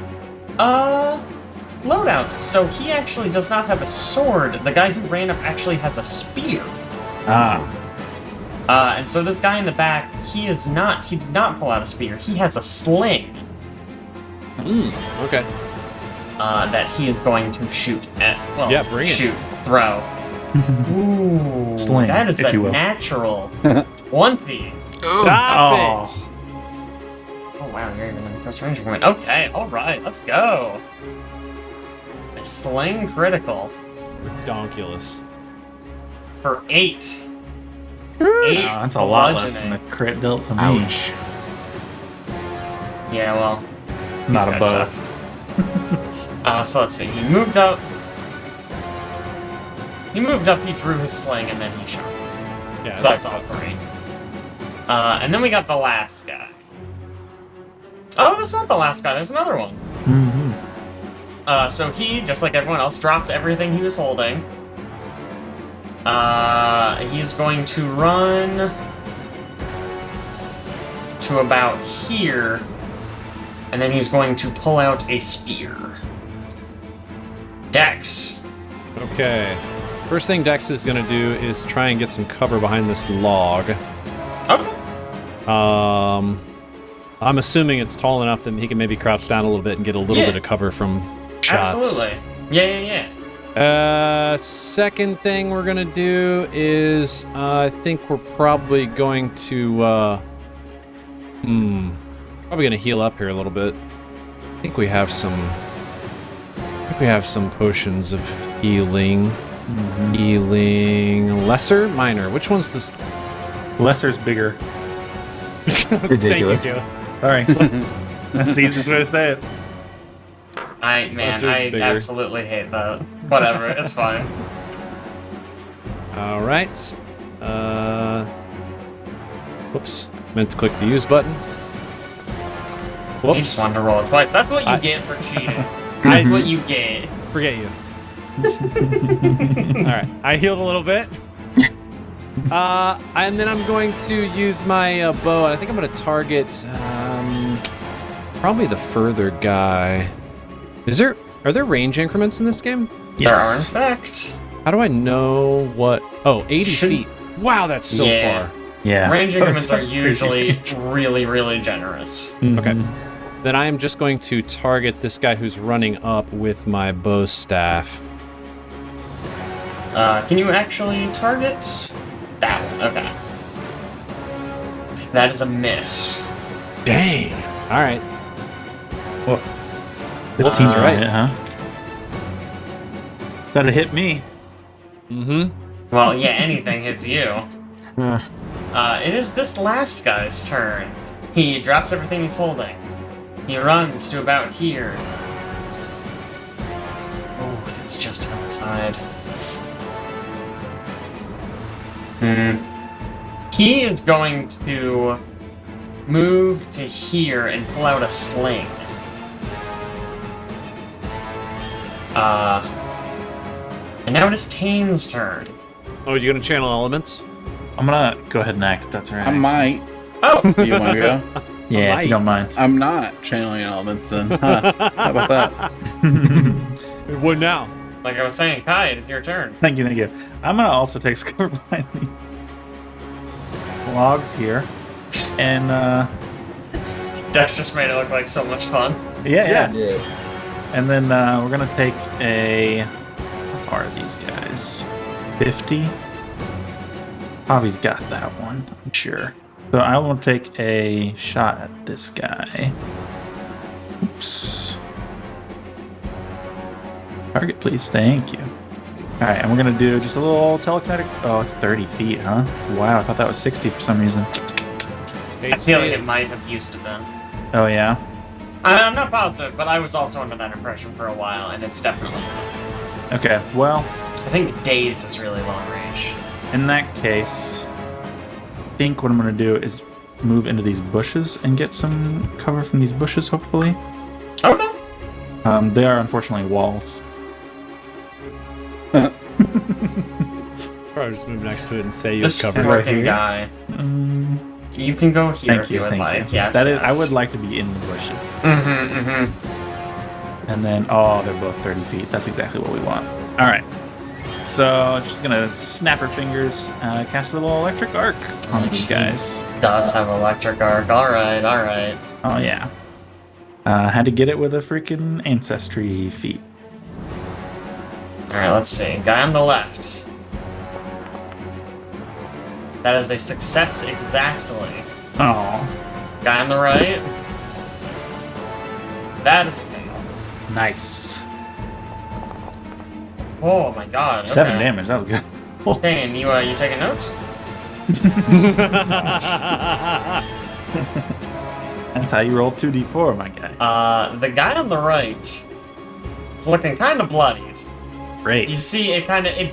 loadouts. So he actually does not have a sword. The guy who ran up actually has a spear. Ah. And so this guy in the back, he did not pull out a spear. He has a sling, Okay. that he is going to shoot at. Well, Yeah, bring it. shoot, throw. Ooh, Sling, that is if a you will. natural 20. Stop it. Oh wow, you're even in the first range agreement. Okay, alright, let's go. A sling critical Redonkulous. for 8. 8 That's a lot less than the bludgeoning. crit dealt to me. Ouch. Yeah, well, these Not a guys bow. suck. So let's see, he moved up, he drew his sling, and then he shot. Yeah. So that's all 3. And then we got the last guy. Oh, that's not the last guy, there's another one. So he, just like everyone else, dropped everything he was holding. He's going to run to about here, and then he's going to pull out a spear. Dex. Okay. First thing Dex is going to do is try and get some cover behind this log. Okay. I'm assuming it's tall enough that he can maybe crouch down a little bit and get a little bit of cover from shots. Absolutely. Yeah. Second thing we're gonna do is I think we're probably going to probably gonna heal up here a little bit. I think we have some potions of healing. Healing lesser, minor. Which one's this? Lesser's bigger. Ridiculous. Thank you, Sorry. That's the easiest way to say it. I bigger. absolutely hate that. Whatever, it's fine. All right. Whoops. Meant to click the use button. You Whoops. just wanted to roll it twice. That's what you get for cheating. That's what you get. Forget you. All right. I healed a little bit. And then I'm going to use my bow. I think I'm going to target probably the further guy. Are there range increments in this game? There are, in fact. How do I know what? Oh, 80 feet. Wow, that's so far. Yeah. Range increments are usually really, really generous. Okay. Then I am just going to target this guy who's running up with my bow staff. Can you actually target that one? Okay. That is a miss. Dang. All right. Well, He's right. huh? That'd hit me. Mm-hmm. Well, yeah, anything hits you. It is this last guy's turn. He drops everything he's holding. He runs to about here. Oh, that's just outside. He is going to move to here and pull out a sling. And now it is Taenn's turn. Oh, you gonna channel elements? I'm gonna go ahead and act if that's all right. I might. Oh! You want to go? Yeah, if you don't mind. I'm not channeling elements then. Huh. How about that? What now? Like I was saying, Kai, it is your turn. Thank you. I'm gonna also take cover behind these logs here, and Dex just made it look like so much fun. yeah. Yeah. And then we're gonna take a. How far are these guys? 50. Javi's got that one, I'm sure. So I will take a shot at this guy. Oops. Target, please. Thank you. All right, and we're gonna do just a little telekinetic. Oh, it's 30 feet, huh? Wow, I thought that was 60 for some reason. I feel like it might have used to been. Oh yeah. I'm not positive, but I was also under that impression for a while, and it's definitely. Okay. Well, I think days is really long range. in that case, I think what I'm gonna do is move into these bushes and get some cover from these bushes, hopefully. Okay. They are unfortunately walls. Probably just move next to it and say you have This cover. right freaking here. guy. You can go here Thank if you, you would thank like. you. Yes. That is, yes. I would like to be in the bushes. Mm-hmm. And then, oh, they're both 30 feet. That's exactly what we want. All right. So, just gonna snap her fingers, cast a little electric arc on these guys. Does have electric arc. All right. All right. Oh yeah. Had to get it with a freaking ancestry feat. All right. Let's see. Guy on the left. That is a success exactly. Oh, Guy on the right. That is a fail. nice. Oh my god. Okay. 7 damage. That was good. Taenn, you taking notes? That's how you roll 2d4, my guy. The guy on the right is looking kind of bloodied. Great. You see, it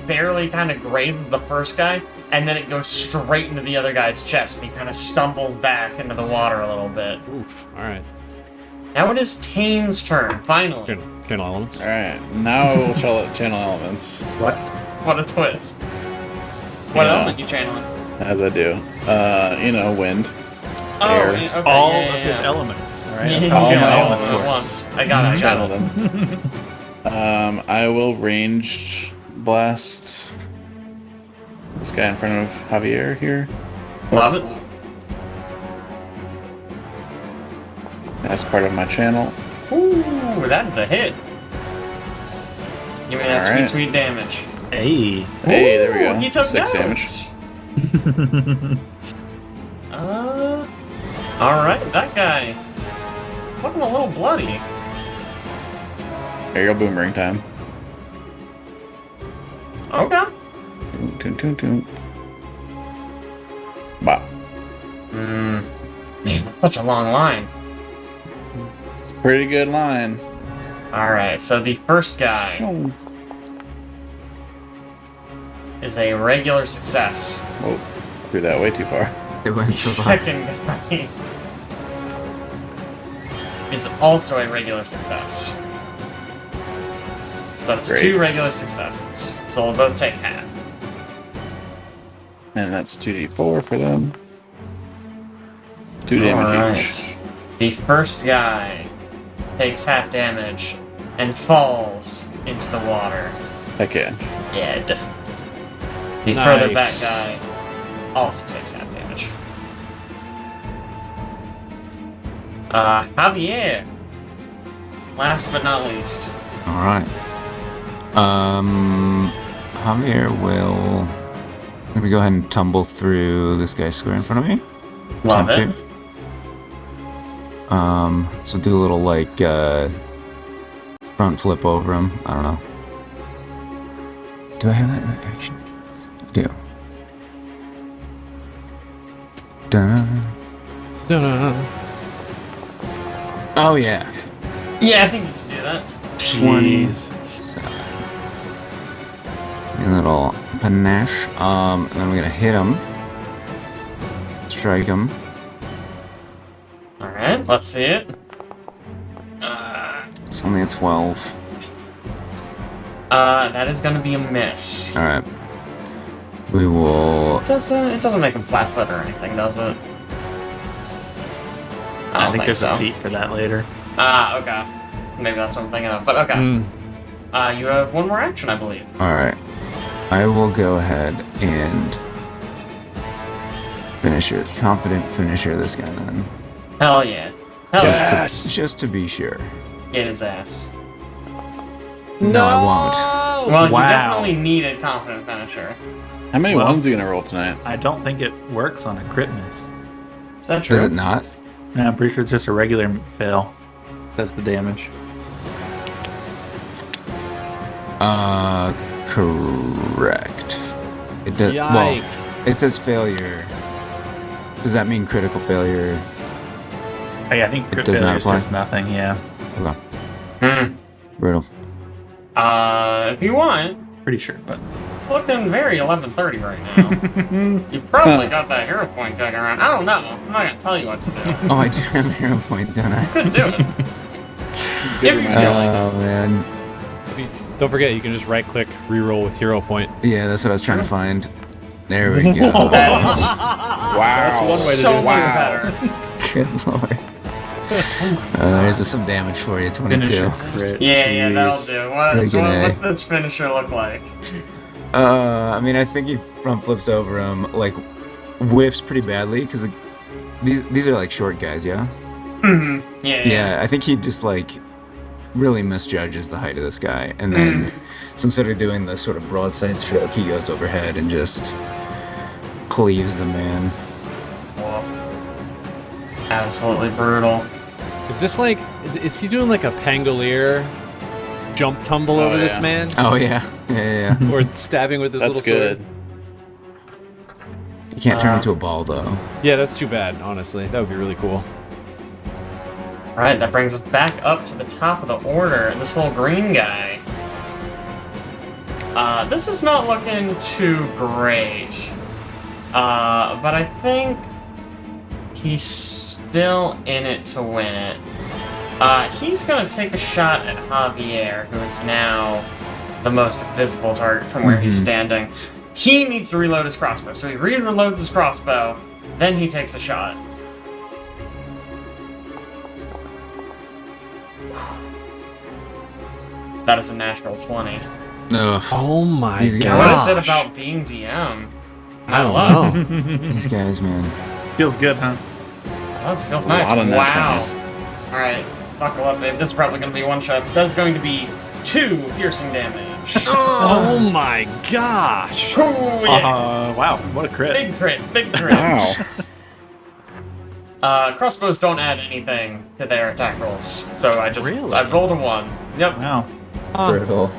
barely kind of grazes the first guy, and then it goes straight into the other guy's chest, and he kind of stumbles back into the water a little bit. Oof. All right. Now it is Taenn's turn, finally. Good. Channel elements. All right, now I will channel elements. What? What a twist. What Yeah. element you channeling? As I do. Wind. Oh, Air. okay, All yeah, of his yeah. elements, right? Yeah, That's yeah, how yeah, channel all elements of at work. once. I got Channel it. them. I will ranged blast this guy in front of Javier here. Love it. That's part of my channel. Ooh, that is a hit. Give me that Alright. sweet damage. Hey. Hey, there we Ooh, go. He took 6 damage. damage. Alright, that guy. It's looking a little bloody. Aerial boomerang time. Okay. Toon, toon, toon. Bop. Man, such a long line. Pretty good line. Alright, so the first guy is a regular success. Oh, threw that way too far. It The went so far. second guy is also a regular success. So that's Great. 2 regular successes. So they'll both take half. And that's 2d4 for them. 2 damage each. Alright. The first guy takes half damage and falls into the water, Heck yeah. dead. The further back Nice. guy also takes half damage. Javier. Last but not least. All right. Javier will. I'm gonna go ahead and tumble through this guy's square in front of me. Love it. Attempt to. So do a little like front flip over him. I don't know. Do I have that in action? I do. Dun-dun. Oh yeah. Yeah, I think you can do that. 27. A little panache. And then we're gonna hit him. Strike him. Alright, let's see it. It's only a 12. That is gonna be a miss. Alright. We will. It doesn't make him flat-foot or anything, does it? I I don't think there's so. a feat for that later. Ah, okay. Maybe that's what I'm thinking of, but okay. Mm. You have one more action, I believe. Alright. I will go ahead and confident finisher this guy then. Hell yeah. Hell yeah. Just to be sure. Get his ass. No, I won't. Well, Wow. you definitely need a confident finisher. How many Well- ones are you gonna roll tonight? I don't think it works on a crit miss. Is that true? Does it not? No, I'm pretty sure it's just a regular fail. That's the damage. Correct. It does. Well, Yikes. it says failure. Does that mean critical failure? Oh, yeah, I think crit does not failure is apply? just nothing, yeah. Okay. Hmm. Brutal. If you want, Pretty sure, but... it's looking very 11:30 right now. You've probably got that hero point kicking around. I don't know. I'm not gonna tell you what to do. Oh, I do have a hero point, don't I? Could do it. Good If you reminder. Oh man. Don't forget, you can just right-click, reroll with hero point. Yeah, that's what I was trying to find. There we go. Wow. one way to so do it. much Wow. better. Good lord. There's some damage for you, 22. Finisher crit. Yeah, that'll Jeez. do. Freaking A. What's this finisher look like? I mean, I think he front flips over him, like whiffs pretty badly because these are like short guys, yeah. Yeah. Yeah, I think he just like really misjudges the height of this guy, and then so instead of doing the sort of broadside stroke, he goes overhead and just cleaves the man. Whoa. Absolutely brutal. Is this like, is he doing like a Pangolier jump tumble over this yeah. man? Oh yeah. Or stabbing with his That's little good. sword? You can't turn into a ball though. Yeah, that's too bad, honestly. That would be really cool. Right, that brings us back up to the top of the order. This little green guy. This is not looking too great. But I think he's still in it to win it. He's gonna take a shot at Javier, who is now the most visible target from where he's standing. he needs to reload his crossbow. So he reloads his crossbow, then he takes a shot. That is a natural 20. Ugh. Oh my These guys. What is it gosh. about being DM? I don't love know. These guys, man. Feels good, huh? Feels nice. lot of nat Wow. 20s. Alright, buckle up, babe. This is probably going to be one shot. That's going to be 2 piercing damage. Oh my gosh. Ooh, yeah. Wow, what a crit. Big crit, big crit. Wow. Crossbows don't add anything to their attack rolls. So I Really? rolled a 1. Yep. Wow. Critical.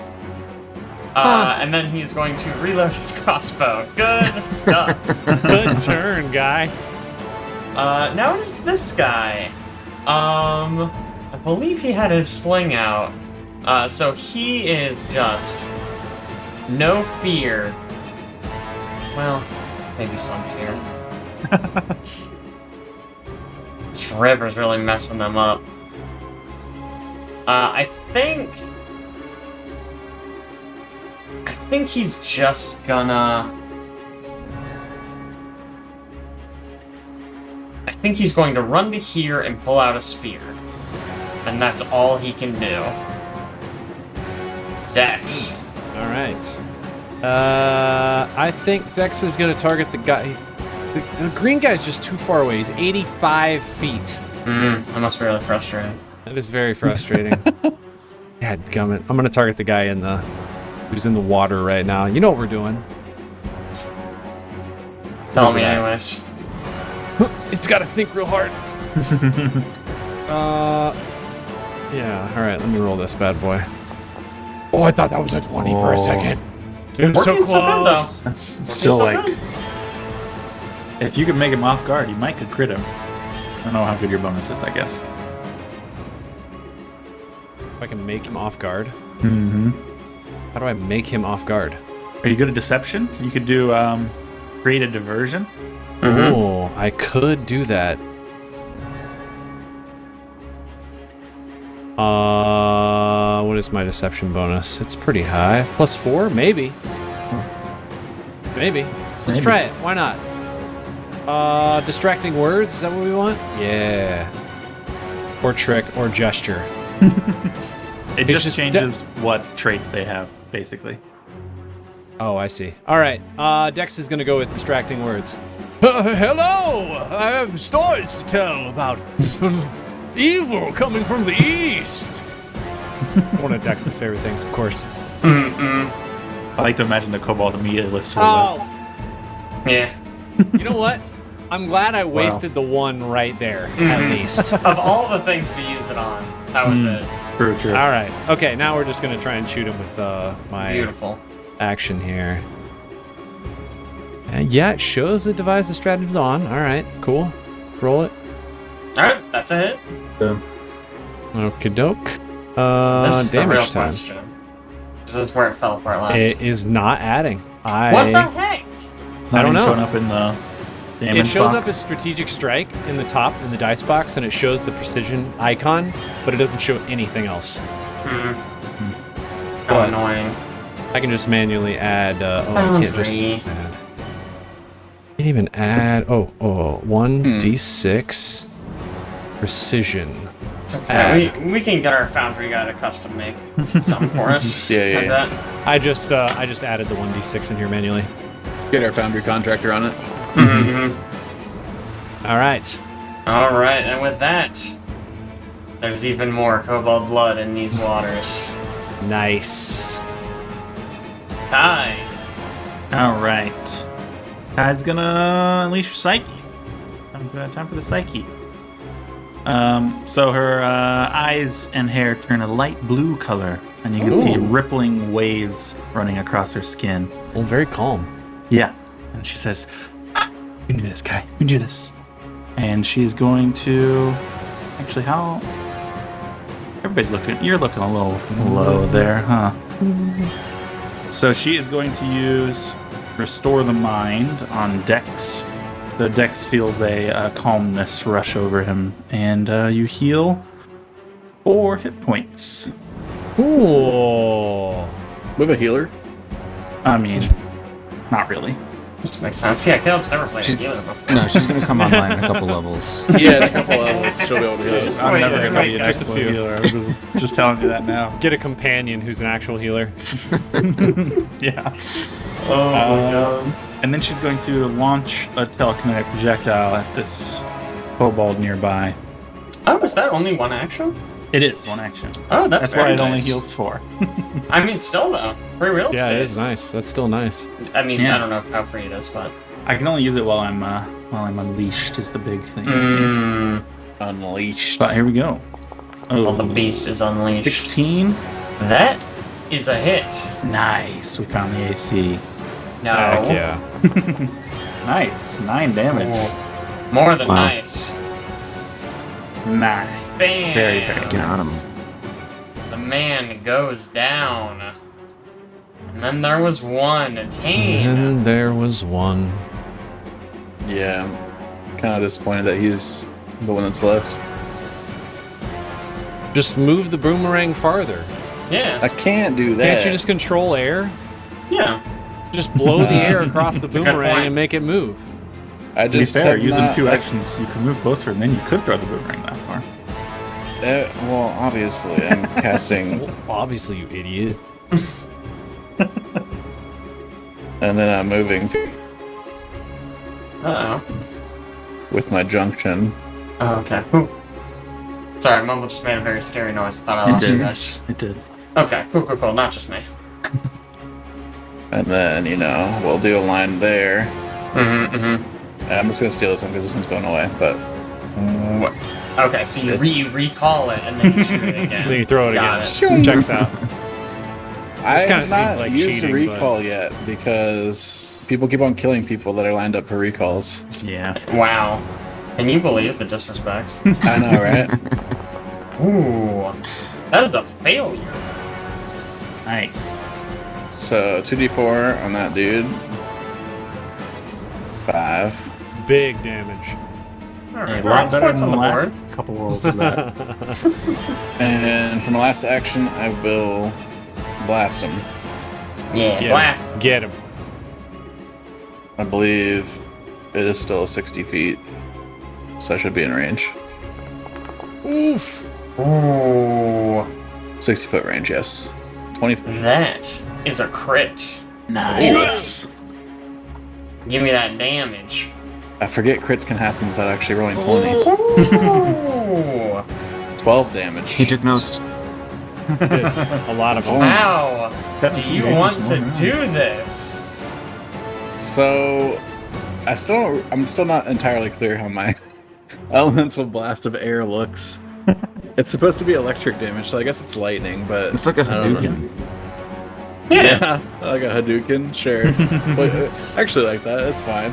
And then he's going to reload his crossbow. Good stuff. Good turn, guy. Now it is this guy. I believe he had his sling out. So he is just no fear. Well, maybe some fear. This river's really messing them up. I think he's just gonna... I think he's going to run to here and pull out a spear. And that's all he can do. Dex. All right. I think Dex is going to target the guy. The green guy's just too far away. He's 85 feet. That must be really frustrating. That is very frustrating. Dadgummit. I'm going to target the guy who's in the water right now. You know what we're doing. Tell me that? anyways. It's got to think real hard. Yeah. All right. Let me roll this bad boy. Oh, I thought that was a 20 for a second. It was so Working's still good, though. close. That's Still still like, good. if you could make him off guard, you might could crit him. I don't know how good your bonus is, I guess. If I can make him off guard. Mm-hmm. How do I make him off guard? Are you good at deception? You could do create a diversion. Oh, I could do that. What is my deception bonus? It's pretty high. +4? Maybe. Maybe. Let's try it. Why not? Distracting words? Is that what we want? Yeah. Or trick, or gesture. It It's just just changes what traits they have, basically. Oh, I see. All right. Dex is going to go with distracting words. Hello! I have stories to tell about evil coming from the east. One of Dex's favorite things, of course. I like to imagine the kobold immediately looks for Oh, Yeah. you know what? I'm glad I wasted the one right there, at least. Of all the things to use it on, that was it. True. All right. Okay, now we're just going to try and shoot him with my Beautiful. action here. And yeah, it shows the devise the stratagems on. All right, cool. Roll it. Alright, that's a hit. Okie doke. This is the real Damage time. question. This is where it fell apart last. It is not adding. What the heck? I don't know. Showing up in the damage It shows up box. as strategic strike in the top in the dice box, and it shows the precision icon, but it doesn't show anything else. How annoying. I can just manually add. I can't just Boundary. add. Can't even add. 1d6 precision. It's okay. We can get our foundry guy to custom make something for us. Yeah. Like that. I just added the 1d6 in here manually. Get our foundry contractor on it. All right. Alright, and with that, there's even more kobold blood in these waters. Nice. Kai. All right. Kai's gonna unleash her psyche. Time for the psyche. So her eyes and hair turn a light blue color, and you can see rippling waves running across her skin. Well, very calm. Yeah. And she says, "You can do this, Kai. You can do this." And she's going to... Actually, how... Everybody's looking... You're looking a little low there, huh? So she is going to use Restore the Mind on Dex. The Dex feels a calmness rush over him, and you heal 4 hit points. Cool. We have a healer. I mean, Not really. Just makes sense. Yeah, Caleb's never played a healer before. No, she's gonna come online in a couple levels. Yeah, in a couple levels, she'll be able to heal us. I'm never going to be an just a excellent few. healer. I'm just telling you that now. Get a companion who's an actual healer. Yeah. Oh my god. And then she's going to launch a telekinetic projectile at this kobold nearby. Oh, is that only one action? It is one action. Oh, that's why very it only nice. heals 4. I mean, still though, free real estate. Yeah, it is nice. That's still nice. I mean, Yeah. I don't know how free it is, but I can only use it while I'm unleashed is the big thing. Unleashed. But here we go. Oh, well, the beast is unleashed. 16. That is a hit. Nice. We found the AC. No. Heck yeah. Nice. 9 damage. Ooh. More than Wow. nice. 9. Bam. Very, very Got him. The man goes down. And then there was one, Taenn. And there was one. Yeah, I'm kind of disappointed that he's the one that's left. Just move the boomerang farther. Yeah. I can't do that. Can't you just control air? Yeah. Just blow the air across the a good boomerang point. and make it move. I To be just fair, have using not, 2 actions, you can move closer, and then you could throw the boomerang that far. Well, obviously, I'm casting, Well, obviously, you idiot. and then I'm moving Uh-oh. with my junction. Oh, okay. Ooh. Sorry, Mumble just made a very scary noise. I thought I lost you guys. It did. Okay, cool. Not just me. And then, we'll do a line there. Mm-hmm. I'm just going to steal this one because this one's going away, but Okay, so you It's- recall it and then you shoot it again. Then you throw it Got again. Checks out. I kinda have seems not like used cheating, recall yet because people keep on killing people that are lined up for recalls. Yeah. Wow. Can you believe the disrespect? I know, right? Ooh. That is a failure. Nice. So 2d4 on that dude. 5. Big damage. Alright, A lot better points than on the the last board. couple rolls of that. And for my last action, I will blast him. Yeah, Get blast. him. Get him. I believe it is still 60 feet, so I should be in range. Oof. Ooh. 60 foot range, yes. 20. That is a crit. Nice. Give me that damage. I forget crits can happen without actually rolling 20. Ooh. 12 damage. He took notes. A lot of them. How do 17 you damage, want to one round. do this? So, I'm still not entirely clear how my elemental blast of air looks. It's supposed to be electric damage, so I guess it's lightning, but It's like a I don't know. Hadouken. Yeah, like a Hadouken, sure. But, I actually like that. That's fine.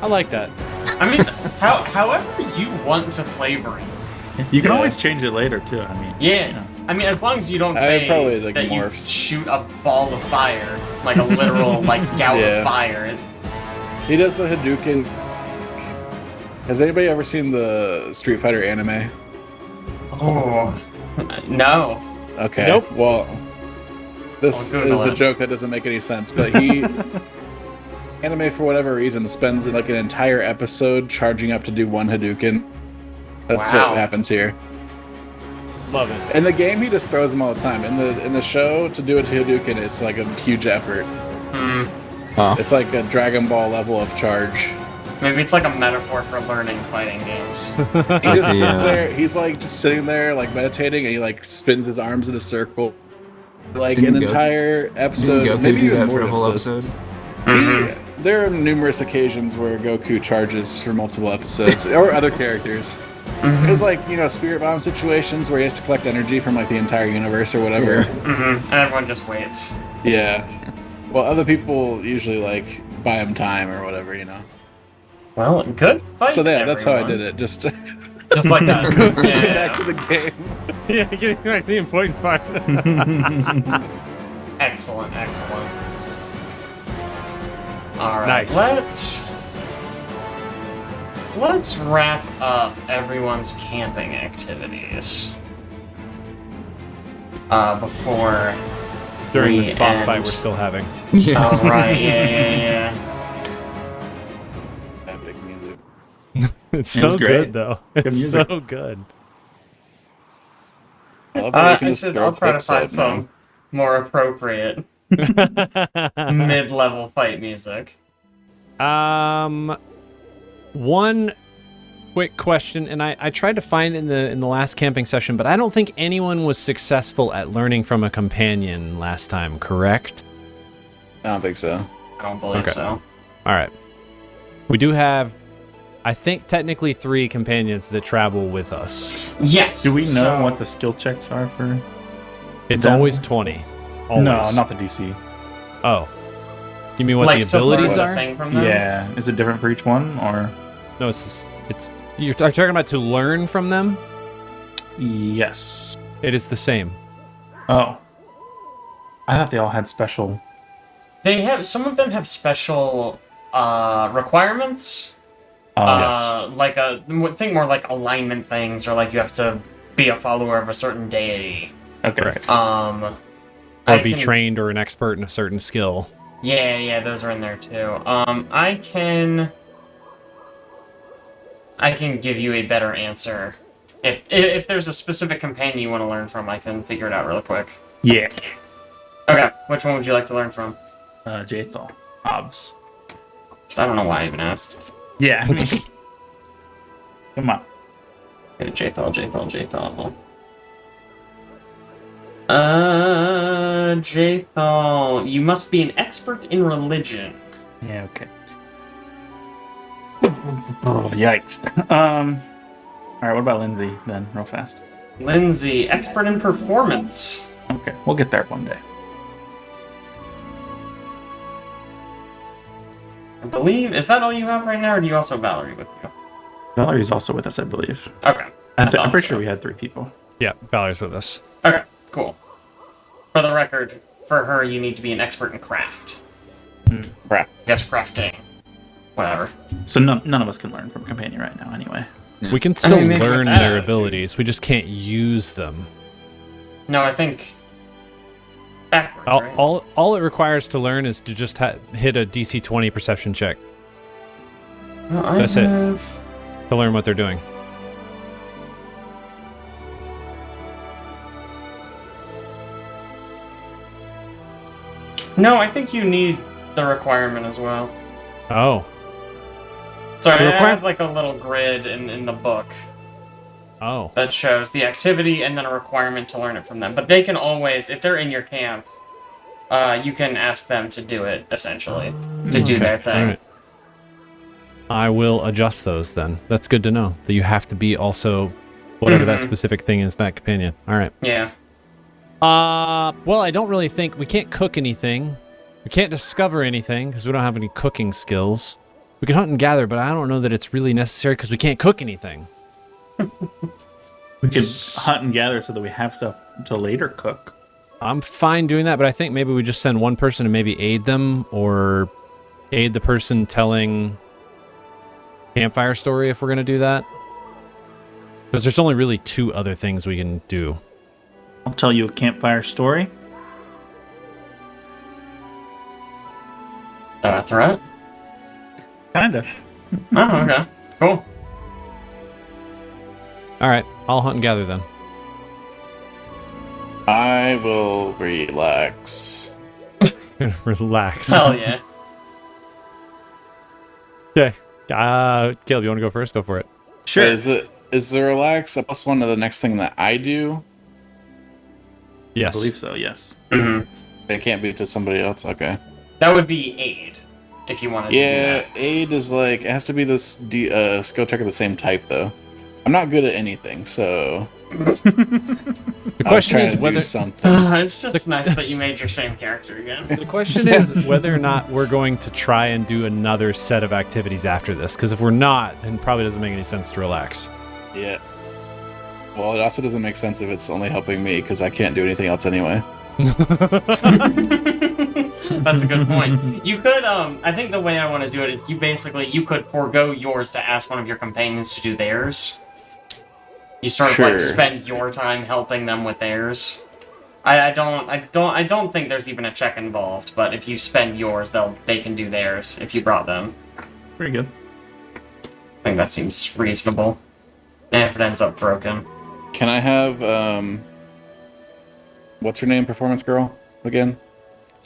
I like that. I mean, however you want to flavor it. You can Yeah. always change it later, too. I mean, Yeah. I mean, as long as you don't I say probably, like, that you morphs. shoot a ball of fire, like a literal gout Yeah. of fire. He does the Hadouken. Has anybody ever seen the Street Fighter anime? Oh, no. Okay. Nope. Well, this I'll Google is a it. joke that doesn't make any sense, but he anime for whatever reason spends like an entire episode charging up to do one Hadouken. That's Wow. what happens here. Love it. In the game, he just throws them all the time. In the show, to do a Hadouken, it's like a huge effort. Hmm. Oh. It's like a Dragon Ball level of charge. Maybe it's like a metaphor for learning fighting games. He just sits Yeah. there. He's like just sitting there, like meditating, and he like spins his arms in a circle, like Didn't an Goku- entire episode. Didn't Goku maybe do even that more for a whole episodes. episode? There are numerous occasions where Goku charges for multiple episodes, or other characters. There's like, Spirit Bomb situations where he has to collect energy from like the entire universe or whatever. And everyone just waits. Yeah. Well, other people usually like buy him time or whatever, Well, good fight, So yeah, that's how I everyone. did it. Just to Just like that. get Yeah. back to the game. Yeah, getting back to the important part. Excellent. Alright, Nice. let's wrap up everyone's camping activities. Before During this boss fight we're still having. Yeah. Oh, right, yeah. Epic music. It's so was good, great. though. Good It's music. so good. I'll try I'll try to find some more appropriate mid-level fight music. One quick question, and I tried to find it in the last camping session, but I don't think anyone was successful at learning from a companion last time, correct? I don't think so. I don't believe so. All right. We do have, I think, technically 3 companions that travel with us. Yes. Do we know what the skill checks are for? It's Them? always 20. Always. No, not the DC. Oh. You mean what like the to learn abilities the are? thing from them? Yeah. Is it different for each one, or? No, it's you're talking about to learn from them? Yes. It is the same. Oh. I thought they all had special. They have some of them have special requirements. Like think more like alignment things, or like you have to be a follower of a certain deity. Okay. Correct. Or be trained or an expert in a certain skill. Yeah, those are in there too. I can give you a better answer. If there's a specific companion you want to learn from, I can figure it out real quick. Yeah. Okay, which one would you like to learn from? Jathal. Obs. I don't know why I even asked. Yeah. Come on. Okay, Jathal. Jathal, you must be an expert in religion. Yeah, okay. Oh, yikes. Alright, what about Lindsay then, real fast? Lindsay, expert in performance. Okay, we'll get there one day. I believe, is that all you have right now, or do you also have Valerie with you? Valerie's also with us, I believe. Okay. I'm thought pretty so. sure we had 3 people. Yeah, Valerie's with us. Okay, cool. For the record, for her, you need to be an expert in craft. Crap. Yes, crafting. Whatever. So none of us can learn from Companion right now, anyway. We can still maybe with learn that their attitude. abilities. We just can't use them. No, I think backwards, right? All it requires to learn is to just hit a DC 20 perception check No, I That's it. have... to learn what they're doing. No, I think you need the requirement as well. Oh. Sorry, The I require- have like a little grid in the book Oh. that shows the activity and then a requirement to learn it from them. But they can always, if they're in your camp, you can ask them to do it, essentially. To do their thing. Alright. I will adjust those then. That's good to know. That you have to be also whatever that specific thing is, that companion. Alright. Yeah. Well, I don't really think we can't cook anything. We can't discover anything because we don't have any cooking skills. We can hunt and gather, but I don't know that it's really necessary because we can't cook anything. We could hunt and gather so that we have stuff to later cook. I'm fine doing that, but I think maybe we just send one person to maybe aid them or aid the person telling campfire story if we're going to do that. Because there's only really 2 other things we can do. I'll tell you a campfire story. Is that a threat? Kinda. Oh, okay. Cool. Alright, I'll hunt and gather then. I will relax. Relax. Hell yeah. Okay. Caleb, you want to go first? Go for it. Sure. Is the relax a +1 to the next thing that I do? I Yes. believe so, yes. It can't be to somebody else. Okay. That would be aid, if you wanted to do Yeah, that. aid is like it has to be this skill check of the same type though. I'm not good at anything, so The I was question trying is to do whether something. It's just nice that you made your same character again. the question is whether or not we're going to try and do another set of activities after this. Because if we're not, then it probably doesn't make any sense to relax. Yeah. Well, it also doesn't make sense if it's only helping me because I can't do anything else anyway. That's a good point. You could, I think the way I want to do it is you could forego yours to ask one of your companions to do theirs. You sort of like Sure. spend your time helping them with theirs. I don't think there's even a check involved. But if you spend yours, they can do theirs if you brought them. Pretty good. I think that seems reasonable. And if it ends up broken. Can I have, what's her name, performance girl, again?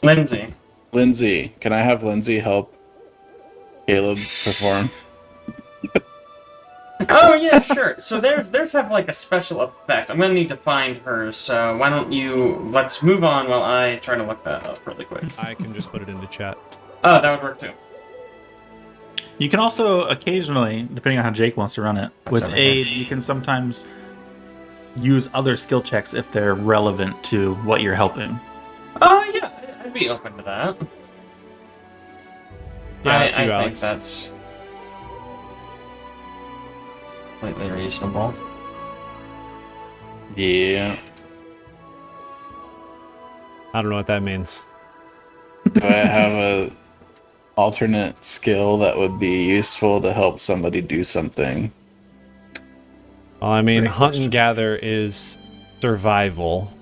Lindsay. Lindsay. Can I have Lindsay help Caleb perform? Oh yeah, sure. So theirs have like a special effect. I'm gonna need to find hers. So why don't let's move on while I try to look that up really quick. I can just put it into chat. Oh, that would work too. You can also occasionally, depending on how Jake wants to run it, with over aid, you can sometimes use other skill checks if they're relevant to what you're helping. Oh yeah, I'd be open to that. Yeah, I you, think Alex. that's completely reasonable. Yeah. I don't know what that means. Do I have a alternate skill that would be useful to help somebody do something? Well, I mean, Great hunt question. and gather is survival,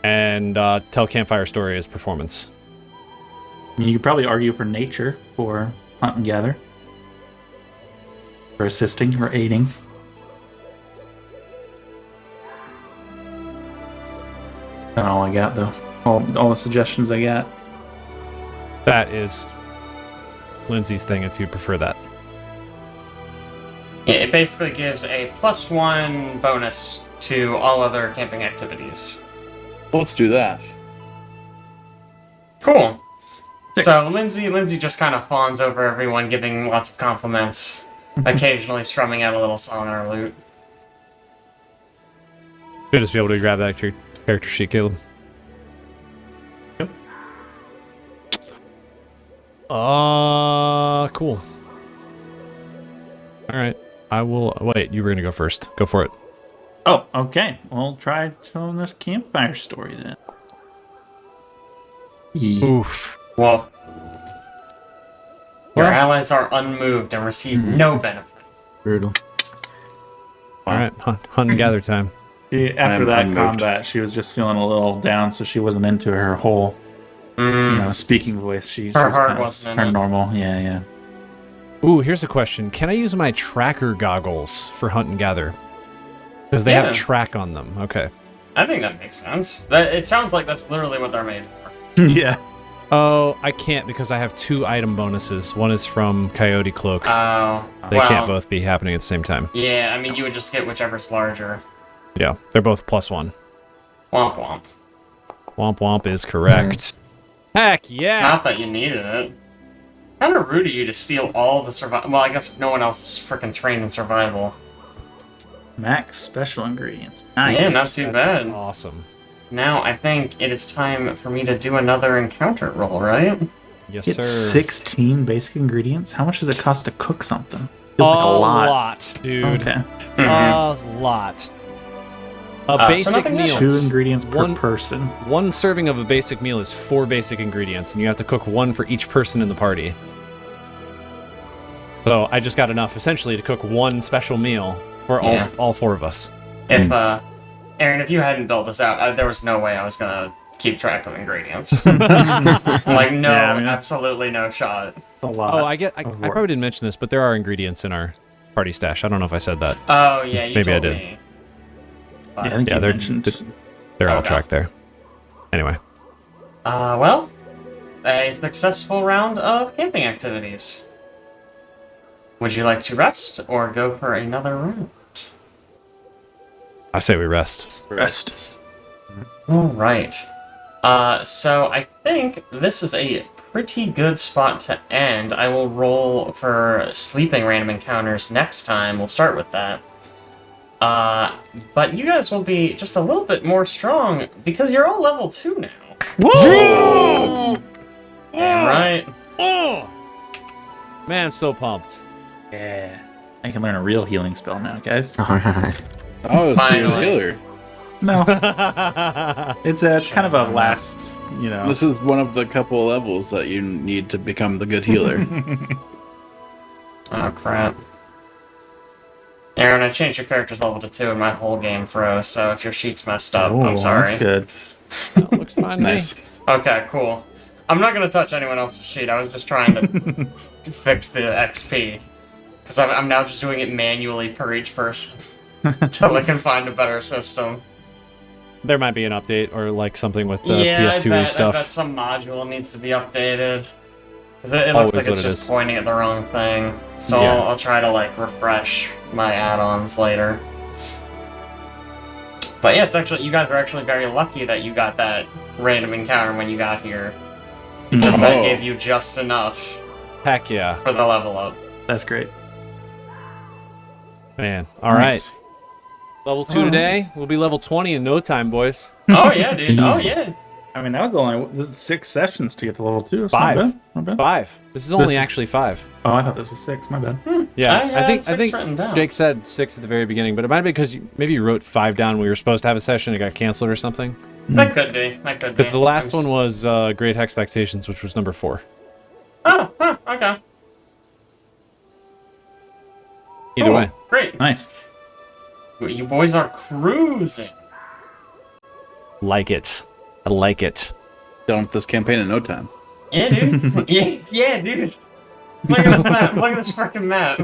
and tell campfire story is performance. I mean, you could probably argue for nature for hunt and gather. For assisting or aiding. That's all I got, though. All the suggestions I got. That is Lindsay's thing if you prefer that. Yeah, it basically gives a +1 bonus to all other camping activities. Let's do that. Cool. So Lindsay just kind of fawns over everyone, giving lots of compliments, occasionally strumming out a little song or lute. Should just be able to grab that character sheet, Caleb. Yep. Cool. All right. I will. Wait, you were gonna go first. Go for it. Oh, okay. We'll try telling this campfire story then. Oof. Well, your Well- allies are unmoved and receive no benefits. Brutal. All right. Hunt and gather time. After I'm that unmoved. combat, she was just feeling a little down, so she wasn't into her whole, speaking voice. She's Her just heart kinda wasn't in her it. normal. Yeah. Ooh, here's a question. Can I use my tracker goggles for hunt and gather? Because they Yeah. have track on them. Okay. I think that makes sense. It sounds like that's literally what they're made for. Yeah. Oh, I can't because I have 2 item bonuses. One is from Coyote Cloak. Oh, They well, can't both be happening at the same time. Yeah, I mean, you would just get whichever's larger. Yeah, they're both +1. Womp womp. Womp womp is correct. Heck yeah! Not that you needed it. Kind of rude of you to steal all the survival. Well, I guess no one else is freaking trained in survival. Max special ingredients. Nice. Yeah, not too That's bad. awesome. Now, I think it is time for me to do another encounter roll, right? Yes, It's sir. 16 basic ingredients. How much does it cost to cook something? Feels like a A lot. lot, dude. Okay. A lot. A so basic nothing meal. 2 ingredients per One- person. One serving of a basic meal is 4 basic ingredients, and you have to cook 1 for each person in the party. So I just got enough, essentially, to cook 1 special meal for Yeah. all 4 of us. If, Aaron, if you hadn't built this out, there was no way I was gonna keep track of ingredients. Like, no, Yeah, I mean, absolutely no shot. A lot. Oh, I probably didn't mention this, but there are ingredients in our party stash. I don't know if I said that. Oh, yeah, you Maybe I told did. me. Yeah, I think Yeah, you they're mentioned. they're all Okay. tracked there. Anyway, Well, a successful round of camping activities. Would you like to rest or go for another round? I say we rest. Rest. All right. So I think this is a pretty good spot to end. I will roll for sleeping random encounters next time. We'll start with that. But you guys will be just a little bit more strong because you're all level 2 now. Woo! Damn right. Oh, man, I'm so pumped. Yeah. I can learn a real healing spell now, guys. Alright. Oh, so you're a Finally. healer. No. It's kind of a last, This is one of the couple levels that you need to become the good healer. Oh, crap. Aaron, I changed your character's level to 2 and my whole game froze, so if your sheet's messed up, I'm sorry. That's good. That looks fine. Nice. Okay, cool. I'm not gonna touch anyone else's sheet. I was just trying to fix the XP. Because I'm now just doing it manually per each person. Until I can find a better system. There might be an update or like something with the Yeah, PS2 stuff. I bet some module needs to be updated. Because it looks like it's just pointing at the wrong thing. So Yeah. I'll try to like refresh my add-ons later. But yeah, it's actually, you guys were actually very lucky that you got that random encounter when you got here. Because that gave you just enough Heck yeah. for the level up. That's great. Man. All right. Nice. Level 2 today. We'll be level 20 in no time, boys. Oh yeah, dude. Oh yeah. I mean, that was this is 6 sessions to get to level 2. That's 5. Not bad. Not bad. 5. This is only This is- actually 5. Oh, I thought this was 6. My bad. Yeah, I had I 6 think written down. Jake said 6 at the very beginning, but it might be because maybe you wrote 5 down. We were supposed to have a session, it got canceled or something. That could be. That could be. Because the last one was Great Expectations, which was number 4. Oh, huh, okay. Either Cool. way, Great. Nice. You boys are cruising. like it. I like it. Done with this campaign in no time. Yeah, dude. yeah, dude. Look at this map. Look at this freaking map.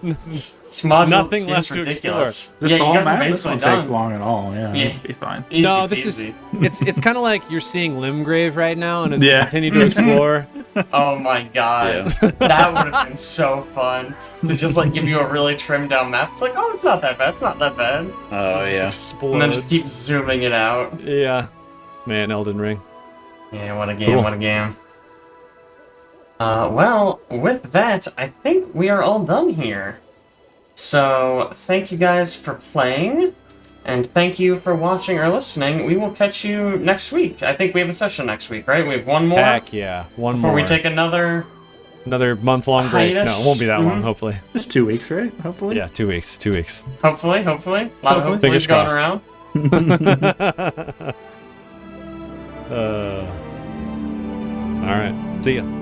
This module Nothing seems left to ridiculous. This Yeah, the you whole guys are map? This basically won't done. take long at all. Yeah, Yeah. this will be fine. Easy No, this peasy. is it's kind of like you're seeing Limgrave right now, and as Yeah. we continue to explore, Oh my god. That would have been so fun. To just like give you a really trimmed down map. It's like, oh, it's not that bad. It's not that bad. Oh, yeah. explodes. And then just keep zooming it out. Yeah, man, Elden Ring. Yeah, what a game, Cool. what a game. Well, with that, I think we are all done here. So, thank you guys for playing, and thank you for watching or listening. We will catch you next week. I think we have a session next week, right? We have one more Heck yeah, one before more. we take another... Another month-long break. No, hiatus. it won't be that long. Mhm. Hopefully. Just 2 weeks, right? Hopefully. Yeah, 2 weeks. 2 weeks. Hopefully. A lot of hopefully Fingers going crossed. around. All right. See ya.